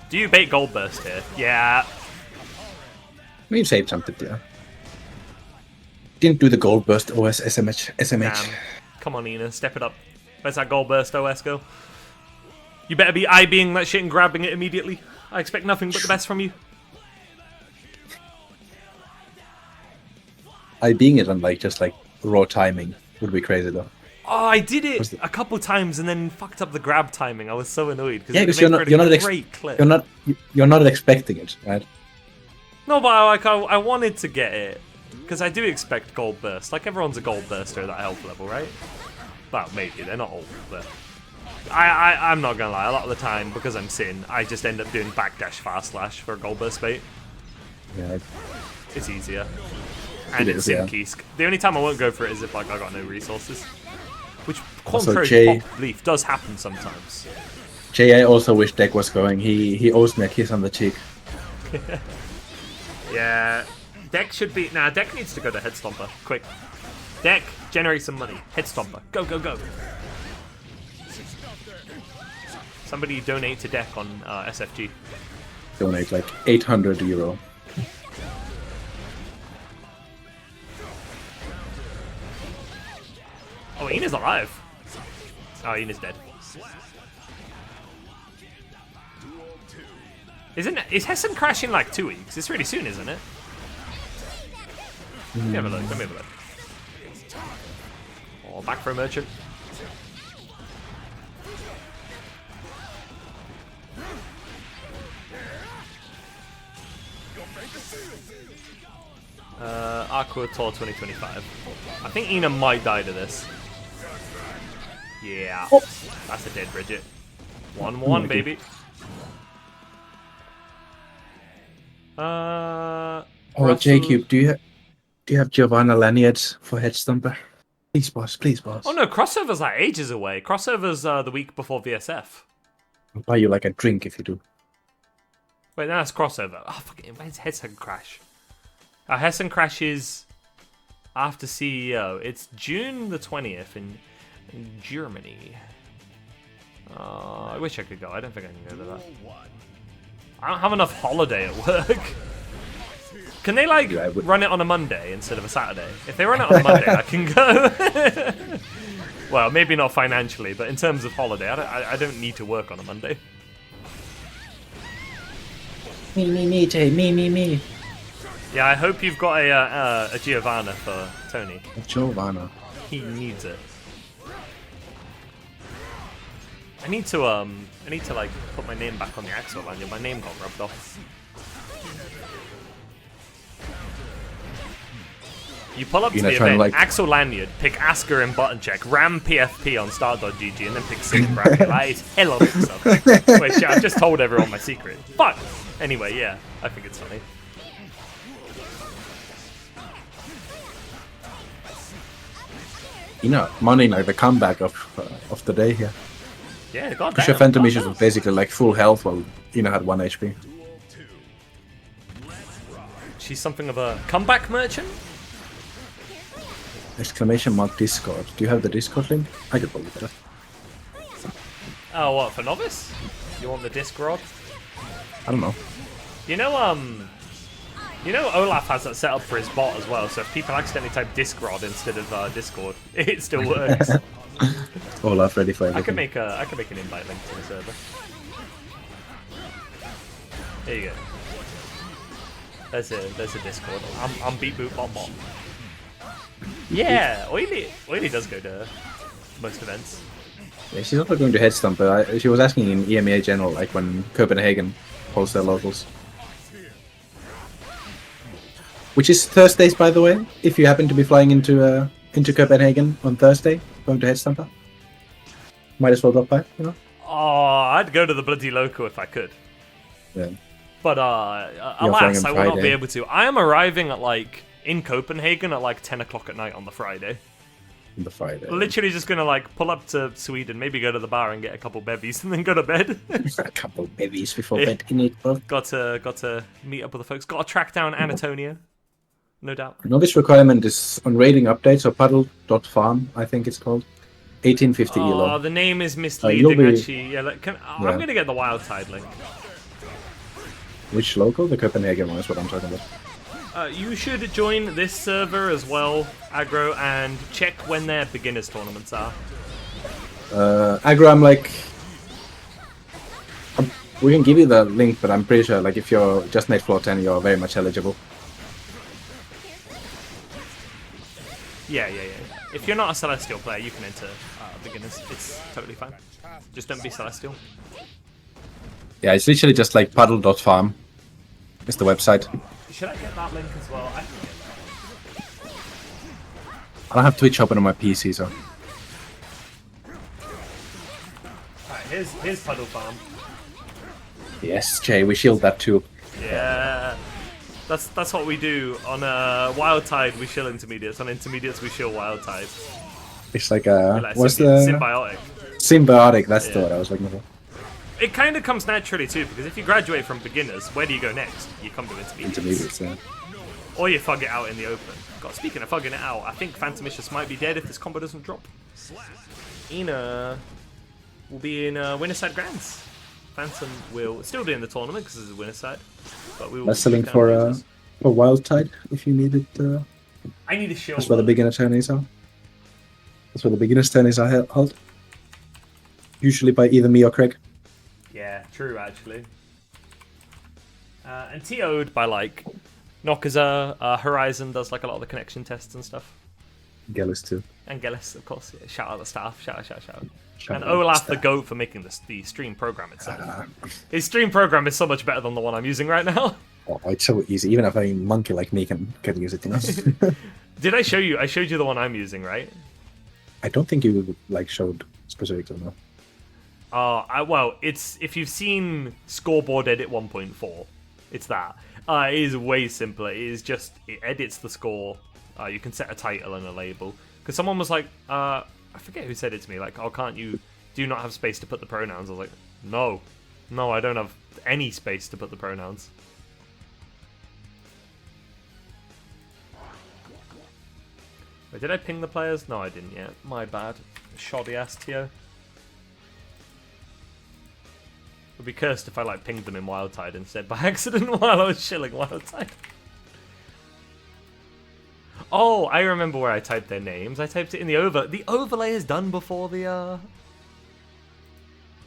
Do you bait Gold Burst here? Yeah. We've saved something, yeah. Didn't do the gold burst OS SMH. Damn. Come on, Ina, step it up. Where's that Gold Burst OS go? You better be IBing that shit and grabbing it immediately. I expect nothing but the best from you. I being it on like just like raw timing would be crazy though. Oh, I did it a couple times and then fucked up the grab timing. I was so annoyed Because you're not expecting it, right? No, but like I wanted to get it because I do expect Gold Burst. Like everyone's a Gold Burster at that health level, right? Well, maybe they're not all, but I'm not gonna lie. A lot of the time, because I'm Sin, I just end up doing backdash fast slash for a Gold Burst bait. Yeah, It's easier, and it's Sin Keisk. The only time I won't go for it is if like I got no resources, which contrary to pop belief does happen sometimes. Jay, I also wish Deck was going. He owes me a kiss on the cheek. Yeah, Deck should be. Nah, Deck needs to go to Head Stomper. Quick. Deck, generate some money. Head Stomper. Go, go, go. Somebody donate to Deck on SFG. Donate like €800. Oh, Ina's alive. Oh, Ina's dead. Is Hessen crashing like 2 weeks? It's really soon, isn't it? Let me have a look. Let me have a look. Oh, back for a merchant. Aqua Tour 2025. I think Ina might die to this. Yeah. That's a dead Bridget. 1-1, baby. Oh, J-Cube, do you have Giovanna Lanyards for Head Stomper? Please, boss. Please, boss. Oh no, crossover's like ages away. Crossover's the week before VSF. I'll buy you like a drink if you do. Wait, no, that's crossover. Oh, fuck it. When's Hessen Crash? Hessen Crash is after CEO. It's June the 20th, and Germany. I wish I could go. I don't think I can go to that. I don't have enough holiday at work. Can they like run it on a Monday instead of a Saturday? If they run it on a Monday, I can go. Well, maybe not financially, but in terms of holiday, I don't need to work on a Monday. Me, Jay, me. Yeah, I hope you've got a Giovanna for Tony. Giovanna. He needs it. I need to like put my name back on the Axel lanyard. My name got rubbed off. You pull up to the event, like... Axel lanyard, pick Asker in button check, ram PFP on start.gg, and then pick Sim in bracket. That is hell of a stuff. Wait, shit, I've just told everyone my secret. Fuck! Anyway, yeah, I think it's funny. You know, money like the comeback of the day here. Yeah, god damn. Phantom Missions was basically like full health while Ina had 1 HP. She's something of a comeback merchant? Exclamation mark Discord. Do you have the Discord link? I could probably get it. Oh, what, for Novice? You want the disc rod? I don't know. You know Olaf has that set up for his bot as well, so if people accidentally type disc rod instead of Discord, it still works. Olaf ready for everything. I can make an invite link to the server. There you go. There's a Discord. I'm beat boot bot. Yeah, Oily does go to most events. Yeah, she's not going to Headstomp, but she was asking in EMEA general, like when Copenhagen holds their locals. Which is Thursdays, by the way. If you happen to be flying into Copenhagen on Thursday, going to Headstomper, might as well drop by, you know? Oh, I'd go to the bloody loco if I could. Yeah. But alas, I will not be able to. I am arriving at in Copenhagen at 10 o'clock at night on the Friday. On the Friday. Literally just gonna pull up to Sweden, maybe go to the bar and get a couple bevies and then go to bed. A couple bevies before bed. In it, bro. Got to meet up with the folks. Got to track down Anatonia. No doubt. Novice requirement is on rating updates or puddle.farm, I think it's called. 1850 elo. Oh, the name is misleading actually. Yeah, I'm gonna get the Wild Tide link. Which local? The Copenhagen one is what I'm talking about. You should join this server as well, Aggro, and check when their beginners tournaments are. Aggro, we can give you the link, but I'm pretty sure if you're just made floor 10, you're very much eligible. Yeah. If you're not a Celestial player, you can enter beginners. It's totally fine. Just don't be Celestial. Yeah, it's literally just puddle.farm. It's the website. Should I get that link as well? I can get that. I don't have Twitch open on my PC, so... Alright, here's Puddle Farm. Yes, Jay, we shield that too. Yeah. That's what we do. On Wild Tide, we shield intermediates. On intermediates, we shield Wild Tide. It's what's the... Symbiotic. Symbiotic, that's the word I was looking for. It kind of comes naturally too, because if you graduate from beginners, where do you go next? You come to intermediates. Intermediates, yeah. Or you fug it out in the open. God, speaking of fugging it out, I think Phantom Missions might be dead if this combo doesn't drop. Ina will be in Winterside Grands. Phantom will still be in the tournament because this is Winterside. But we will. That's the link for Wild Tide if you need it. I need a shield. That's where the beginner tourneys are. That's where the beginner's tourneys are held. Usually by either me or Craig. Yeah, true actually. And TO'd by Nokaza, Horizon does a lot of the connection tests and stuff. Gellis too. And Gellis, of course. Yeah. Shout out the staff. Shout out. And Olaf the GOAT for making the stream program itself. His stream program is so much better than the one I'm using right now. Oh, it's so easy. Even if a monkey like me can use it, you know? Did I show you? I showed you the one I'm using, right? I don't think you showed specifically, no. Well, it's if you've seen Scoreboard Edit 1.4, it's that. It is way simpler. It edits the score. You can set a title and a label. Because someone was like, I forget who said it to me, oh, do you not have space to put the pronouns? I was like, no, I don't have any space to put the pronouns. Wait, did I ping the players? No, I didn't yet. My bad. Shoddy ass Tio. Would be cursed if I like pinged them in Wild Tide instead by accident while I was shilling Wild Tide. Oh, I remember where I typed their names. I typed it in the over. The overlay is done before the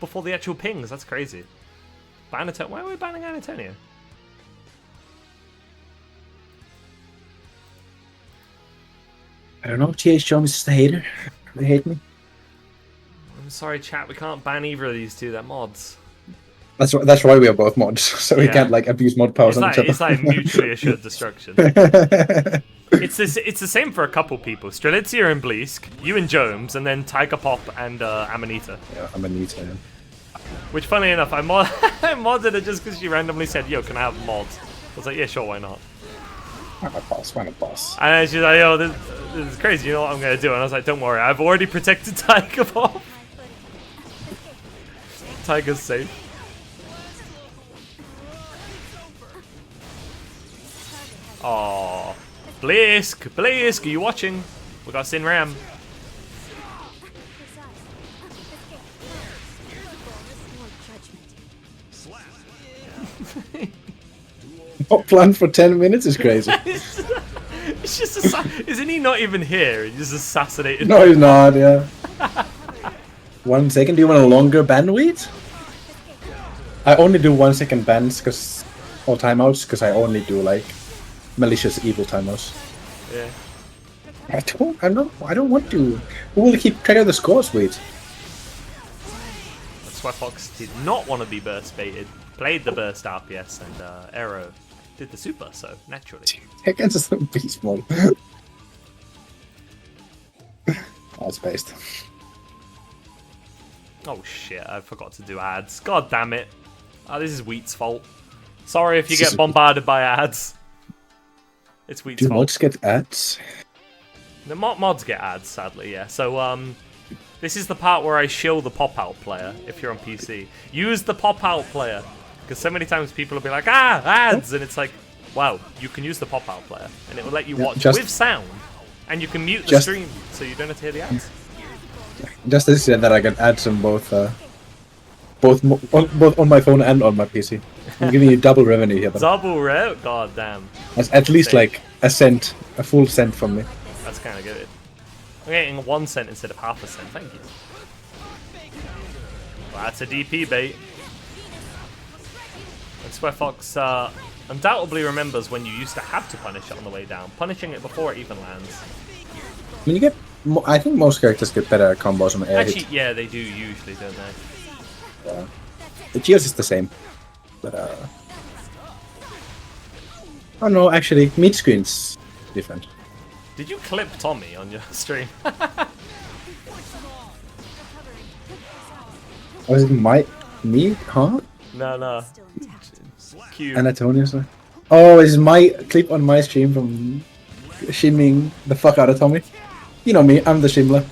actual pings. That's crazy. Ban Antonio. Why are we banning Antonio? I don't know. THM is just a hater. They hate me. I'm sorry, chat. We can't ban either of these two. They're mods. That's why we are both mods, so we can't like abuse mod powers on each other. It's like mutually assured destruction. It's the same for a couple people. Strelitzia and Bleask, you and Jones, and then Tiger Pop and Amanita. Yeah, Amanita. Yeah. Which, funny enough, I modded it just because she randomly said, "Yo, can I have mods?" I was like, "Yeah, sure, why not?" Why not boss? Why not boss? And she's like, "Yo, this is crazy. You know what I'm gonna do?" And I was like, "Don't worry, I've already protected Tiger Pop. Tiger's safe." Oh, Bleask, are you watching? We got Sin Ram. Not planned for 10 minutes is crazy. It's just isn't he not even here? He just assassinated. No, he's not. Yeah. 1 second. Do you want a longer bandwidth? I only do 1 second bans because or timeouts because I only do like malicious evil timeouts. Yeah. I don't want to. Who will keep track of the scores, wait? Sweatfox did not want to be burst baited. Played the burst RPS and Aero did the super, so naturally. Against the beast mode. That's based. Oh shit, I forgot to do ads. God damn it. Oh, this is Wheat's fault. Sorry if you get bombarded by ads. It's Wheat's Do fault. mods get ads? The mods get ads, sadly, yeah. So, this is the part where I shill the pop-out player, if you're on PC. Use the pop-out player. Because so many times people will be like, ah, ads! And it's like, wow, you can use the pop-out player. And it will let you watch with sound. And you can mute the stream, so you don't have to hear the ads. Just as said that I can add some both on my phone and on my PC. I'm giving you double revenue here. Double rev? God damn. That's at least like a cent, a full cent from me. That's kind of good. I'm getting 1 cent instead of half a cent. Thank you. Well, that's a DP bait. And Sweatfox undoubtedly remembers when you used to have to punish it on the way down, punishing it before it even lands. I mean, you get. I think most characters get better combos on air Actually, hit. yeah, they do usually, don't they? Yeah. The Geos is the same, but oh no, actually, mid screen's different. Did you clip Tommy on your stream? Was it me? Huh? No. Q. Anatonius. Oh, is my clip on my stream from shimming the fuck out of Tommy? You know me, I'm the shimler.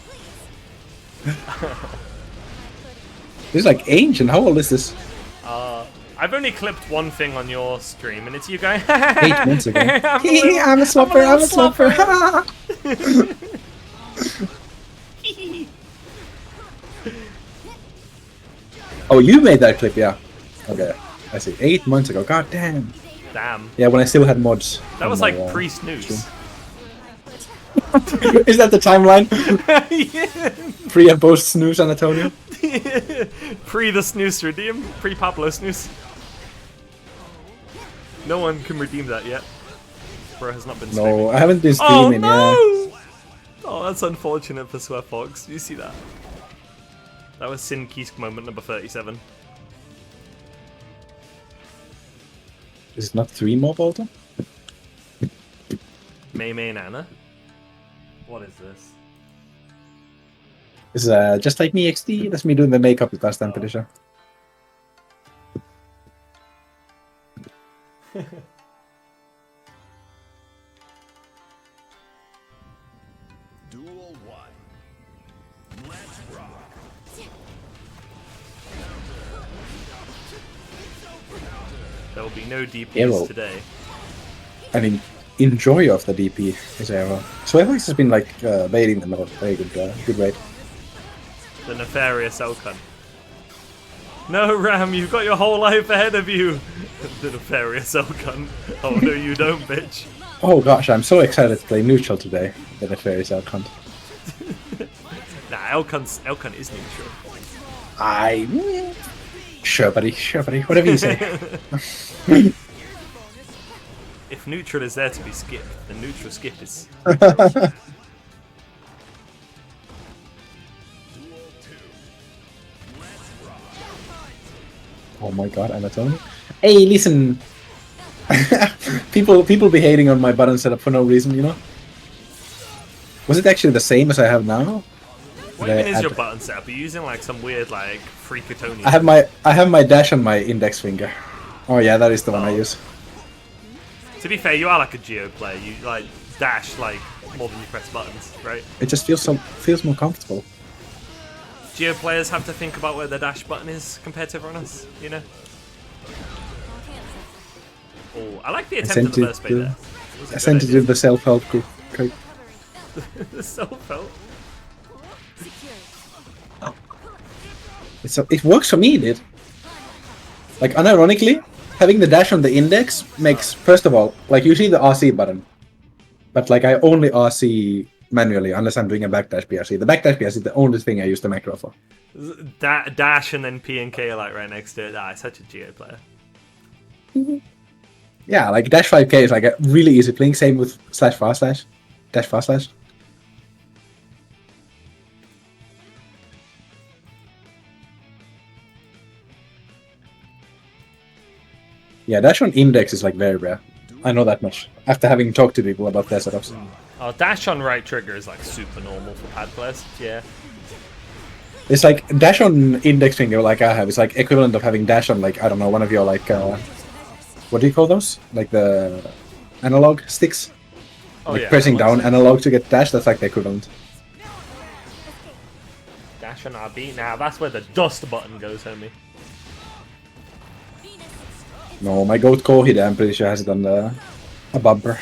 This is like ancient. How old is this? I've only clipped one thing on your stream, and it's you going. 8 months ago. I'm a slopper. I'm a slopper. Oh, you made that clip, yeah. Okay, I see. 8 months ago. God damn. Damn. Yeah, when I still had mods. That was like pre-snooze. Is that the timeline? Yeah. Pre and post snooze, Antonio? Pre the snooze redeem. Pre Pablo snooze. No one can redeem that yet. Bro has not been streaming. No, I haven't been streaming, Oh, that's unfortunate for Sweatfox. You see that? That was Sin Kisk moment number 37. Is it not 3 more, Bolton? May and Anna. What is this? This is just like me XD. That's me doing the makeup last time, pretty sure. Duel 1. Let's rock. There will be no DPs Yeah, well, today. I mean, enjoy of the DP is ever. So Alex has been like baiting them at a very good rate. The nefarious Elkun. No, Ram, you've got your whole life ahead of you. The nefarious Elkun. Oh no, you don't, bitch. Oh gosh, I'm so excited to play neutral today. The nefarious Elkhunt. Nah, Elkun is neutral. Sure, buddy. Whatever you say. If neutral is there to be skipped, then neutral skip is. Oh my god, Anatomy. Hey, listen. people be hating on my button setup for no reason, you know? Was it actually the same as I have now? What even is your button setup? Are you using like some weird like freakatonian? I have my dash on my index finger. Oh yeah, that is the one I use. To be fair, you are like a Geo player. You like dash like more than you press buttons, right? It just feels more comfortable. Geo players have to think about where the dash button is compared to everyone else, you know? Oh, I like the attempt at the burst bait there. I sent it to the self-help group. Okay. The self-help? It works for me, dude. Like, unironically, having the dash on the index makes, first of all, like, you see the RC button. But, like, I only RC manually, unless I'm doing a backdash PRC. The backdash PRC is the only thing I use the macro for. Dash and then P and K are, like, right next to it. Ah, it's such a Geo player. Yeah, like, dash 5K is, like, a really easy playing. Same with slash far slash. Dash far slash. Yeah, dash on index is like very rare. I know that much after having talked to people about their setups. Oh, dash on right trigger is like super normal for pad players. Yeah. It's like dash on index finger, like I have. It's like equivalent of having dash on like I don't know one of your like what do you call those? Like the analog sticks. Oh like yeah. pressing down analog to get dash. That's like the equivalent. Dash on RB. Now that's where the dust button goes, homie. No, my goat Kohide, I'm pretty sure has it on the a bumper.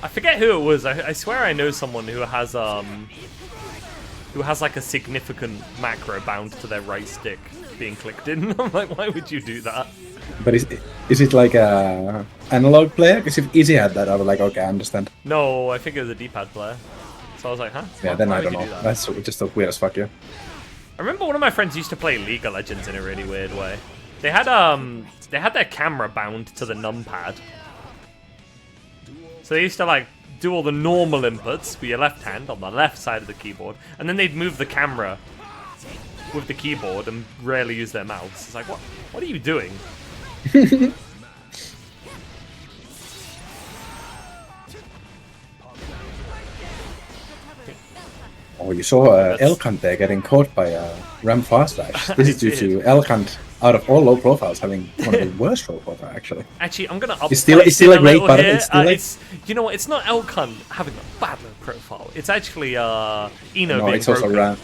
I forget who it was. I swear I know someone who has like a significant macro bound to their right stick being clicked in. I'm like, why would you do that? But is it like a analog player? Because if Easy had that, I was like, okay, I understand. No, I think it was a D-pad player. So I was like, huh? Yeah, then Why I don't would you know. do that? That's just weird as fuck, yeah. I remember one of my friends used to play League of Legends in a really weird way. They had their camera bound to the numpad. So they used to like do all the normal inputs with your left hand on the left side of the keyboard, and then they'd move the camera with the keyboard and rarely use their mouse. It's like, what are you doing? Oh, you saw Elkhunt there getting caught by Ram Fast Slash. This is due to Elkhunt, out of all low profiles, having one of the worst low profile, actually. Actually, I'm gonna up. It's still a great button. Here. It's still like... you know what? It's not Elkhunt having a bad low profile. It's actually Eno being it's broken. also Ram.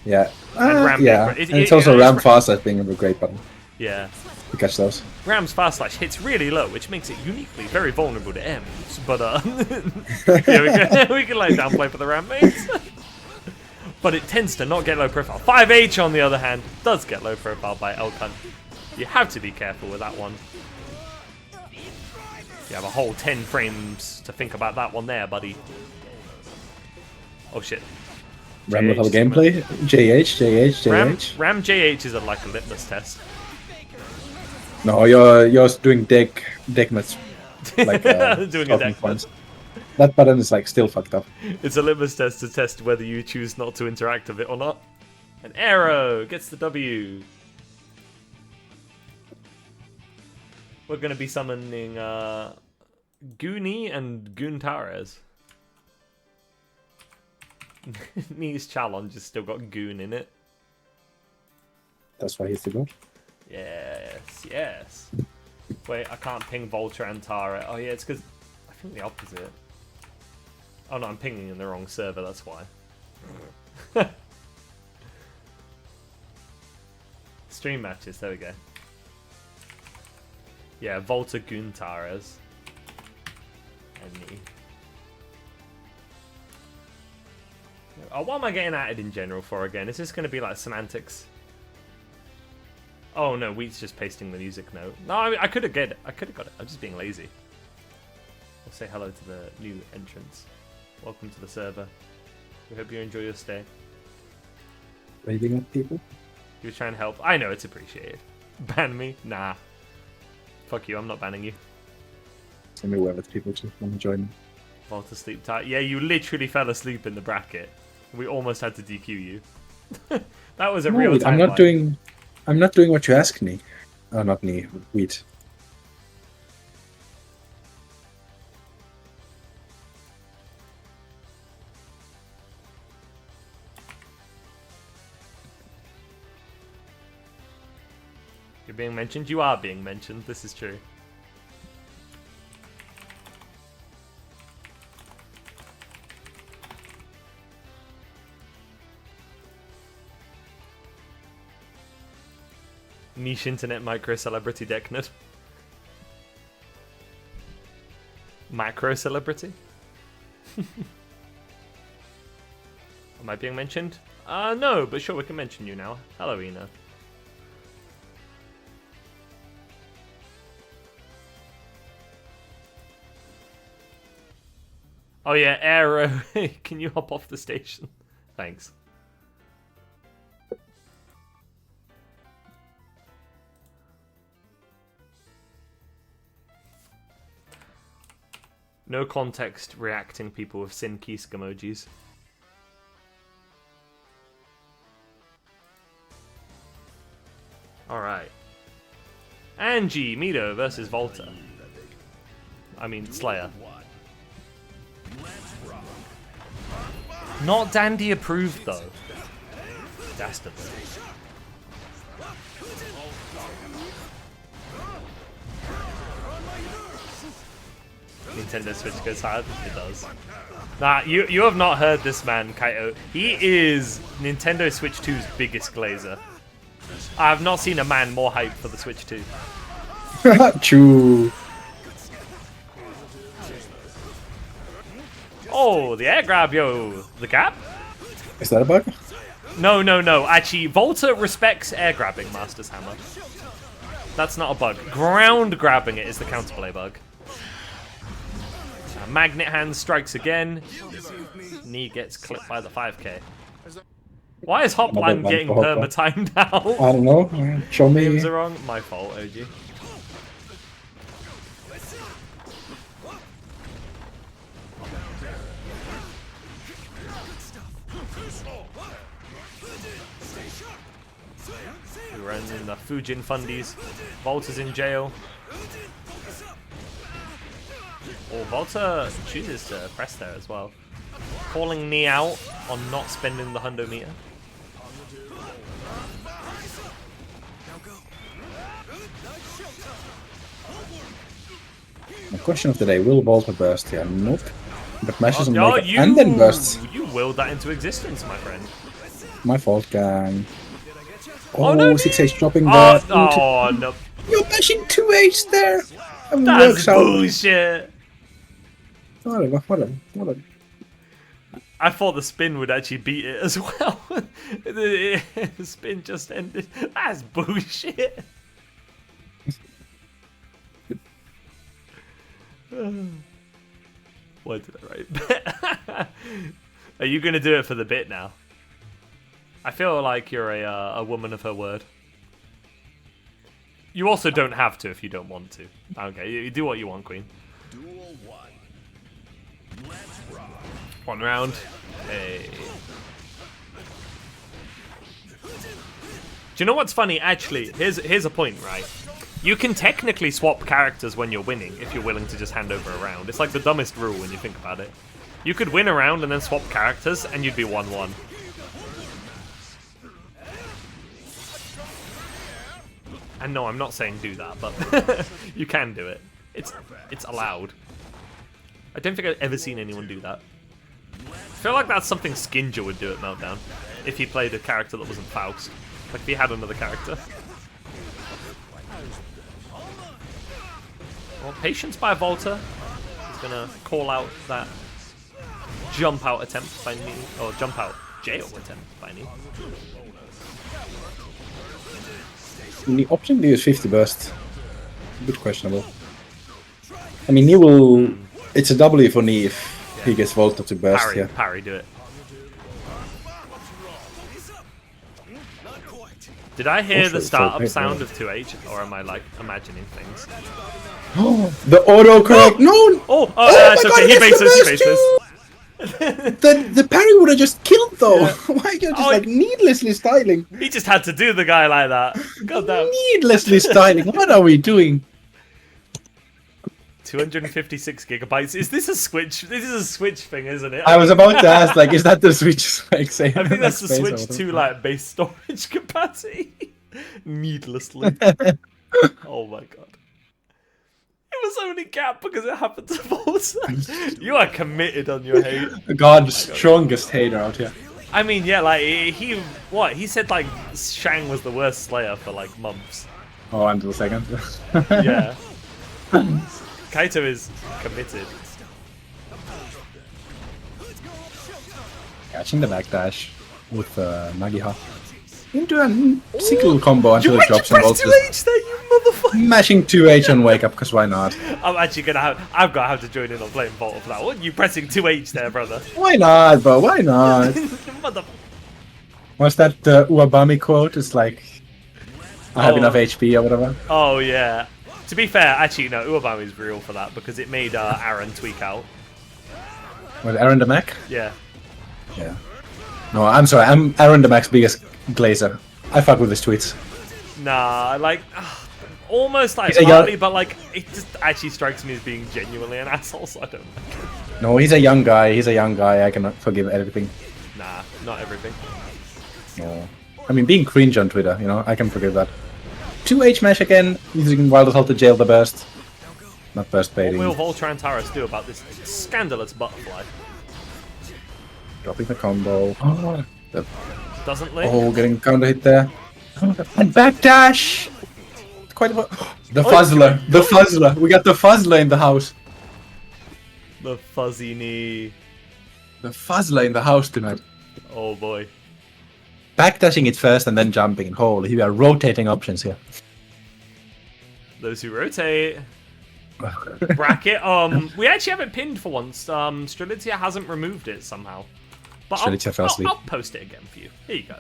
Yeah. And Ram yeah. being and it's also Ram Fast Slash being a great button. Yeah. To catch those. Ram's fast slash hits really low, which makes it uniquely very vulnerable to M's. But yeah, we can lay downplay for the Ram mates. But it tends to not get low profile. 5H, on the other hand, does get low profile by Elkhunt. You have to be careful with that one. You have a whole 10 frames to think about that one there, buddy. Oh shit. Ram level gameplay? JH. Ram JH is like a litmus test. No, you're doing deck mats. Like, doing a deck points. That button is like still fucked up. It's a litmus test to test whether you choose not to interact with it or not. An arrow gets the W. We're gonna be summoning Goonie and Goontares. Nee's challenge has still got Goon in it. That's why he's the goal. Yes. Wait, I can't ping Vulture and Tara. Oh yeah, it's because I think the opposite. Oh no, I'm pinging in the wrong server, that's why. Stream matches, there we go. Yeah, Volta Guntares. Oh, what am I getting added in general for again? Is this going to be like semantics? Oh no, Wheat's just pasting the music note. No, I could have got it. I'm just being lazy. I'll say hello to the new entrants. Welcome to the server. We hope you enjoy your stay. Waving at people. You were trying to help. I know, it's appreciated. Ban me? Nah. Fuck you, I'm not banning you. Send me web at people too. Want to join me? Volta sleep tight. Yeah, you literally fell asleep in the bracket. We almost had to DQ you. That was a real time. I'm not doing what you asked me. Oh, not me. Wheat. You're being mentioned? You are being mentioned. This is true. Niche internet micro celebrity decknut. Macro celebrity? Am I being mentioned? No, but sure, we can mention you now. Hello, Ina. Oh yeah, Aero. Can you hop off the station? Thanks. No context reacting people with Sin Kisk emojis. Alright. Angie Mito versus Volta. I mean, Slayer. Not Dandy approved, though. Dastardly. Nintendo Switch goes hard? It does. Nah, you have not heard this man, Kaito. He is Nintendo Switch 2's biggest glazer. I have not seen a man more hyped for the Switch 2. Choo. Oh, the air grab, yo. The gap? Is that a bug? No. Actually, Volta respects air grabbing Master's Hammer. That's not a bug. Ground grabbing it is the counterplay bug. Magnet Hand strikes again. Knee gets clipped by the 5k. Why is Hopland getting perma-timed out? I don't know. Show me. Names are wrong. My fault, OG. He runs in the Fujin Fundies. Volta's in jail. Oh, Volta chooses to press there as well. Calling knee out on not spending the hundo meter. The question of the day, will Volta burst here? Nope. But mashes on Oh, makeup and then bursts. You willed that into existence, my friend. My fault, gang. Oh, no, 6H dropping Oh, that. oh no. You're mashing 2H there. And That's works out. bullshit. Whatever. I thought the spin would actually beat it as well. The spin just ended. That's bullshit. What did I write? Are you going to do it for the bit now? I feel like you're a woman of her word. You also don't have to if you don't want to. Okay, you do what you want, Queen. Duel 1. Let's rock. One round. Hey. Do you know what's funny? Actually, here's a point, right? You can technically swap characters when you're winning if you're willing to just hand over a round. It's like the dumbest rule when you think about it. You could win a round and then swap characters and you'd be 1-1. And no, I'm not saying do that, but you can do it. It's allowed. I don't think I've ever seen anyone do that. I feel like that's something Skinja would do at Meltdown. If he played a character that wasn't Faust. Like if he had another character. Well, patience by Volta. He's gonna call out that jump out attempt by me, or jump out jail attempt by me. The option to use 50 burst. A bit questionable. I mean, he will. It's a W for Knee if he gets Volta to burst Parry, here. parry, do it. Did I hear Also, the it's startup okay, sound yeah. of 2H, or am I like imagining things? The autocorrect! No! Oh, my that's God, okay. He gets bases the this. He burst bases this. The parry would have just killed though! Yeah. Why are you just Oh, like needlessly styling? He just had to do the guy like that. God damn. Needlessly styling. What are we doing? 256 gigabytes. Is this a Switch? This is a Switch thing, isn't it? I was about to ask, like, is that the Switch? Like, say, I think that's the space or Switch whatever? 2 like base storage capacity. Needlessly. Oh my god. It was only Gap because it happened to Volta. You are committed on your hate. God's strongest hater out here. I mean, yeah, like he said like Shang was the worst Slayer for like months. Oh, until the second. Yeah. Kaito is committed. Catching the backdash with Nagiha. Into a single combo until it drops and press Volta 2H there, you motherfucker! mashing 2H on wake up, because why not? I'm actually I've got to have to join in on playing Volta for that. What are you pressing 2H there, brother? Why not, bro? Why not? Mother. What's that Uabami quote? It's like, I have Oh. enough HP or whatever. Oh yeah. To be fair, actually no, Uabami is real for that because it made Aaron tweak out. Was Aaron the Mac? Yeah. Yeah. No, I'm sorry. I'm Aaron the Mac's biggest glazer. I fuck with his tweets. Nah, like almost like He's a partly, young- but like it just actually strikes me as being genuinely an asshole. So I don't like it. No, he's a young guy. He's a young guy. I cannot forgive everything. Nah, not everything. No. I mean, being cringe on Twitter, you know, I can forgive that. 2H mash again, using Wild Assault to jail the burst. Not burst What baiting. will Volta and Taras do about this scandalous butterfly? Dropping the combo. Oh, Doesn't Link? getting counter hit there. And backdash! Quite a The Fuzzler. The Fuzzler. We got the Fuzzler in the house. The fuzzy knee. The Fuzzler in the house tonight. Oh boy. Backdashing it first and then jumping. Holy, we are rotating options here. Those who rotate. Bracket. We actually have it pinned for once. Strelitzia hasn't removed it somehow. But Strelitzia fell asleep. I'll post it again for you. Here you go.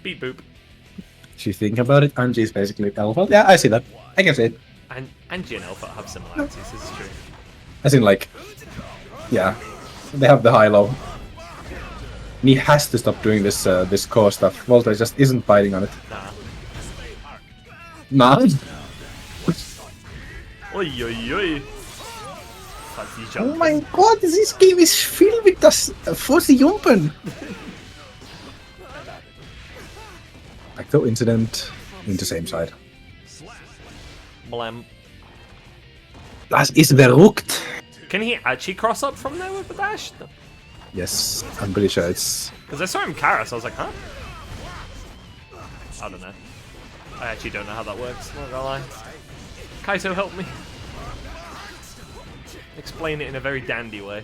Beep boop. If you think about it, Angie is basically Alpha. Yeah, I see that. I can see it. And Angie and Alpha have similarities. This is true. As in, like, yeah, they have the high-low. And he has to stop doing this this core stuff. Volta just isn't biting on it. Nah. Nah. Oi oi oi. Fuzzy Oh jump. my god, this game is filled with das fuzzy jumpen. Acto incident into same side. Blam. Das ist verrückt. Can he actually cross up from there with the dash? Yes, I'm pretty sure it's. Because I saw him Karas, I was like, huh? I don't know. I actually don't know how that works, not gonna lie. Kaito, help me. Explain it in a very dandy way.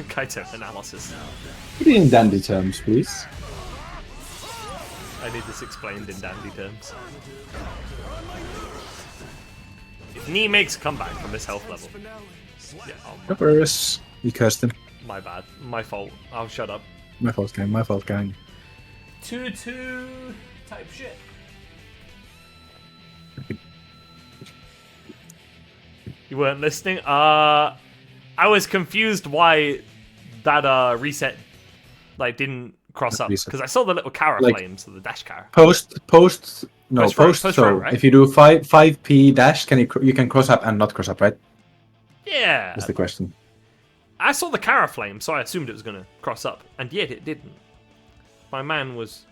Kaito analysis. Put it in dandy terms, please. I need this explained in dandy terms. If Knee makes a comeback from this health level. Yeah, oh Peppers. You cursed him. my bad. My fault. I'll shut up. My fault, gang. My fault, gang. 2-2 type shit. You weren't listening? I was confused why that reset like didn't cross up. Reset. Because I saw the little Kara Like- flames, so the dash Kara. Post. No, Post row, post. post So row, right? if you do 5p dash, can you can cross up and not cross up, right? Yeah. That's the question. I saw the Kara flame, so I assumed it was gonna cross up, and yet it didn't. My man was,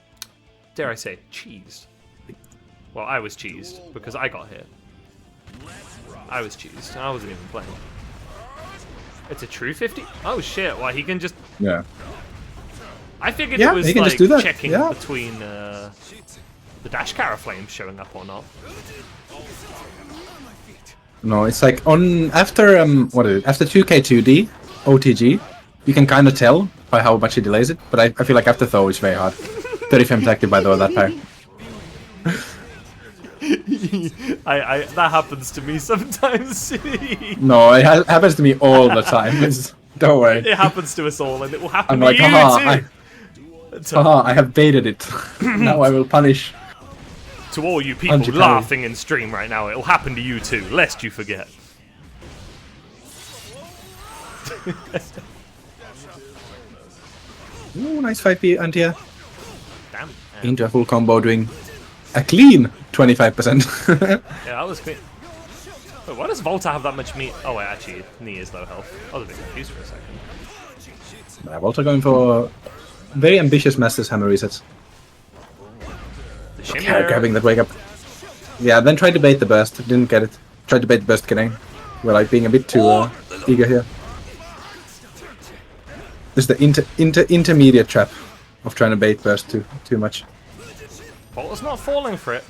dare I say, cheesed. Well, I was cheesed because I got hit. I was cheesed. I wasn't even playing. It's a true 50? Oh shit! Well, he can just. Yeah. I figured Yeah, it was he can like just do that, checking yeah. between the dash Kara flames showing up or not. No, it's like on after what is it? After 2K2D OTG, you can kind of tell by how much it delays it. But I feel like after Tho it's very hard. 30 frames active by the way that pair. That happens to me sometimes. No, it happens to me all the time. Don't worry. It happens to us all, and it will happen I'm to like, you haha, too. haha, I have baited it. Now I will punish. To all you people 100 laughing in stream right now, it will happen to you too, lest you forget. Ooh, nice 5p anti-air. Damn. Into a full combo doing a clean 25%. Yeah, that was clean. Wait, why does Volta have that much meat? Oh wait, actually, Knee is low health. I was a bit confused for a second. Volta going for very ambitious Master's Hammer resets. The shimmy Yeah, there. grabbing that wake up. Yeah, then tried to bait the burst. Didn't get it. Tried to bait the burst getting. We're like being a bit too eager here. This is the intermediate trap of trying to bait burst too much. Volta's not falling for it.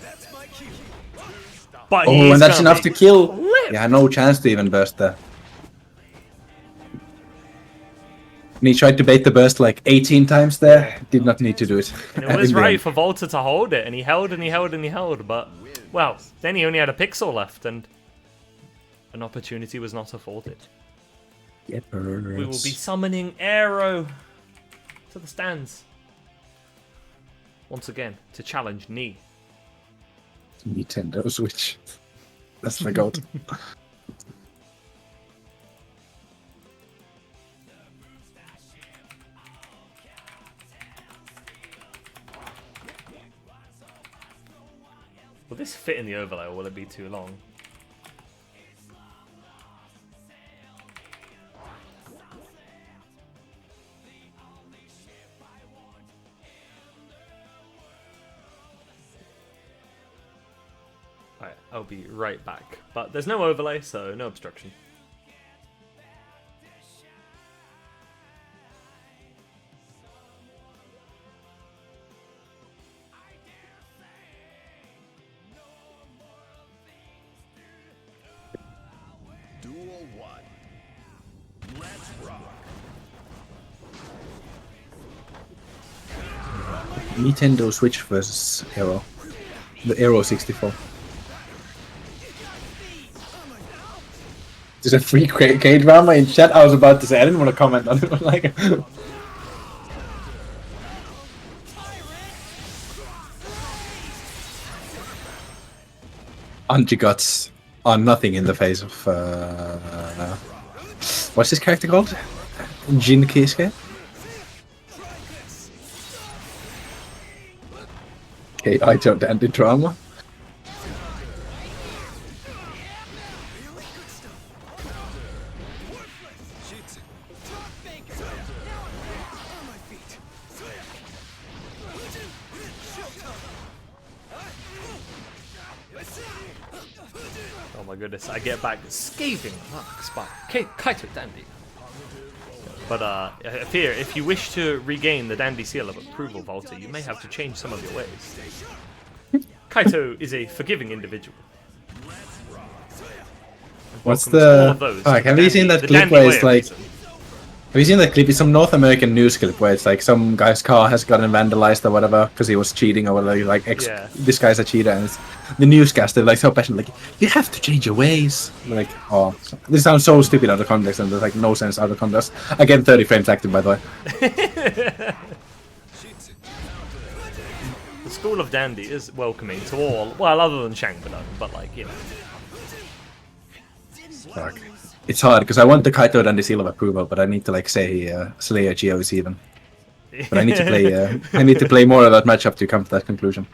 But Oh, he's and that's gonna enough be to kill. flipped. Yeah, no chance to even burst there. And he tried to bait the burst like 18 times there. Did not need to do it. And it was In the right end. for Volta to hold it, and he held and he held and he held, but, well, then he only had a pixel left, and an opportunity was not afforded. Yeah, We will be summoning Aero to the stands. Once again, to challenge Knee. Nintendo Switch. That's my goat. Will this fit in the overlay, or will it be too long? Alright, I'll be right back. But there's no overlay, so no obstruction. Duel 1. Let's rock. Nintendo Switch versus Aero. The Aero 64. There's a free K-drama in chat. I was about to say, I didn't want to comment on it. Like, Anti-Guts are nothing in the face of what's this character called? Jin Keisuke? Okay, I don't anti-drama. Oh my goodness, I get back scathing remarks by Kaito Dandy. But I fear, if you wish to regain the Dandy seal of approval, Volta, you may have to change some of your ways. Kaito is a forgiving individual. What's Welcome to all the... of those. Fuck, have you seen that The clip Dandy where way it's of like... reason. Have you seen that clip? It's some North American news clip where it's like some guy's car has gotten vandalized or whatever because he was cheating or whatever. Like, Yeah. this guy's a cheater, and it's, the newscaster like so passionate, like, you have to change your ways. Like, oh, this sounds so stupid out of context, and there's like no sense out of context. Again, 30 frames active, by the way. The School of Dandy is welcoming to all, well, other than Shangbadon, but like, you know. Fuck. It's hard because I want the Kaito and the seal of approval, but I need to like say Slayer Geo is even. But I need to play. I need to play more of that matchup to come to that conclusion.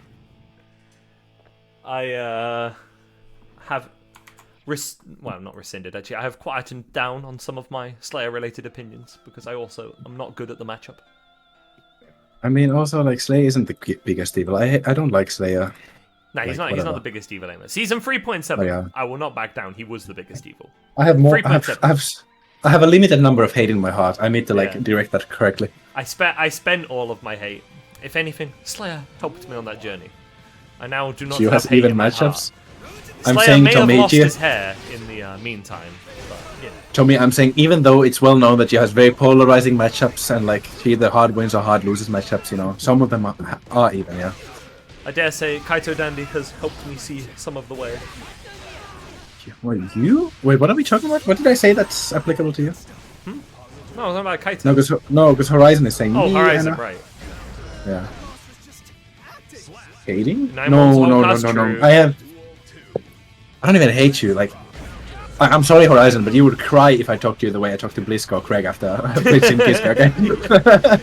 I have, well, not rescinded actually. I have quietened down on some of my Slayer-related opinions because I also am not good at the matchup. I mean, also like Slayer isn't the biggest evil. I don't like Slayer. No, he's Like, not. He's not whatever. the biggest evil aimer. Season 3.7. Oh, yeah. I will not back down. He was the biggest evil. I have more. I 3.7. have a limited number of hate in my heart. I need to like Yeah. direct that correctly. I spent all of my hate. If anything, Slayer helped me on that journey. I now do not So you have have hate even in my matchups. heart. I'm Slayer saying may have lost Tommy, his hair in the meantime, but yeah. Tommy, I'm saying even though it's well known that she has very polarizing matchups and like she either hard wins or hard loses matchups, you know, some of them are even, yeah. I dare say Kaito Dandy has helped me see some of the way. What, you? Wait, what are we talking about? What did I say that's applicable to you? No, I'm talking about Kaito. No, because Horizon is saying Oh, me, Horizon, Anna. right. Yeah. Hating? Nine No, months, no, well, no, that's no, true. no. I don't even hate you. Like, I'm sorry, Horizon, but you would cry if I talked to you the way I talked to Blisk or Craig after I played Sin Kiska, okay?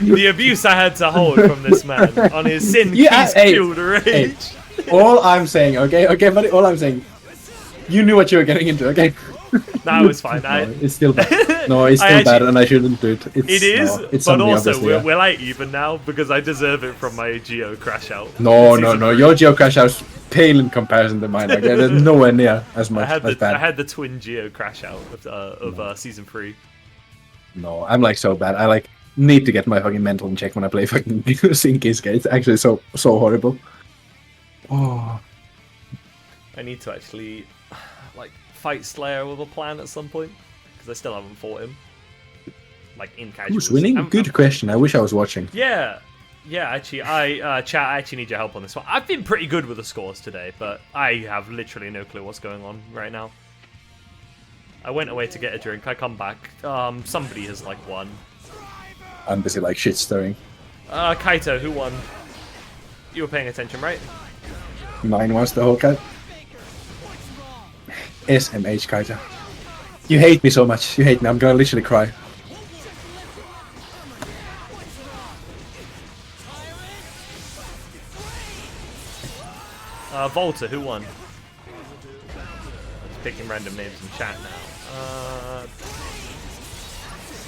The abuse I had to hold from this man on his Sin Keys fueled rage. Hey, all I'm saying, okay, buddy, all I'm saying, you knew what you were getting into, okay? No, it's fine. No, it's still bad. No, it's still bad, and I shouldn't do it. It is, it's but something, also obviously, yeah. we're like even now because I deserve it from my Geo crash out. No, in no, season no. 3. Your Geo Crash Out's pale in comparison to mine. Okay, there's nowhere near as much as bad. I had the twin Geo crash out of season 3. No, I'm like so bad. I like need to get my fucking mental in check when I play fucking Sin Kiska. It's actually so horrible. Oh, I need to actually like fight Slayer with a plan at some point because I still haven't fought him. Like in casual. who's winning? Good question. I wish I was watching. Yeah, actually, chat, I actually need your help on this one. I've been pretty good with the scores today, but I have literally no clue what's going on right now. I went away to get a drink, I come back, somebody has, like, won. I'm busy, like, shit stirring. Kaito, who won? You were paying attention, right? Mine was the whole cat. SMH Kaito. You hate me so much. You hate me. I'm gonna literally cry. Volta, who won? I'm just picking random names in chat now.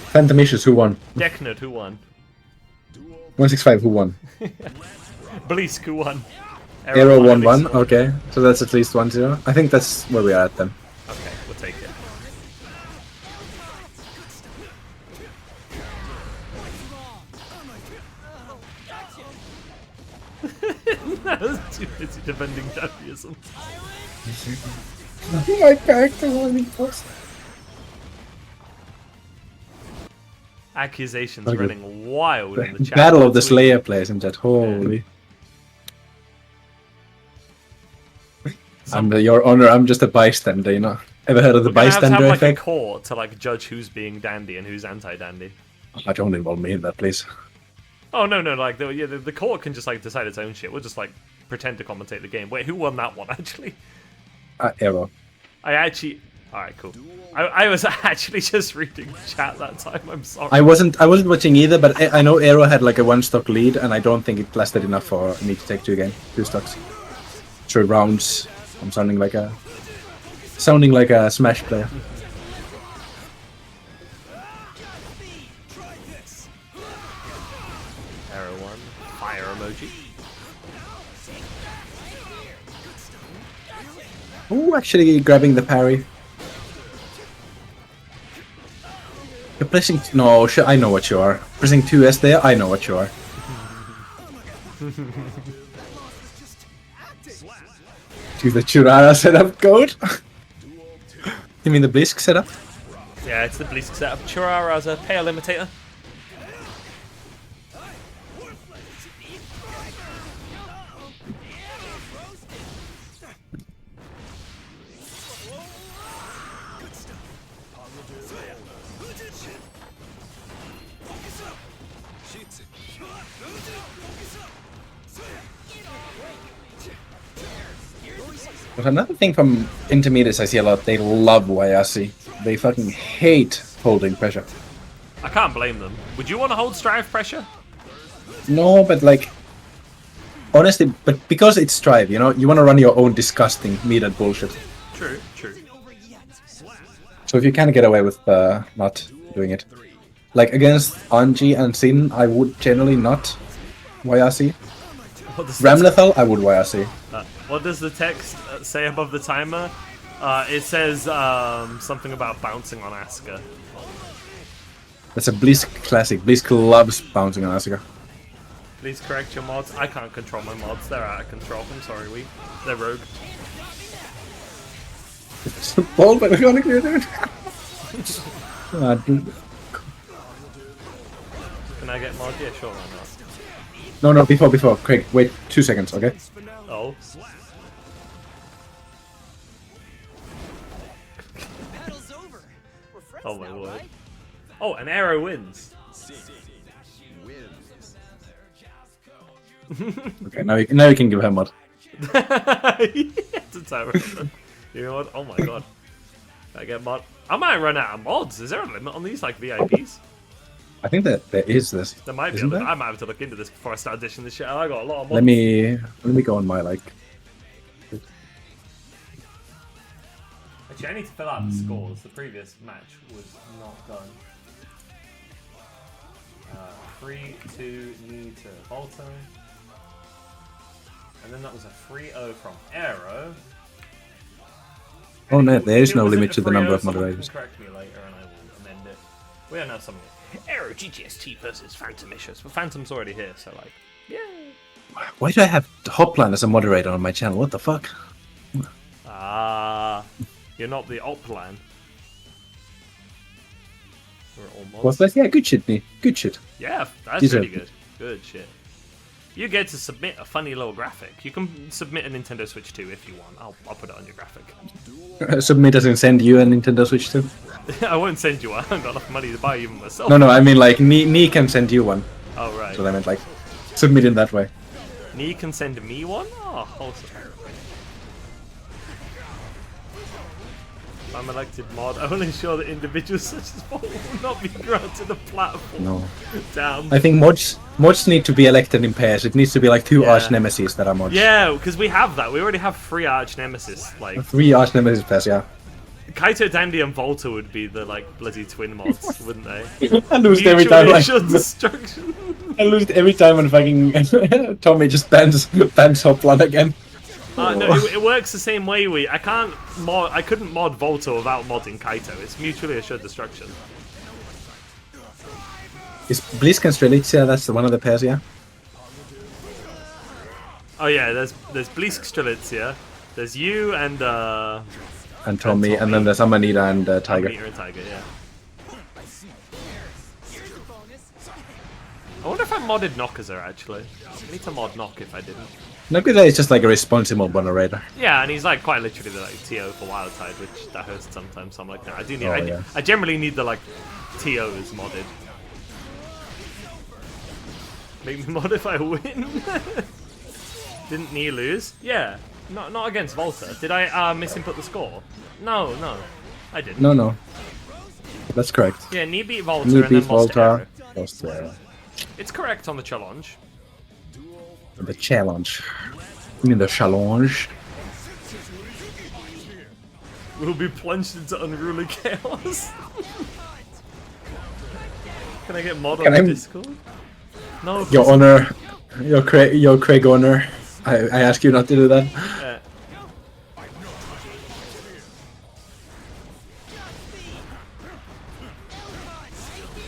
Phantom Issues, who won? Decknerd, who won? 165, who won? Blisk, who won? Arrow won, at 1-1, least. okay. So that's at least 1-0. I think that's where we are at then. Okay, we'll take it. That was too busy defending Jaffyism. My character was post. Accusations Okay. running wild in the chat. Battle of the Slayer players in chat. Holy. Your honor, I'm just a bystander, you know. Ever heard of the We're gonna have to bystander have, like, a effect? court to like judge who's being dandy and who's anti-dandy. Oh, don't involve me in that, please. Oh no, like the court can just like decide its own shit. We'll just like pretend to commentate the game. Wait, who won that one actually? Arrow. I actually. All right, cool. I was actually just reading chat that time. I'm sorry. I wasn't watching either, but I know Arrow had like a 1-stock lead, and I don't think it lasted enough for me to take 2 stocks. 3 rounds. I'm sounding like a Smash player. Arrow one. Fire emoji. Oh, actually grabbing the parry. You're pressing... No, I know what you are. Pressing 2S there, I know what you are. To the Churara setup code? You mean the Blisk setup? Yeah, it's the Blisk setup. Churara as a pale imitator. But another thing from intermediates I see a lot, they love Wayasi. They fucking hate holding pressure. I can't blame them. Would you want to hold Strive pressure? No, but like... Honestly, but because it's Strive, you know, you want to run your own disgusting metered bullshit. True. So if you can get away with not doing it. Like against Anji and Sin, I would generally not Wayasi. What does Ramlethal, I would Wayasi. what does the text say above the timer? It says something about bouncing on Asuka. That's a Blisk classic. Blisk loves bouncing on Asuka. Please correct your mods. I can't control my mods. They're out of control. I'm sorry, they're rogue. Ball by the Chronic dude. Dude. Can I get mod? Yeah, sure, why No, before. Craig, wait 2 seconds, okay? not? Oh. Battle's over. We're friends Oh my now, word. right? Oh, an arrow wins. Okay, now you can give her mod. It's a timer. You know what? Oh my god. I get mod. I might run out of mods. Is there a limit on these, like VIPs? I think that there is this. There might be. Isn't there? I might have to look into this before I start dishing this shit out. I got a lot of mods. Let me go on my like. Actually, I need to fill out the scores. The previous match was not done. 3-2 knee to Volta. And then that was a 3-0 from Aero. Oh no, there is If it no wasn't limit a to the number 3-0, of someone moderators. can correct me later and I will amend it. We don't have something. Aero GGST versus Phantom Issues. But Phantom's already here, so like, yay. Why do I have Hopline as a moderator on my channel? What the fuck? Ah, you're not the Oplan. We're all mods. What's that? Yeah, good shit, Nee. Good shit. Yeah, that's These really are- good. Good shit. You get to submit a funny little graphic. You can submit a Nintendo Switch 2 if you want. I'll put it on your graphic. Submit as in send you a Nintendo Switch too. I won't send you one. I haven't got enough money to buy even myself. No, I mean like Nee can send you one. Oh, right. So I meant like submit in that way. Nee can send me one? Oh, awesome. I'm elected mod. I will ensure that individuals such as Paul will not be granted a platform. No. Damn. I think mods need to be elected in pairs. It needs to be like two Yeah. arch nemesis that are mods. Yeah, because we have that. We already have 3 arch nemesis. Like, 3 arch nemesis pairs, yeah. Kaito, Dandy, and Volta would be the like bloody twin mods, wouldn't they? I lose it every time. Mutually Like, assured destruction. I lose it every time when fucking Tommy just bans Hopline again. No, it works the same way. I couldn't mod Volta without modding Kaito. It's mutually assured destruction. Is Blisk and Strelitzia, that's the one of the pairs, yeah? Oh yeah, there's Blisk Strelitzia. There's you and And Tommy, Tommy. and then there's Amanita and Tiger. Meter and Tiger, yeah. I wonder if I modded Nockazer actually. I need to mod Nock if I didn't. Nagida is just like a responsible moderator. Yeah, and he's like quite literally the like TO for Wild Tide, which that hurts sometimes. So I'm like, no, I do need. Oh, yeah. I generally need the like TOs modded. Make me mod if I win. Didn't Nee lose? Yeah, not against Volta. Did I misinput the score? No, I didn't. No. That's correct. Yeah, Nee beat Volta Nee and then beat lost to Volta. Aero. Lost to It's correct on the challenge. the challenge. I mean the challenge. We'll be plunged into unruly chaos. Can I get mod Can on the I- Discord? No. Your honor, your Craig honor. I ask you not to do that. Yeah.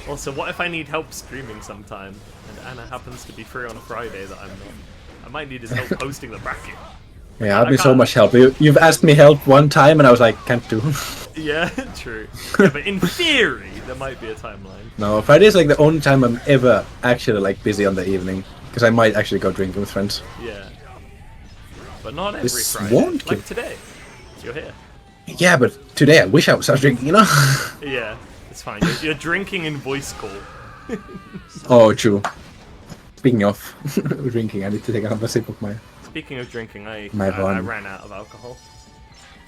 Also, what if I need help streaming sometime, and Anna happens to be free on a Friday that I'm not? I might need his help hosting the bracket. Yeah, I've I been so can't- much help. You've asked me help one time, and I was like, can't do. Yeah, true. Yeah, but in theory, there might be a timeline. No, Friday is like the only time I'm ever actually like busy on the evening, because I might actually go drinking with friends. Yeah. But not every This Friday. won't Like give- today. You're here. Yeah, but today I wish I was out drinking, you know? Yeah, it's fine. You're drinking in voice call. Oh, true. Speaking of drinking, I need to take another sip of my. Speaking of drinking, I Von. ran out of alcohol.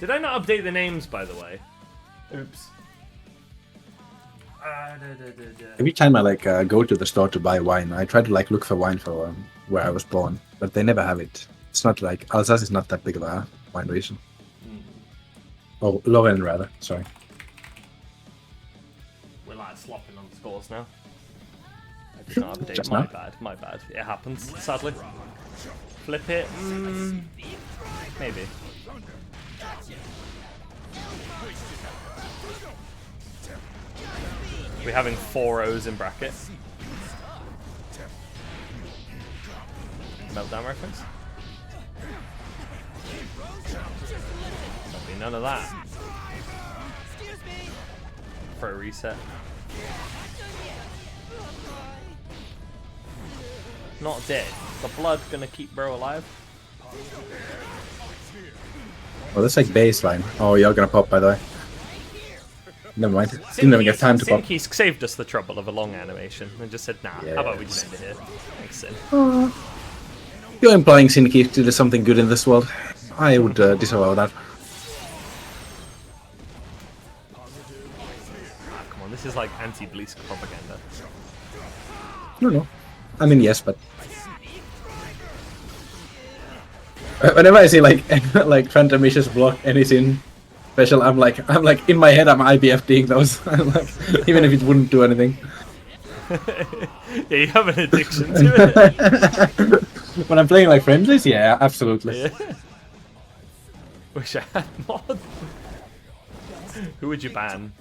Did I not update the names, by the way? Oops. Every time I like go to the store to buy wine, I try to like look for wine for where I was born, but they never have it. It's not like Alsace is not that big of a wine region. Oh, Lorraine rather. Sorry. We're like slopping on scores now. I did not update. Just My now? bad. My bad. It happens, sadly. Flip it. Maybe. We're having 4 O's in bracket. Meltdown reference? There'll be none of that. For a reset. Not dead. The blood gonna keep bro alive? Oh, that's like baseline. Oh, you're gonna pop, by the way. Never mind. Didn't even get time to pop. Sinki's saved us the trouble of a long animation and just said, nah, how about we just end it here? Thanks, Sin. You're implying Sinki did something good in this world. I would disavow that. Come on, this is like anti-Bleak propaganda. No. I mean, yes, but whenever I see like like Phantom Missions block anything special, I'm like in my head I'm IBFDing those. I'm like, even if it wouldn't do anything. Yeah, you have an addiction to it. When I'm playing like friendlies, yeah, absolutely. Yeah. Wish I had mod. Who would you ban?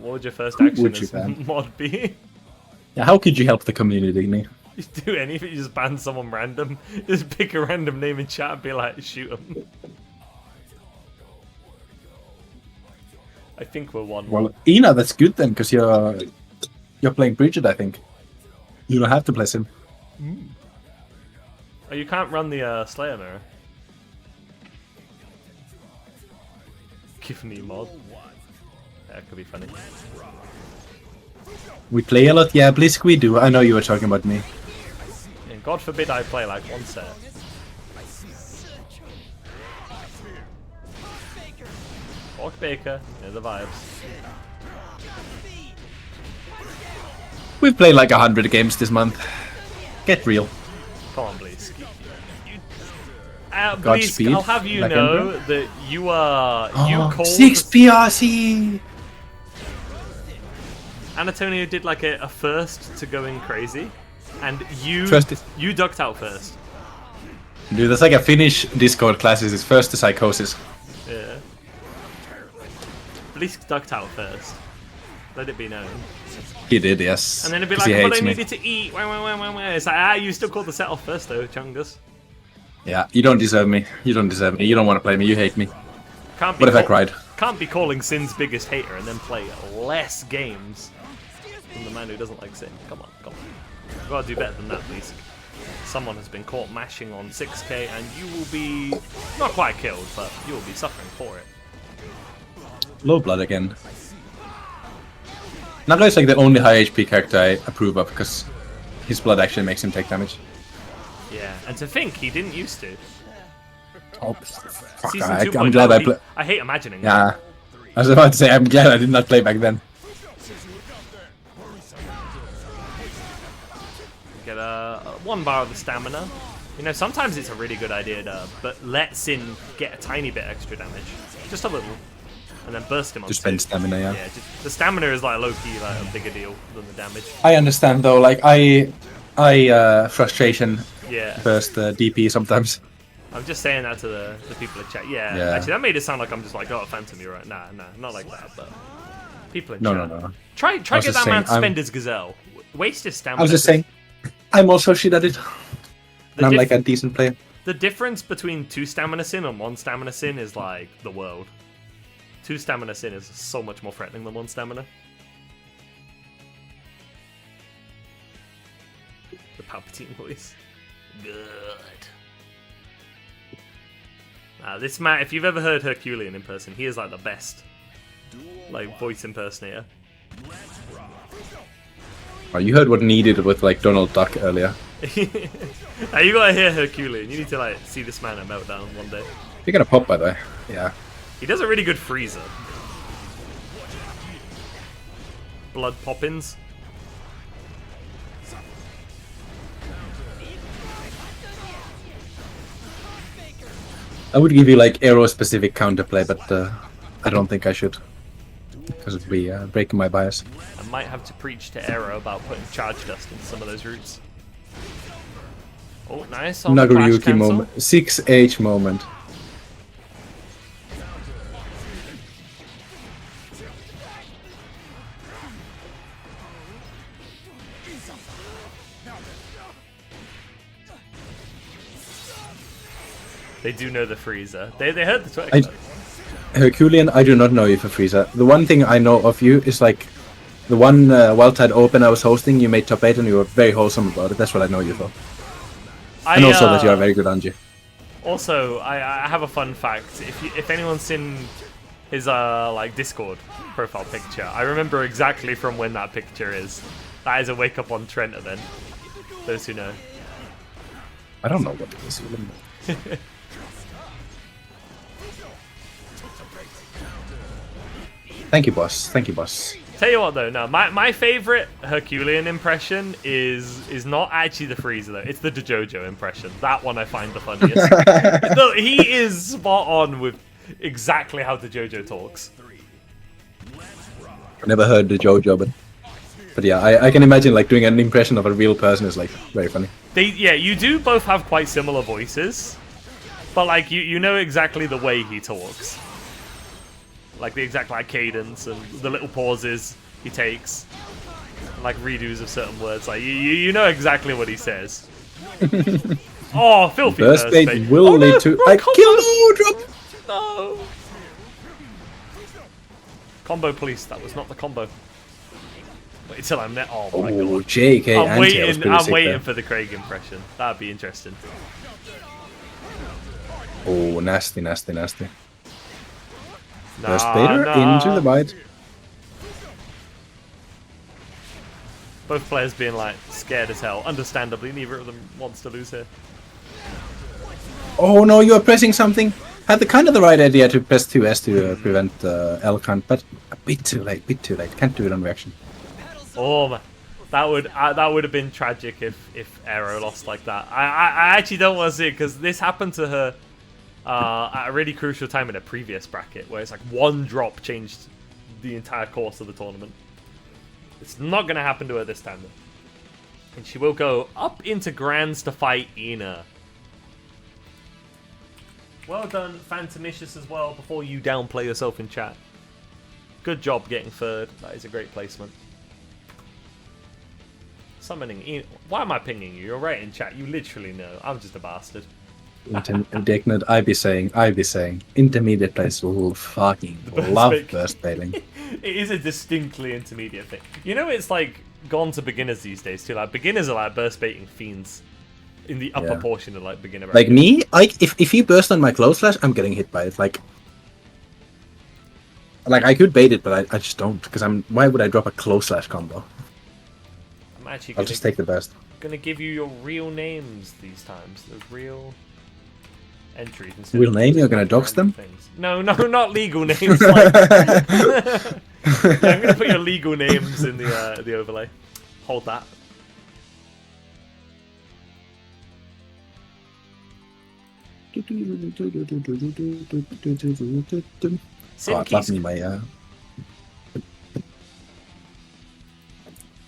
What would your first action would you as ban? mod be? Yeah, how could you help the community, Igni? You do anything, you just ban someone random. Just pick a random name in chat and be like, shoot them. I think we're one. Well, Ina, that's good then, because you're playing Bridget, I think. You don't have to play him. Oh, you can't run the Slayer mirror. Give me mod. That could be funny. We play a lot, yeah, Blisk we do. I know you were talking about me. Yeah, God forbid I play like one set. Orc Baker, yeah, the vibes. We've played like 100 games this month. Get real. Come on, Bleak. Bleak, Godspeed, I'll have you Black know Emperor. that you are you Oh, called 6 PRC! Antonio did like a first to going crazy, and you First- you ducked out first. Dude, that's like a Finnish Discord class. Is first to psychosis. Yeah. Bleak ducked out first. Let it be known. He did, yes. And then it'd be 'Cause like, he but I hates me. needed to eat. Wah. It's like, you still called the set off first though, Chungus. Yeah, you don't deserve me. You don't deserve me. You don't want to play me. You hate me. Can't be What if I cried? Can't be calling Sin's biggest hater and then play less games than the man who doesn't like Sin. Come on. You've got to do better than that, please. Someone has been caught mashing on 6k and you will be not quite killed, but you will be suffering for it. Low blood again. Naga is like the only high HP character I approve of because his blood actually makes him take damage. Yeah, and to think he didn't used to. Oh, fuck, Season I'm 2.0, glad I play. I hate imagining that. Yeah. I was about to say, I'm glad I did not play back then. Get one bar of the stamina. You know, sometimes it's a really good idea to but let Sin get a tiny bit extra damage. Just a little. And then burst him on To spend two. stamina, yeah. Yeah, just, the stamina is like low-key like a bigger deal than the damage. I understand though, like I frustration Yeah. burst DP sometimes. I'm just saying that to the people in chat. Yeah, Yeah. actually that made it sound like I'm just like, oh, Phantom, you're right. Nah, not like that, but people in No, chat. no. Try I was get just that man to saying, spend his gazelle. Waste his stamina. I was just saying, I'm also shit at it. And I'm like a decent player. The difference between 2 stamina sin and 1 stamina sin is like the world. 2 stamina sin is so much more threatening than 1 stamina. The Palpatine voice. Good. This man, if you've ever heard Herculean in person, he is like the best like voice impersonator. Oh, you heard what needed with like Donald Duck earlier. Now you gotta hear Herculean. You need to like see this man at Meltdown one day. You're gonna pop, by the way. Yeah. He does a really good freezer. Blood poppins. I would give you like arrow-specific counterplay, but I don't think I should. Because it'd be breaking my bias. I might have to preach to Arrow about putting charge dust into some of those routes. Oh, nice. On the flash Nagoriyuki cancel. moment. 6H moment. They do know the freezer. They heard the Twitter I- clip. Herculean, I do not know you for Frieza. The one thing I know of you is like the one Wild Tide Open I was hosting. You made top 8 and you were very wholesome about it. That's what I know you for. And also that you are very good Anji. Also, I have a fun fact. If anyone's seen his like Discord profile picture, I remember exactly from when that picture is. That is a Wake Up on Trent event. Those who know. I don't know what it is. Thank you, boss. Thank you, boss. Tell you what though, no, my favorite Herculean impression is not actually the Frieza though. It's the DeJojo impression. That one I find the funniest. No, he is spot on with exactly how DeJojo talks. I never heard the JoJo, but yeah, I can imagine like doing an impression of a real person is like very funny. Yeah, you do both have quite similar voices, but like you know exactly the way he talks. Like the exact like cadence and the little pauses he takes, and, like redos of certain words. Like you know exactly what he says. Oh, filthy Burst bait bait. will Oh, no, lead to wrong a kill drop. No. Combo, please. That was not the combo. Wait till I'm net. Oh my Oh, god. JK I'm anti-air was waiting. pretty I'm sick waiting there. for the Craig impression. That'd be interesting. Oh, nasty, nasty, nasty. Nah, Burst baiter nah. into the bite. Both players being like scared as hell. Understandably, neither of them wants to lose here. Oh no, you are pressing something. Had the kind of the right idea to press 2S to prevent L-Count, but a bit too late, Can't do it on reaction. Oh man, that would have been tragic if Aero lost like that. I actually don't want to see it because this happened to her at a really crucial time in a previous bracket where it's like one drop changed the entire course of the tournament. It's not going to happen to her this time though. And she will go up into Grands to fight Ina. Well done, Phantomicious as well, before you downplay yourself in chat. Good job getting third. That is a great placement. Summoning Ina. Why am I pinging you? You're right in chat. You literally know. I'm just a bastard. Indignant, I be saying, intermediate players will fucking love burst baiting. It is a distinctly intermediate thing. You know, it's like gone to beginners these days too. Like beginners are like burst baiting fiends in the upper portion of like beginner. Like me, if you burst on my close slash, I'm getting hit by it. Like I could bait it, but I just don't because Why would I drop a close slash combo? I'm actually. I'll just take the burst. Gonna give you your real names these times. The real entries. Real name? You're gonna dox them? Things. No, not legal names. Like... Yeah, I'm gonna put your legal names in the overlay. Hold that.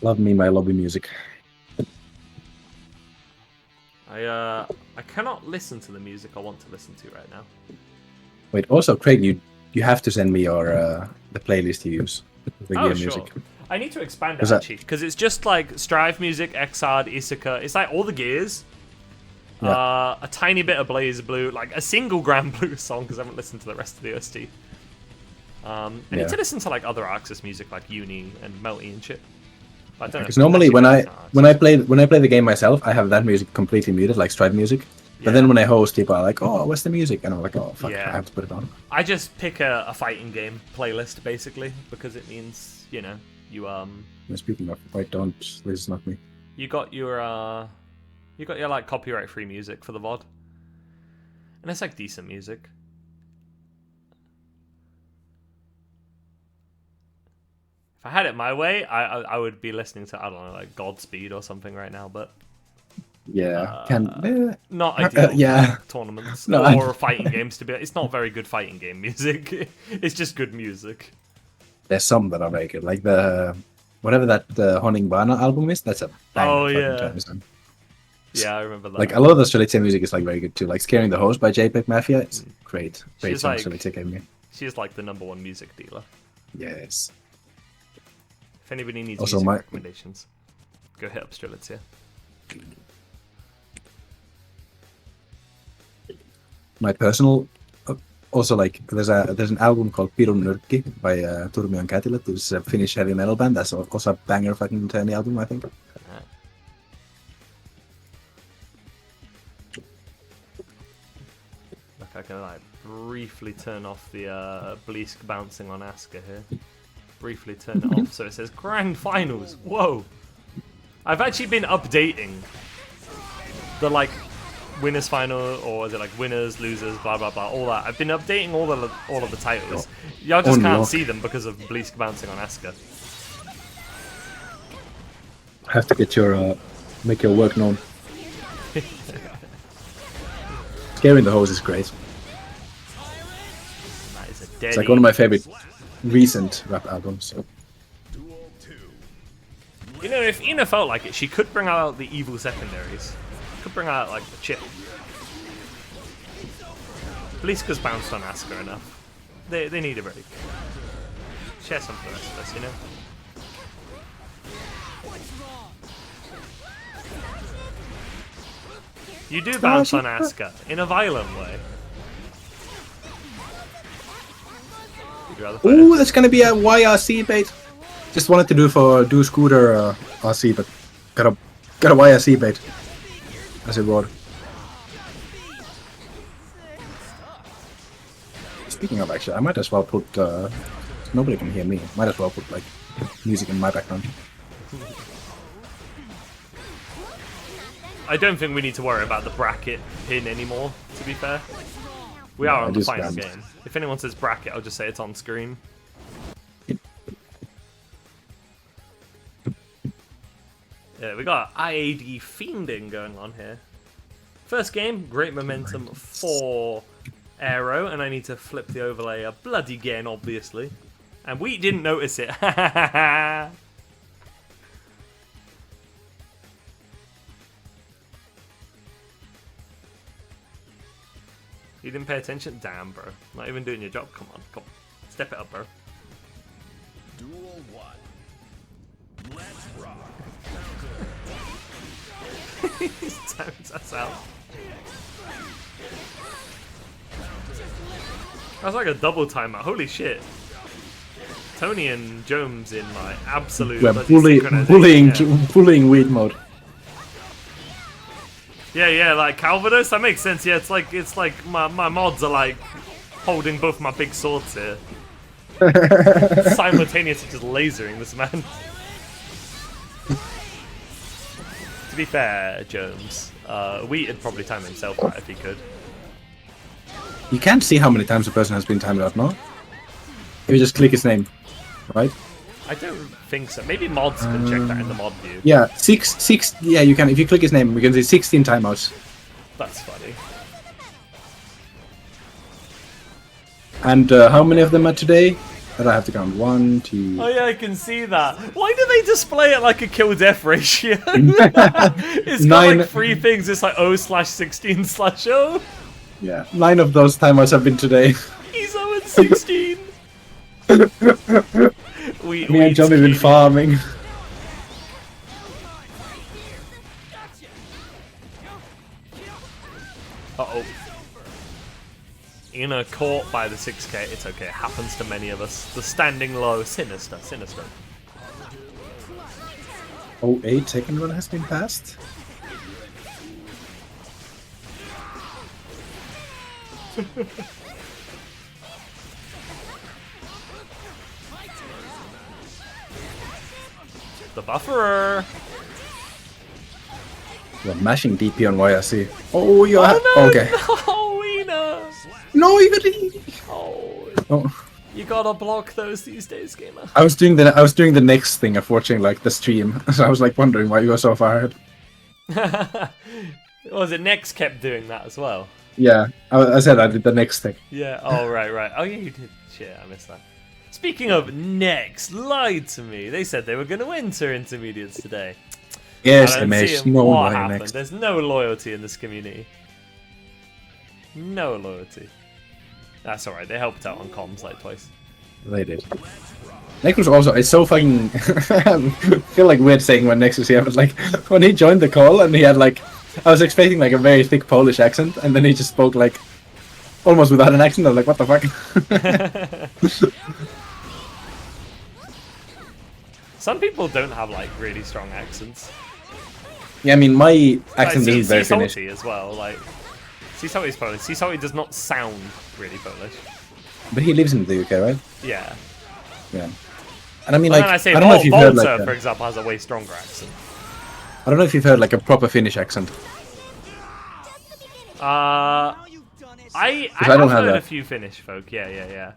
Love me my lobby music. I cannot listen to the music I want to listen to right now. Wait, also Craig, you have to send me your the playlist you use. The gear Sure. music. I need to expand it actually, because it's just like Strive music, Exard, Issaka. It's like all the gears. Yeah. A tiny bit of Blaze Blue, like a single Grand Blue song, because I haven't listened to the rest of the OST. I need to listen to like other Arxis music, like Uni and Melty and shit. Because normally when I play the game myself, I have that music completely muted, like Strive music. But then when I host, people are like, "Oh, what's the music?" And I'm like, "Oh, fuck, I have to put it on." I just pick a fighting game playlist basically because it means you Speaking of, wait, don't. This is not me. You got your like copyright free music for the VOD, and it's like decent music. If I had it my way, I would be listening to, I don't know, like Godspeed or something right now, but not ideal for tournaments or fighting games to be. It's not very good fighting game music. It's just good music. There's some that are very good, like the whatever that Honingbana album is. That's a banger. Yeah, I remember that. Like a lot of the Strelitzia music is like very good too. Like "Scaring the Host" by JPEG Mafia. It's great song. Like, Strelitzia gave me. She's like the #1 music dealer. Yes. If anybody needs also music recommendations, go hit up Strelitzia. My personal also like there's an album called Pirun Nyrkki by Turmion Kätilöt, who's a Finnish heavy metal band. That's also a banger fucking Tiny album, I think. Look, I can like briefly turn off the Bleask bouncing on Asuka here. Briefly turn it off so it says Grand Finals. Whoa! I've actually been updating the like winners final, or is it like winners, losers, blah blah blah, all that. I've been updating all of the titles. Y'all just can't see them because of Bleask bouncing on Asuka. Have to get your make your work known. Scaring the Hose is great. That is a It's dead like one of my favorite recent rap albums. So. You know, if Ina felt like it, she could bring out the evil secondaries. Could bring out like the chip. Bleaska's bounced on Asuka enough. They need a break. Share some for the rest of us, you know? You do bounce on Asuka in a violent way. Ooh, that's gonna be a YRC bait. Just wanted to do scooter RC, but got a YRC bait. As it were. Speaking of, actually, I might as well put. Nobody can hear me. Might as well put like music in my background. I don't think we need to worry about the bracket pin anymore, to be fair. We are on the final game. If anyone says bracket, I'll just say it's on screen. Yeah, we got IAD fiending going on here. First game, great momentum for Aero, and I need to flip the overlay a bloody again, obviously. And we didn't notice it. You didn't pay attention? Damn, bro. Not even doing your job. Come on, come on. Step it up, bro. Duel 1. Let's rock. He's timed us out. That was like a double timeout. Holy shit. Tony and Jones in like absolute bullying weed mode. Yeah, like Calvados, that makes sense. Yeah, it's like my mods are like holding both my big swords here. Simultaneously just lasering this man. To be fair, Jones, Wheat'd probably time himself out if he could. You can't see how many times a person has been timed out, no? If you just click his name, right? I don't think so. Maybe mods can check that in the mod view. Yeah, six. Yeah, you can. If you click his name, we can see 16 timeouts. That's funny. And how many of them are today? That I have to count. 1, 2. Oh yeah, I can see that. Why do they display it like a kill-death ratio? It's got 9. like 3 things. It's like 0/16/0. Yeah, 9 of those timeouts have been today. He's 0/16. Me and John have been farming. Uh-oh. Ina caught by the 6k. It's okay. It happens to many of us. The standing low. Sinister. Oh, 8 second one has been passed. The bufferer. You're mashing DP on YRC. Oh, you're okay. No, Ina. No, you got it. Oh. You gotta block those these days, gamer. I was doing the next thing of watching like the stream, so I was like wondering why you were so far ahead. Was it Next kept doing that as well? Yeah, I said I did the next thing. Yeah. Oh right. Oh yeah, you did. Shit, I missed that. Speaking of Next, lied to me. They said they were going to enter intermediates today. Yes, Imesh. No what way happened. Next. There's no loyalty in this community. No loyalty. That's alright. They helped out on comms like twice. They did. Next was also, it's so fucking, I feel like weird saying when Next was here, but like, when he joined the call and he had like, I was expecting like a very thick Polish accent, and then he just spoke like almost without an accent. I was like, what the fuck? Some people don't have like really strong accents. Yeah, I mean, my Like, accent isn't very Finnish. Salty as well. Like, Salty is Polish. Salty does not sound really Polish. But he lives in the UK, right? Yeah. Yeah. And I mean, But like, then I say I don't know if you've heard, Volta, like, for example, has a way stronger accent. I don't know if you've heard like a proper Finnish accent. I I have don't have heard that. a few Finnish folk. Yeah.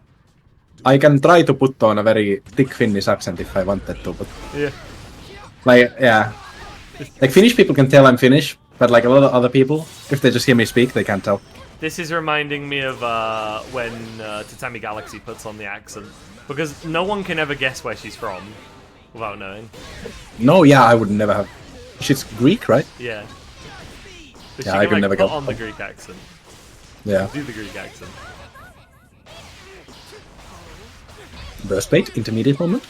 I can try to put on a very thick Finnish accent if I wanted to, but Yeah. like, yeah, like Finnish people can tell I'm Finnish, but like a lot of other people, if they just hear me speak, they can't tell. This is reminding me of when Tatami Galaxy puts on the accent. Because no one can ever guess where she's from without knowing. No, yeah, I would never have. She's Greek, right? Yeah. But Yeah, she I can could never put go. on the Greek accent. Yeah. Do the Greek accent. Burst bait, intermediate moment.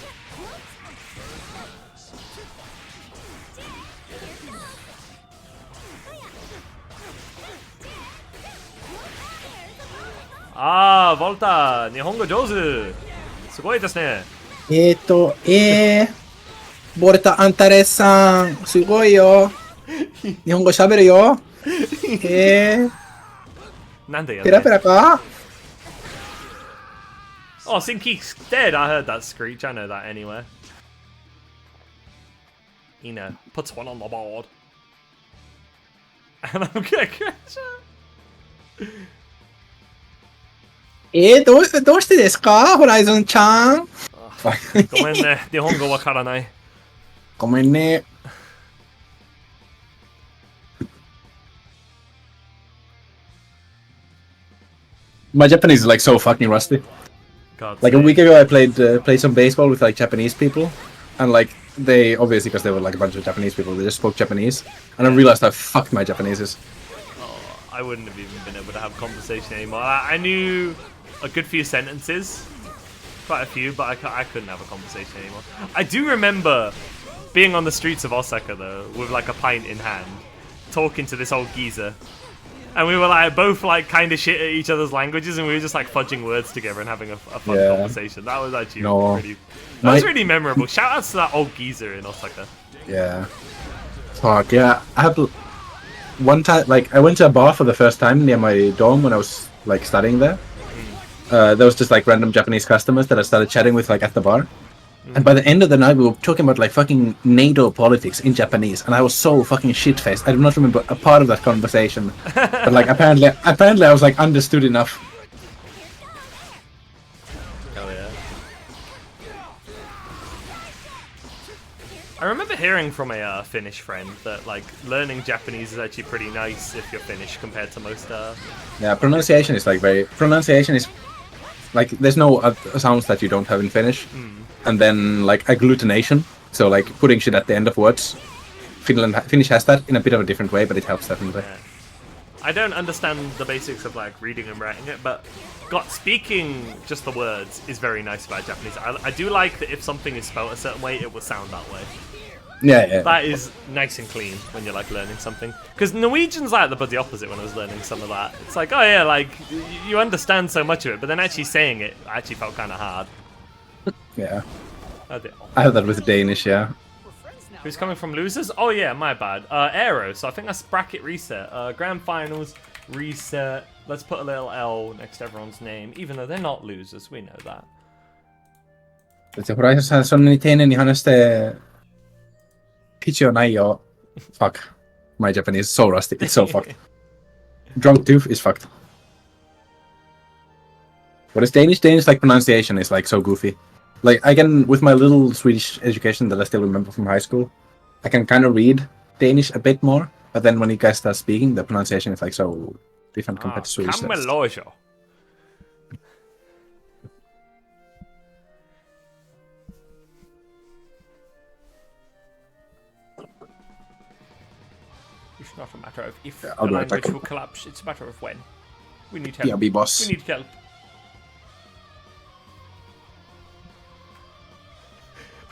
Volta! Nihongo jouzu! Sugoi desu ne! ボルタアンタレさん、すごいよ。日本語喋るよ。なんでやペラペラか Oh, Sinki's dead! I heard that screech. I know that anywhere. Ina puts one on the board. And I'm gonna catch her. どうしてですかホライゾンちゃん。ごめんね。日本語わからない。ごめんね。My Japanese is like so fucking rusty. God's Like a sake. week ago, I played some baseball with like Japanese people, and like they obviously because they were like a bunch of Japanese people, they just spoke Japanese, and I realized how fucked my Japanese is. I wouldn't have even been able to have conversation anymore. I knew a good few sentences, quite a few, but I couldn't have a conversation anymore. I do remember being on the streets of Osaka though, with like a pint in hand, talking to this old geezer, and we were like both like kind of shit at each other's languages, and we were just like fudging words together and having a fun Yeah. conversation. That was actually No. really, that was really memorable. Shout outs to that old geezer in Osaka. Yeah. Fuck yeah. I had one time, like I went to a bar for the first time near my dorm when I was like studying there. There was just like random Japanese customers that I started chatting with like at the bar. And by the end of the night, we were talking about like fucking NATO politics in Japanese, and I was so fucking shit-faced. I do not remember a part of that conversation, but like apparently I was like understood enough. Hell yeah. I remember hearing from a Finnish friend that like learning Japanese is actually pretty nice if you're Finnish compared to most. Yeah, pronunciation is like pronunciation is like there's no sounds that you don't have in Finnish, and then like agglutination, so like putting shit at the end of words. Finnish has that in a bit of a different way, but it helps definitely. Yeah. I don't understand the basics of like reading and writing it, but speaking just the words is very nice about Japanese. I do like that if something is spelled a certain way, it will sound that way. Yeah. That is nice and clean when you're like learning something. Because Norwegian's like the bloody opposite when I was learning some of that. It's like, oh yeah, like you understand so much of it, but then actually saying it actually felt kind of hard. Yeah. A bit. I have that with Danish, yeah. Who's coming from losers? Oh yeah, my bad. Aero, so I think that's bracket reset. Grand finals, reset. Let's put a little L next to everyone's name, even though they're not losers, we know that. Se Horizon on niiden ihan este Pichio Naio. Fuck. My Japanese is so rusty, it's so fucked. Drunk Tooth is fucked. What is Danish? Danish like pronunciation is like so goofy. Like I can, with my little Swedish education that I still remember from high school, I can kind of read Danish a bit more. But then when you guys start speaking, the pronunciation is like so different compared to Swedish. Camelojo. It's not a matter of if I'll the be right language back. will collapse, it's a matter of when. We need help. BRB boss. We need help.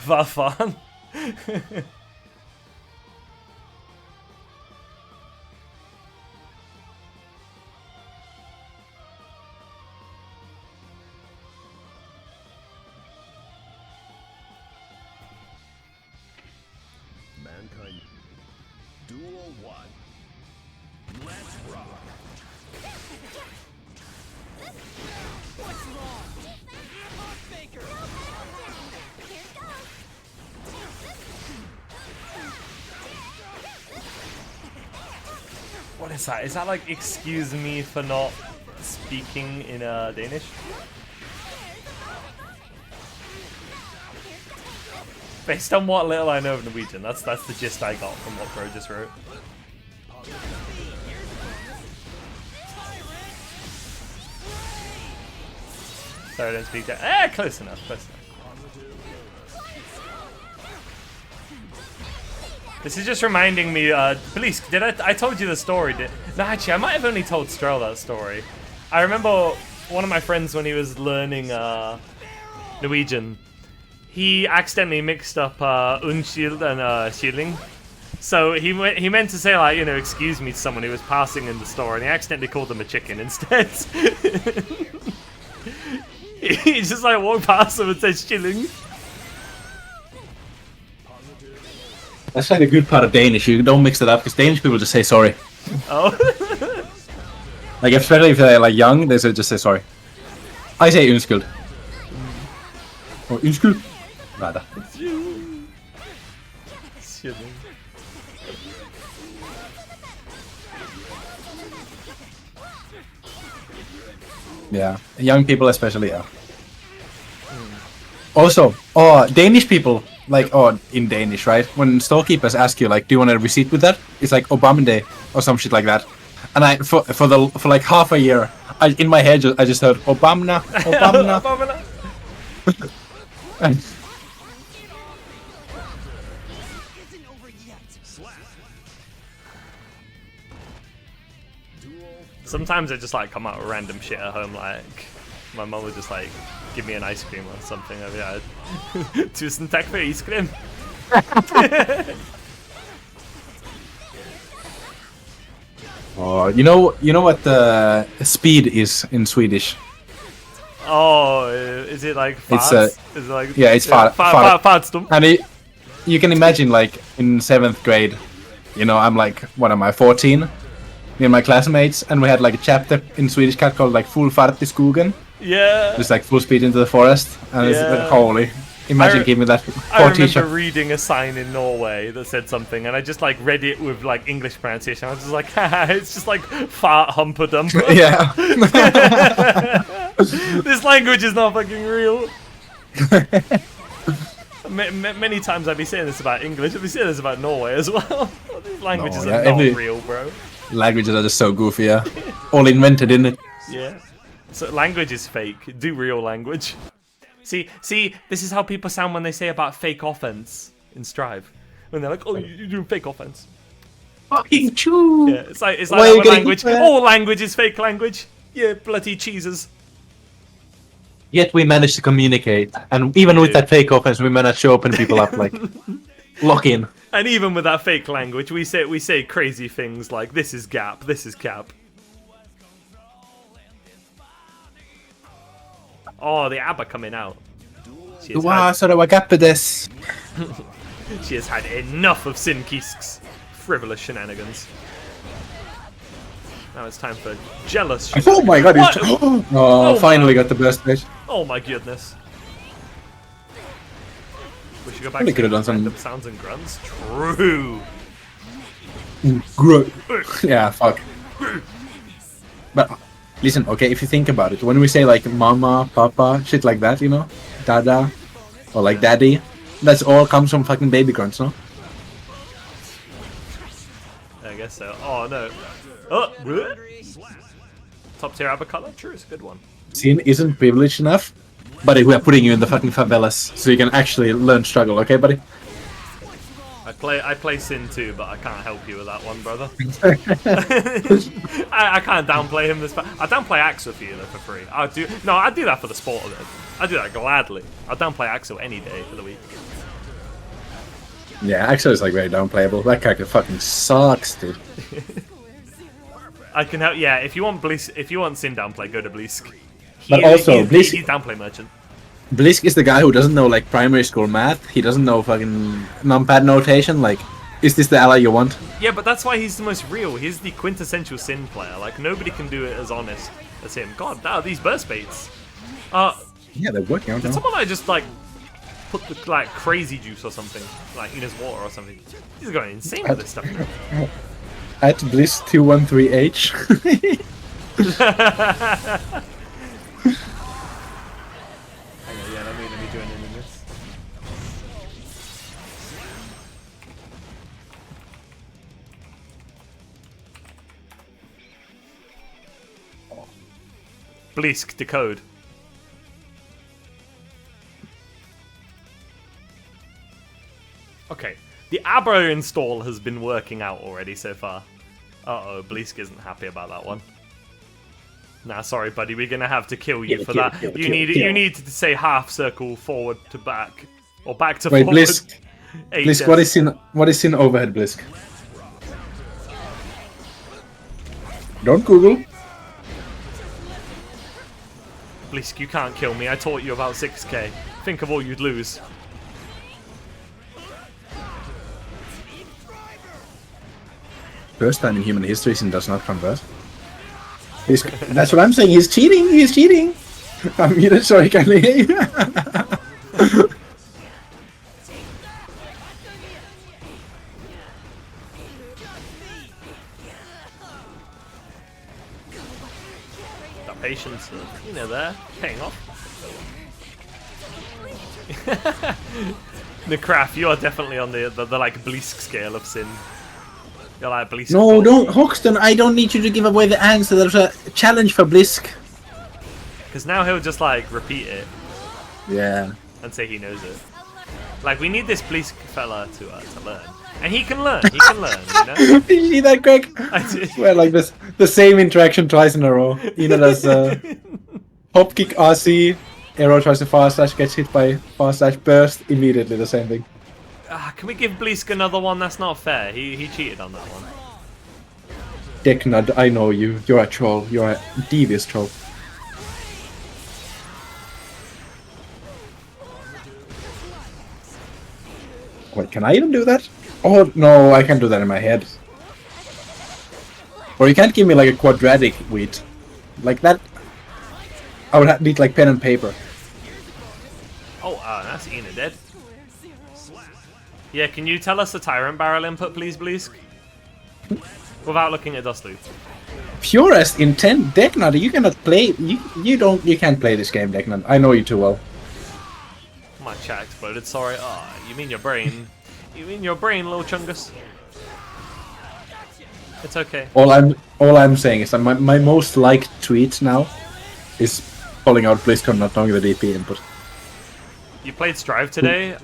Vad fan? Duel 1. Let's rock. What's wrong? Faker. Here goes. What is that? Is that like excuse me for not speaking in Danish? Based on what little I know of Norwegian, that's the gist I got from what Bro just wrote. Sorry, I don't speak that. Close enough, close enough. This is just reminding me, Police, did I told you the story, no, actually, I might have only told Strel that story. I remember one of my friends when he was learning, Norwegian, he accidentally mixed up, undskyld and, shilling. So he meant to say, like, you know, excuse me to someone who was passing in the store, and he accidentally called them a chicken instead. He just, like, walked past them and said shilling. That's like a good part of Danish. You don't mix it up because Danish people just say sorry. Oh. Like especially if they're like young, they just say sorry. I say undskyld. Or undskyld. Rather. Shilling. Yeah, young people especially. Yeah. Also, Danish people. Like, in Danish, right? When storekeepers ask you, like, do you want a receipt with that? It's like Obamade or some shit like that. And I, for like half a year, in my head, I just heard Obamna. Isn't over yet. Sometimes I just like come out with random shit at home, like my mum would just like give me an ice cream or something. I'd be like, tusen tack för ice cream. You know what speed is in Swedish? Oh, is it like farts? It's is it like it's fart. fartstum? And you can imagine, like, in 7th grade, you know, I'm like, what am I, 14? Me and my classmates, and we had like a chapter in Swedish cat called like Full fart i skogen. Yeah. Just like full speed into the forest. And it's like, holy. Imagine giving me that I for remember teacher. reading a sign in Norway that said something, and I just like read it with like English pronunciation. I was just like, haha, it's just like fart humper dumper. Yeah. This language is not fucking real. Many times I'd be saying this about English, I'd be saying this about Norway as well. These languages are not real, bro. Languages are just so goofy, yeah. All invented, in it. Yeah. So language is fake. Do real language. See, this is how people sound when they say about fake offense in Strive. When they're like, oh, you're doing fake offense. Fucking true. Yeah, it's like our language. All language is fake language. Yeah, bloody cheeses. Yet we managed to communicate, and even with that fake offense, we managed to open people up, like lock in. And even with that fake language, we say crazy things like this is gap, this is cap. Oh, the ABBA coming out. She has she has had enough of Sinkisks frivolous shenanigans. Now it's time for jealous. Oh my god! Oh, Finally got the best page. Oh my goodness. We should go back Probably to could have done some random sounds and grunts. True. Yeah, fuck. But listen, okay, if you think about it, when we say like mama, papa, shit like that, you know, dada, or like daddy, that's all comes from fucking baby grunts, no? I guess so. Oh no. Oh, bleh. Top tier ABBA color? True, it's a good one. Sin isn't privileged enough, buddy. We are putting you in the fucking favelas so you can actually learn struggle, okay, buddy? I play Sin too, but I can't help you with that one, brother. I can't downplay him this. I downplay Axel for you though for free. I'd do that for the sport of it. I'd do that gladly. I'd downplay Axel any day for the week. Yeah, Axel is like very downplayable. That character fucking sucks, dude. I can help. Yeah, if you want Sin downplay, go to Blisk. But also, he's downplay merchant. Blisk is the guy who doesn't know like primary school math. He doesn't know fucking numpad notation. Like Is this the ally you want? Yeah, but that's why he's the most real. He's the quintessential Sin player. Like, nobody can do it as honest as him. God, now these burst baits. Yeah, they're working out Did now. someone like just like put the like crazy juice or something like in his water or something? He's going insane with this stuff now. At Bliss213H. Hang on, yeah, let me join in this. Blisk decode. Okay, the Abro install has been working out already so far. Uh-oh, Blisk isn't happy about that one. Nah, sorry, buddy, we're gonna have to kill you for that. You need to say half circle forward to back, or back to Wait, forward. Blisk. Blisk, what is in overhead, Blisk? Don't Google. Blisk, you can't kill me. I taught you about 6k. Think of all you'd lose. First time in human history, Sin does not convert. That's what I'm saying. He's cheating. He's cheating. I'm muted so he can leave. The patience, there, paying off. Necraft, you are definitely on the like Blisk scale of Sin. You're like Blisk. No, don't, Hoxton. I don't need you to give away the answer. There's a challenge for Blisk. Because now he'll just like repeat it Yeah. and say he knows it. Like we need this Blisk fella to learn, and he can learn. He can learn, you know. Did you see that, Greg? I did. Well, like this, the same interaction twice in a row. Does hop kick RC, arrow tries to fast slash, gets hit by fast slash burst, immediately the same thing. Can we give Blisk another one? That's not fair. He cheated on that one. Decknut, I know you. You're a troll. You're a devious troll. Wait, can I even do that? Oh, no, I can do that in my head. Or you can't give me like a quadratic wheat. Like that, I would need like pen and paper. Oh, that's Ina dead. Yeah, can you tell us the Tyrant Barrel input, please, Blisk? Without looking at Dustloop. Purest intent, Decknut, you cannot play. You can't play this game, Decknut. I know you too well. My chat exploded, sorry. You mean your brain. You mean your brain, little chungus. It's okay. All I'm saying is that my most liked tweet now is calling out BlizzCon not knowing the DP input. You played Strive today?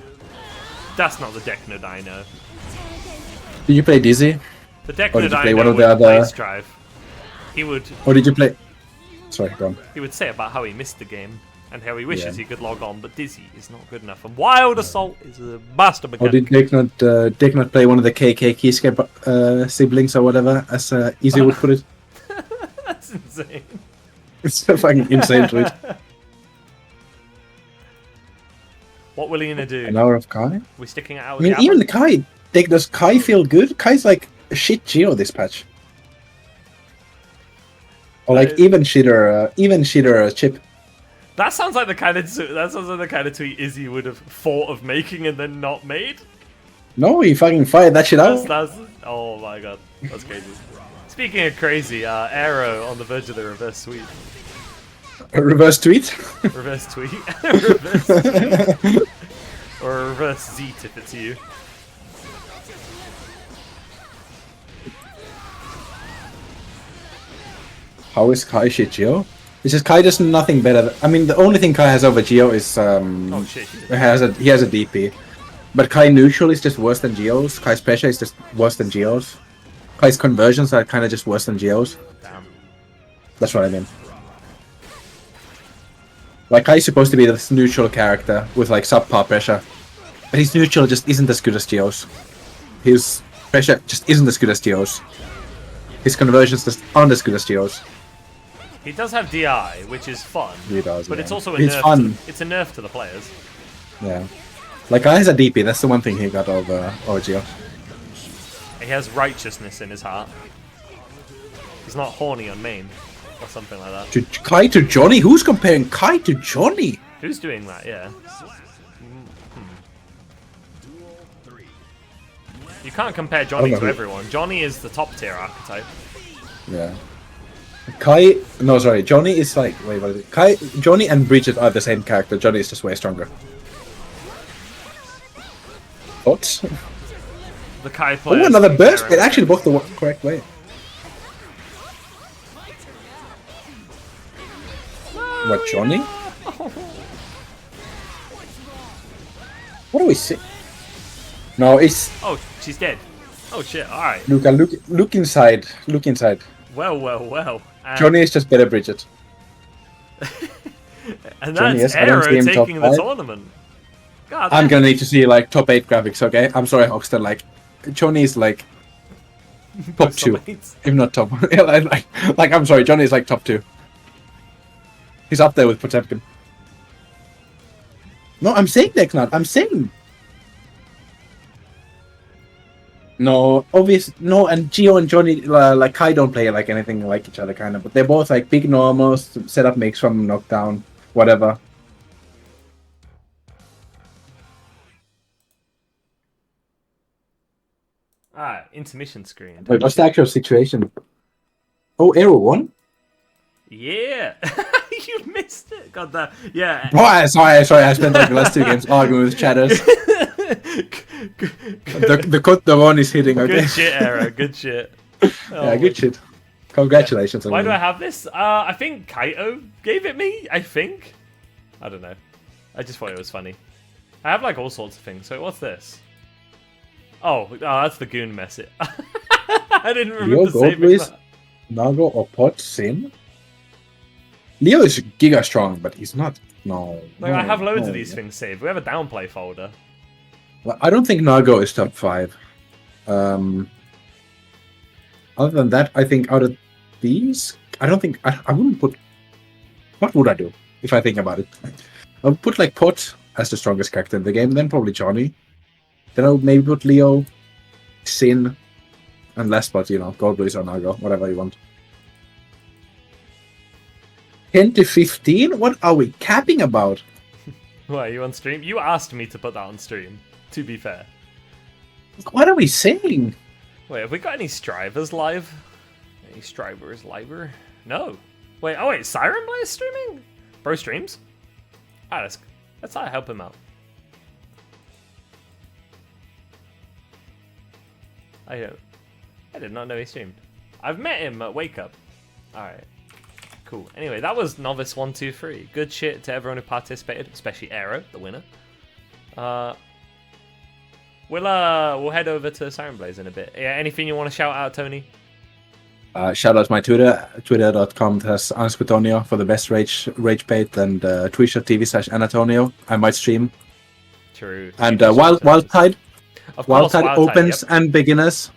That's not the Decknut I know. Did you play Dizzy? The Or did Decknut you I play know one of the would play other- Strive. He would Or did you play? Sorry, go on. he would say about how he missed the game and how he wishes Yeah. he could log on, but Dizzy is not good enough. And Wild Assault is a master Or mechanic. did Decknut play one of the KK Keyscape siblings or whatever, as Easy would put it? That's insane. It's a fucking insane tweet. What will Ina do? An hour of Kai? We're sticking it out I with mean, the even Abra? Kai. Does Kai feel good? Kai's like a shit Geo this patch. Or like even shitter Chip. That sounds like the kind of tweet Izzy would have thought of making and then not made. No, he fucking fired that shit out. Oh my god, that's crazy. Speaking of crazy, Arrow on the verge of the reverse sweep. A reverse tweet? Reverse tweet. Reverse tweet. Or a reverse zeet if it's you. How is Kai shit Geo? It's just Kai does nothing better. I mean, the only thing Kai has over Geo is Oh shit, she did. he has a DP. But Kai neutral is just worse than Geo's. Kai's pressure is just worse than Geo's. Kai's conversions are kind of just worse than Geo's. Damn. That's what I mean. Like, Kai's supposed to be this neutral character with like subpar pressure. But his neutral just isn't as good as Geo's. His pressure just isn't as good as Geo's. His conversions just aren't as good as Geo's. He does have DI, which is fun. He does, but yeah. it's also a It's nerf. fun. It's a nerf to the players. Yeah. Like, Kai has a DP, that's the one thing he got over Geo. He has righteousness in his heart. He's not horny on main. Or something like that. To Kai to Johnny? Who's comparing Kai to Johnny? Who's doing that, yeah. You can't compare Johnny to everyone. Johnny is the top tier archetype. Yeah. Kai, no, sorry. Johnny is like, wait, what is it? Kai, Johnny and Bridget are the same character. Johnny is just way stronger. Thoughts? The Kai player. Oh, another burst! It actually worked the correct way. What, Johnny? What do we see? No, it's Oh, she's dead. Oh shit! All right. Luca. Look inside. Look inside. Well. Johnny is just better, Bridget. And Johnny that's is, I don't see Aero him top taking the five. tournament. God, I'm gonna need to see like top 8 graphics. Okay, I'm sorry, Hoxton. Like, Johnny is like top 2, if not top. Yeah, like I'm sorry, Johnny is like top 2. He's up there with Potemkin. No, I'm saying that, not. I'm saying. No, obvious. No, and Gio and Johnny, like Kai, don't play like anything like each other, kind of. But they're both like big normals. Setup makes from knockdown, whatever. Intermission screen. Wait, what's the actual situation? Oh, Aero won? Yeah, you missed it. God damn. Yeah. Oh, sorry. I spent like the last 2 games arguing with chatters. The one is hitting. Okay. Good shit, Aero. Good shit. Yeah, good shit. Congratulations. Why do I have this? I think Kaito gave it me. I think. I don't know. I just thought it was funny. I have like all sorts of things. So what's this? Oh, that's the goon message. I didn't remember saving that. Nago or Pot Sin? Leo is giga strong, but he's not. No. Like, I have loads of these things saved. We have a downplay folder. Well, I don't think Nago is top 5. Other than that, I think out of these, I don't think I wouldn't put. What would I do if I think about it? I would put like Pot as the strongest character in the game, then probably Johnny. Then I would maybe put Leo, Sin, and last but Gold Blaze or Nago, whatever you want. 10 to 15? What are we capping about? What, are you on stream? You asked me to put that on stream, to be fair. What are we saying? Wait, have we got any Strivers live? Any Strivers liver? No. Wait, Siren Blaze streaming? Bro streams? Let's help him out. I did not know he streamed. I've met him at Wake Up. Alright. Cool. Anyway, that was Novice 123. Good shit to everyone who participated, especially Aero, the winner. We'll head over to Siren Blaze in a bit. Yeah, anything you want to shout out, Tony? Shout out my Twitter, twitter.com/Ansquetonio for the best rage bait, and twitch.tv/Anatonio. I might stream. True. And Wildtide. Wildtide opens yep. and beginners.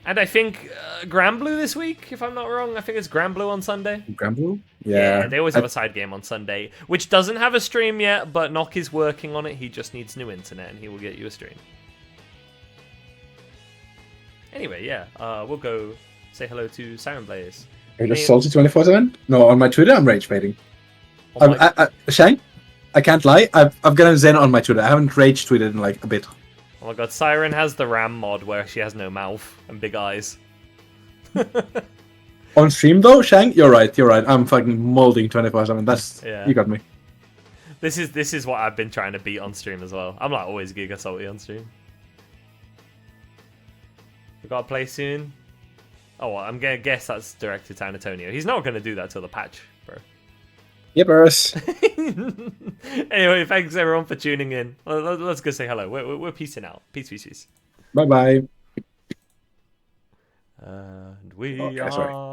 And I think Granblue this week, if I'm not wrong. I think it's Granblue on Sunday. Granblue? Yeah. They always have a side game on Sunday, which doesn't have a stream yet, but Nock is working on it. He just needs new internet, and he will get you a stream. Anyway, yeah, we'll go say hello to Siren Blaze. Are you just salty 24/7? No, on my Twitter, I'm rage baiting. Shang, I can't lie. I've gotten Zen on my Twitter. I haven't rage tweeted in like a bit. Oh my god, Siren has the Ram mod where she has no mouth and big eyes. On stream though, Shang, you're right. I'm fucking molding 24/7. That's You got me. This is what I've been trying to beat on stream as well. I'm like always Giga Salty on stream. We gotta play soon. Oh, well, I'm gonna guess that's directed to Antonio. He's not gonna do that till the patch, bro. Yippers. Anyway, thanks everyone for tuning in. Let's go say hello. We're peacing out. Peace. Bye bye. And we Okay, sorry. are